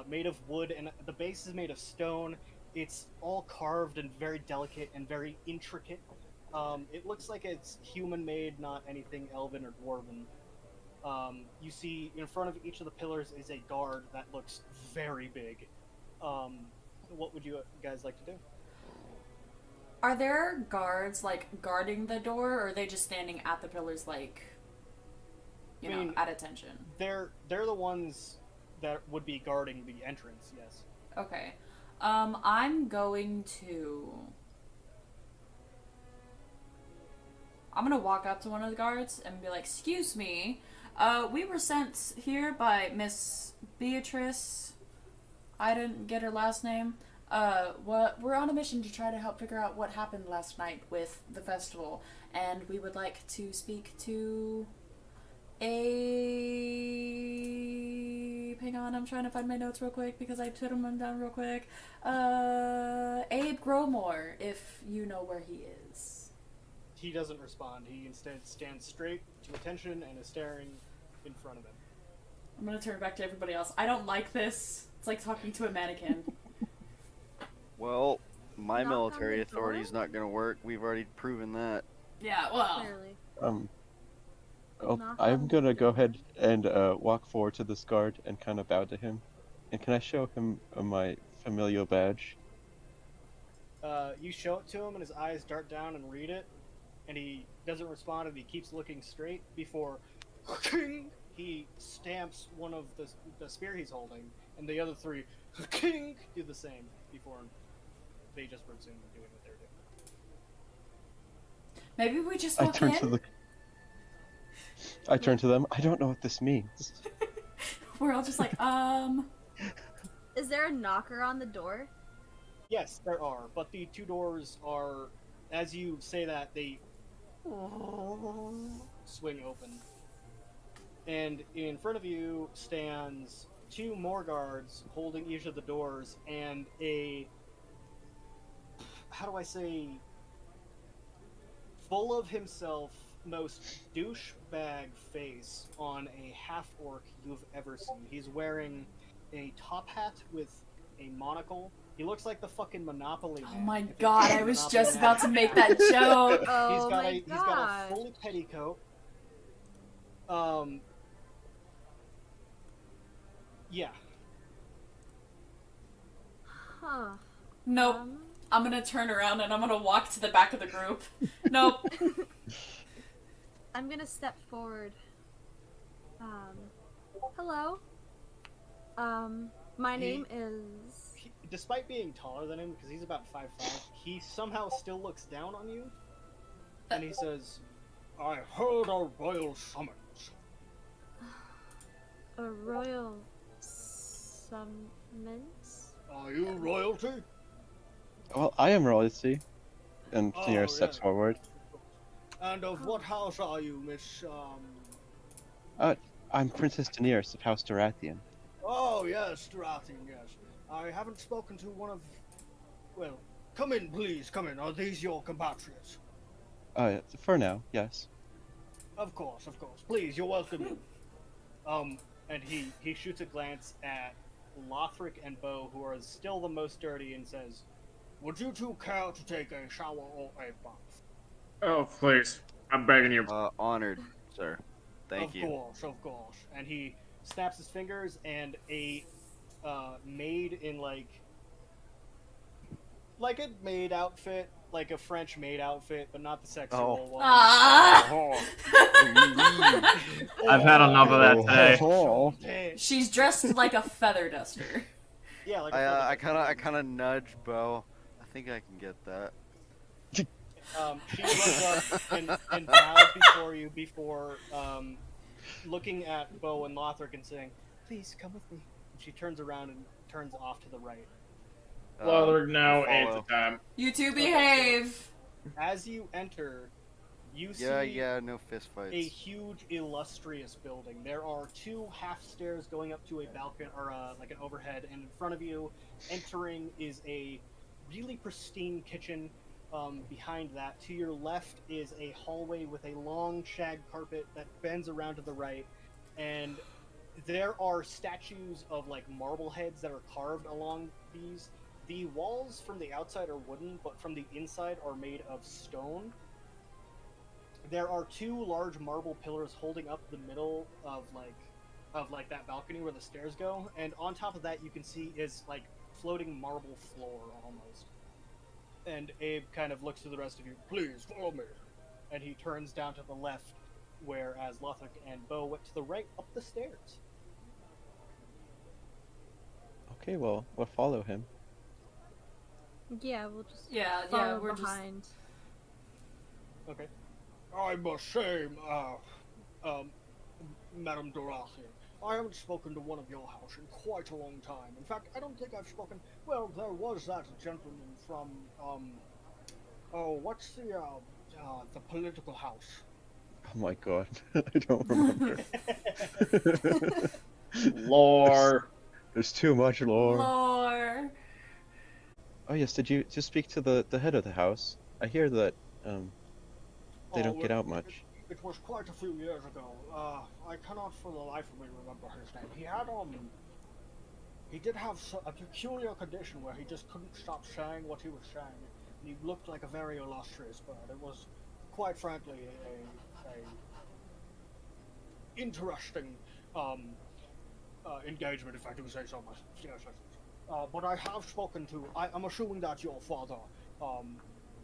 made of wood, and the base is made of stone. It's all carved and very delicate and very intricate. It looks like it's human made, not anything elven or dwarven. You see in front of each of the pillars is a guard that looks very big. What would you guys like to do? Are there guards like guarding the door, or are they just standing at the pillars, like, you know, at attention? They're the ones that would be guarding the entrance. Yes. Okay. I'm going to walk up to one of the guards and be like, "Excuse me, we were sent here by Miss Beatrice. I didn't get her last name. We're on a mission to try to help figure out what happened last night with the festival, and we would like to speak to Abe. Hang on, I'm trying to find my notes real quick because I put them down real quick. Abe Gromore, if you know where he is." He doesn't respond. He instead stands straight to attention and is staring in front of him. I'm gonna turn back to everybody else. I don't like this. It's like talking to a mannequin. Well, my Knock on military the authority door? is not going to work. We've already proven that. Yeah, well. Clearly. I'm gonna go ahead and walk forward to this guard and kind of bow to him. And can I show him my familial badge? You show it to him, and his eyes dart down and read it, and he doesn't respond, and he keeps looking straight before he stamps one of the spear he's holding, and the other 3 do the same before they just resume doing what they're doing. Maybe we just I walk turn in? to them. I don't know what this means. We're all just like, Is there a knocker on the door? Yes, there are, but the 2 doors are, as you say that, they swing open. And in front of you stands 2 more guards holding each of the doors, and a, how do I say, full of himself, most douchebag face on a half-orc you've ever seen. He's wearing a top hat with a monocle. He looks like the fucking Monopoly man. oh my if it god, was I was Monopoly just Man. about to make that joke. Oh He's got a full petticoat. Yeah. Huh. Nope. I'm gonna turn around and I'm gonna walk to the back of the group. Nope. I'm gonna step forward. Hello. My name is. Despite being taller than him, because he's about 5'5", he somehow still looks down on you, and he says, "I heard a royal summons." A royal summons? Are you royalty? Well, I am royalty. And Oh, Tenier steps yeah. forward. And of what house are you, Miss, I'm Princess Daenerys of House Dorathian. Oh, yes, Dorathian, yes. I haven't spoken to one of... Well, come in, please, come in. Are these your compatriots? For now, yes. Of course, of course. Please, you're welcome in. And he shoots a glance at Lothric and Bo, who are still the most dirty, and says, "Would you 2 care to take a shower or a bath?" Oh, please. I'm begging you. Honored, sir. Thank you. Of course. And he snaps his fingers, and a maid in, like like a maid outfit, like a French maid outfit, but not the sexual one. Ah! I've had enough of that today. Today. She's dressed like a feather duster. Yeah, like a I feather kind of nudge Bo. I think I can get that. She runs up and bows before you before looking at Bo and Lothric and saying, "Please come with me." And she turns around and turns off to the right. Lothric now I ate follow. the time. You two behave. As you enter, you see Yeah, no fist fights. a huge, illustrious building. There are 2 half stairs going up to a balcony or like an overhead, and in front of you, entering is a really pristine kitchen. Behind that, to your left, is a hallway with a long shag carpet that bends around to the right, and there are statues of like marble heads that are carved along these. The walls from the outside are wooden, but from the inside are made of stone. There are 2 large marble pillars holding up the middle of that balcony where the stairs go, and on top of that you can see is like floating marble floor almost. And Abe kind of looks to the rest of you. Please follow me. And he turns down to the left, whereas Lothric and Bo went to the right up the stairs. Okay, well, we'll follow him. Yeah, we'll just Yeah, follow we're behind. Okay. I must say, Madame Dorathian, I haven't spoken to one of your house in quite a long time. In fact, I don't think I've spoken. Well, there was that gentleman from, what's the political house? Oh my god, I don't remember. Lore. There's too much lore. Lore. Oh yes, did you just speak to the head of the house? I hear that they don't get out much. It was quite a few years ago. I cannot for the life of me remember his name. He did have a peculiar condition where he just couldn't stop saying what he was saying. And he looked like a very illustrious bird. It was, quite frankly, a interesting engagement, if I do say so myself. Yes. But I have spoken to. I'm assuming that your father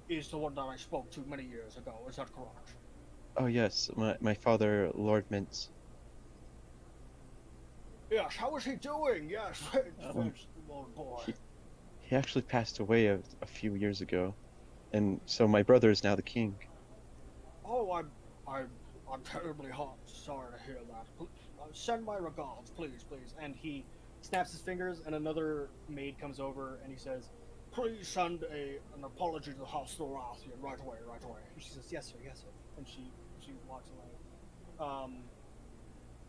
is the one that I spoke to many years ago. Is that correct? Oh yes, my father, Lord Mintz. Yes. How is he doing? Yes. Oh boy. He actually passed away a few years ago, and so my brother is now the king. Oh, I'm terribly sorry to hear that. Send my regards, please. And he snaps his fingers, and another maid comes over, and he says, "Please send an apology to the House Thorathian right away." And she says, yes, sir. And she walks away.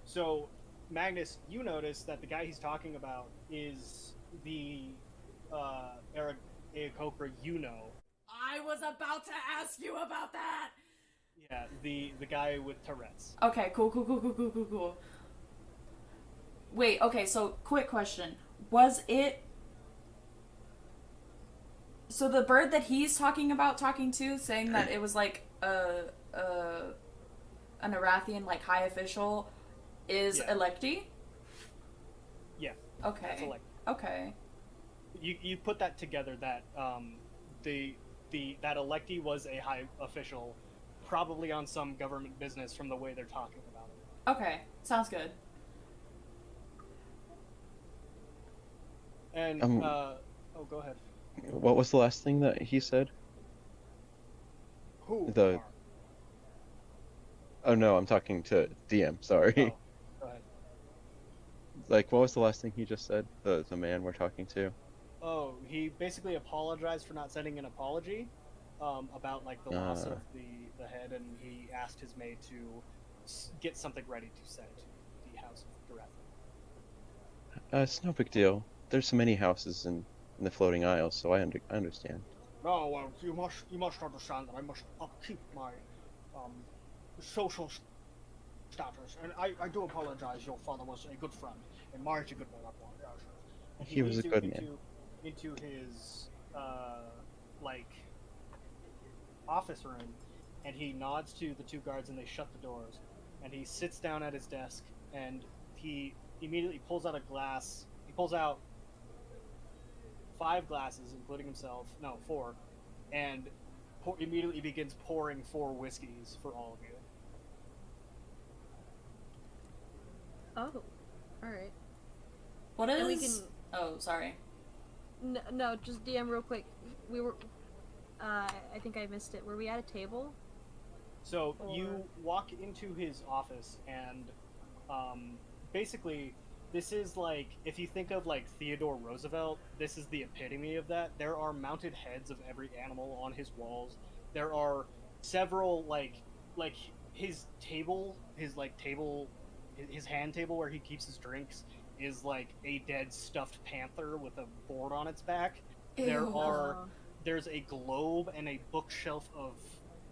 So, Magnus, you notice that the guy he's talking about is the Eric Aokokra you know. I was about to ask you about that. Yeah, the guy with Tourette's. Okay, cool. Wait, okay, so quick question. Was it... So the bird that he's talking to, saying that it was like an Arathian, like, high official, is Electi? Yeah. Okay. That's Electi. Okay. You put that together that that Electi was a high official, probably on some government business from the way they're talking about it. Okay, sounds good. And go ahead. What was the last thing that he said? Who? Oh no, I'm talking to DM. Sorry. Oh, go ahead. Like, what was the last thing he just said? The man we're talking to. Oh, he basically apologized for not sending an apology about like the loss of the head, and he asked his maid to get something ready to send to the House of Dorath. It's no big deal. There's so many houses in the Floating Isles, so I understand. Oh well, you must understand that I must upkeep my social status, and I do apologize. Your father was a good friend, and Marge a good one. And He was a good man. Into his office room, and he nods to the 2 guards, and they shut the doors. And he sits down at his desk, and he immediately pulls out a glass. He pulls out 5 glasses, including himself. No, 4, and immediately begins pouring 4 whiskeys for all of you. Oh, alright. What And we is? Oh, sorry. No, just DM real quick. We were. I think I missed it. Were we at a table? So Or- you walk into his office, and basically, this is like, if you think of like Theodore Roosevelt, this is the epitome of that. There are mounted heads of every animal on his walls. There are several like his table, his hand table where he keeps his drinks is like a dead stuffed panther with a board on its back. There's a globe and a bookshelf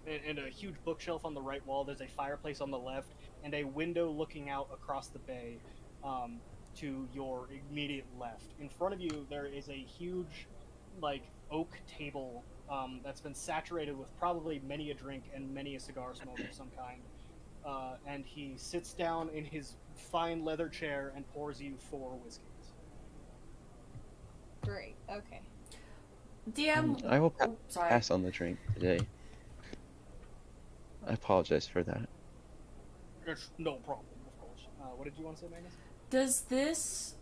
and a huge bookshelf on the right wall. There's a fireplace on the left and a window looking out across the bay to your immediate left. In front of you, there is a huge, like, oak table that's been saturated with probably many a drink and many a cigar smoke of some kind. And he sits down in his fine leather chair and pours you 4 whiskeys. Great. Okay. DM. I will Sorry. pass on the drink today. I apologize for that. It's no problem, of course. What did you want to say, Magnus? Does this,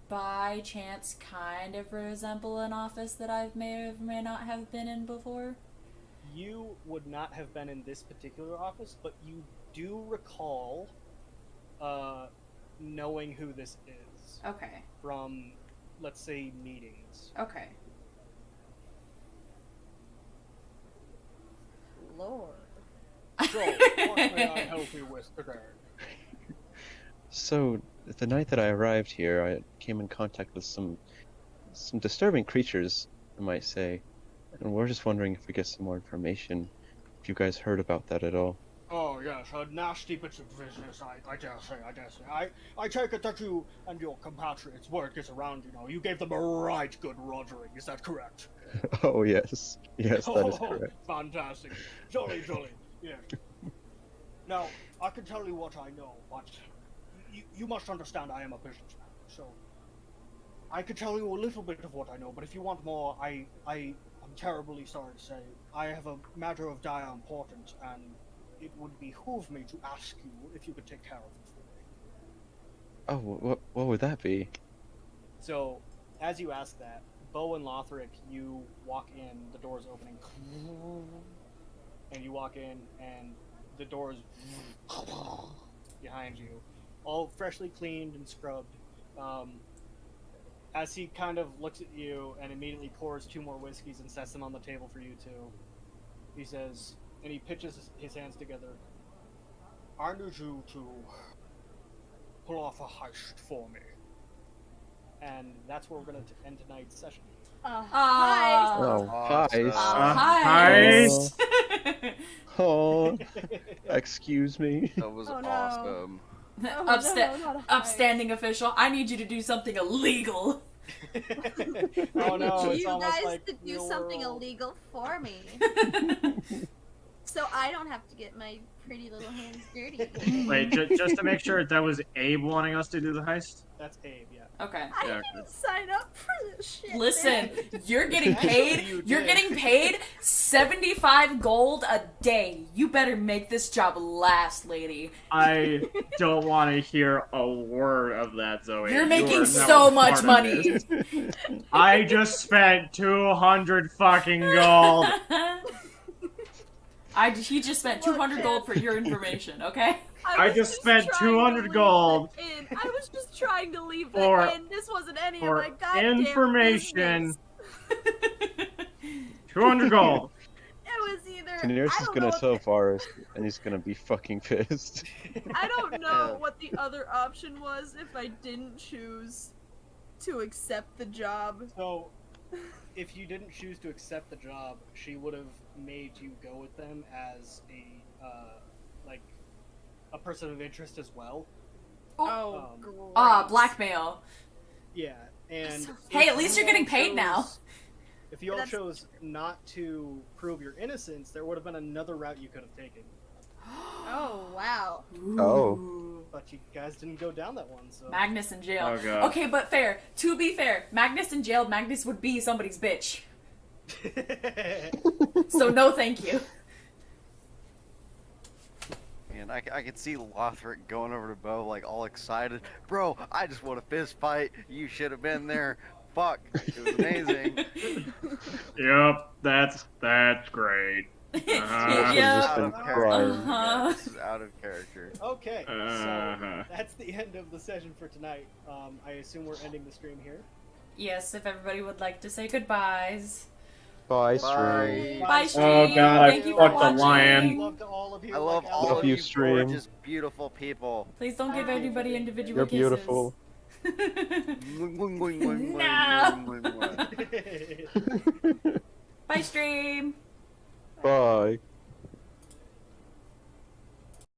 by chance, kind of resemble an office that I may or may not have been in before? You would not have been in this particular office, but you do recall knowing who this is Okay. from, let's say, meetings. Okay. Lord. So, what may I help you with today? So, the night that I arrived here, I came in contact with some disturbing creatures, I might say. And we're just wondering if we get some more information, if you guys heard about that at all. Oh, yes, a nasty bit of business, I dare say. I take it that you and your compatriots, word gets around, you gave them a right good rogering, is that correct? Oh, yes. Yes, that is correct. Fantastic. Jolly, yes. Now, I can tell you what I know, but you must understand I am a businessman, so I could tell you a little bit of what I know, but if you want more, I'm terribly sorry to say, I have a matter of dire importance, and it would behoove me to ask you if you could take care of it for me. Oh, what would that be? So, as you ask that, Bo and Lothric, you walk in, the door's opening, and you walk in, and the door's behind you, all freshly cleaned and scrubbed. As he kind of looks at you and immediately pours 2 more whiskeys and sets them on the table for you two, he says, and he pitches his hands together, I need you to pull off a heist for me. And that's where we're going to end tonight's session. Hi. Oh, Awesome. hi. Hi. Oh, excuse me. That was Oh, no. awesome. Oh, Upsta- not a heist. upstanding official, I need you to do something illegal. Oh no, Need it's you almost guys like to do real something world. illegal for me, so I don't have to get my pretty little hands dirty. Wait, just to make sure, that was Abe wanting us to do the heist? That's Abe, yeah. Okay. I Yeah, didn't sign up for this shit. Listen, man. you're getting paid. You You're did. getting paid 75 gold a day. You better make this job last, lady. I don't want to hear a word of that, Zoe. You're You making are so not much part of money. this. I just spent 200 fucking gold. He just spent Look, 200 man. gold for your information, okay? I was just spent trying to 200 leave gold it in. I was just trying to leave for- it in. This wasn't any of for my goddamn information. business. 200 gold. It was either. Daenerys I is don't gonna know tell Forrest, and he's gonna be fucking pissed. I don't know what the other option was if I didn't choose to accept the job. So, if you didn't choose to accept the job, she would have made you go with them as a person of interest as well. Oh, Um, great. Blackmail. Yeah, and so if Hey, at least you you're getting all paid now. chose- If you all That's- chose not to prove your innocence, there would have been another route you could have taken. Oh, wow. Oh. Ooh. but you guys didn't go down that one, so. Magnus in jail. Oh, God. Okay, but fair. To be fair, Magnus in jail, Magnus would be somebody's bitch. So no thank you. And I could see Lothric going over to Bo, like, all excited. Bro, I just want a fist fight. You should have been there. Fuck. It was amazing. Yep, that's great. This Yeah. is just been out of character. Uh-huh. Yeah, this is out of character. Okay, so Uh-huh. that's the end of the session for tonight. I assume we're ending the stream here. Yes, if everybody would like to say goodbyes. Bye, Bye. stream. Bye, Oh, stream. God, I Thank you for fucked the watching. lion. Love to all of you. I love like all Love of you, you stream. gorgeous, beautiful people. Please don't give anybody individual You're kisses. beautiful. Bye, stream. Bye.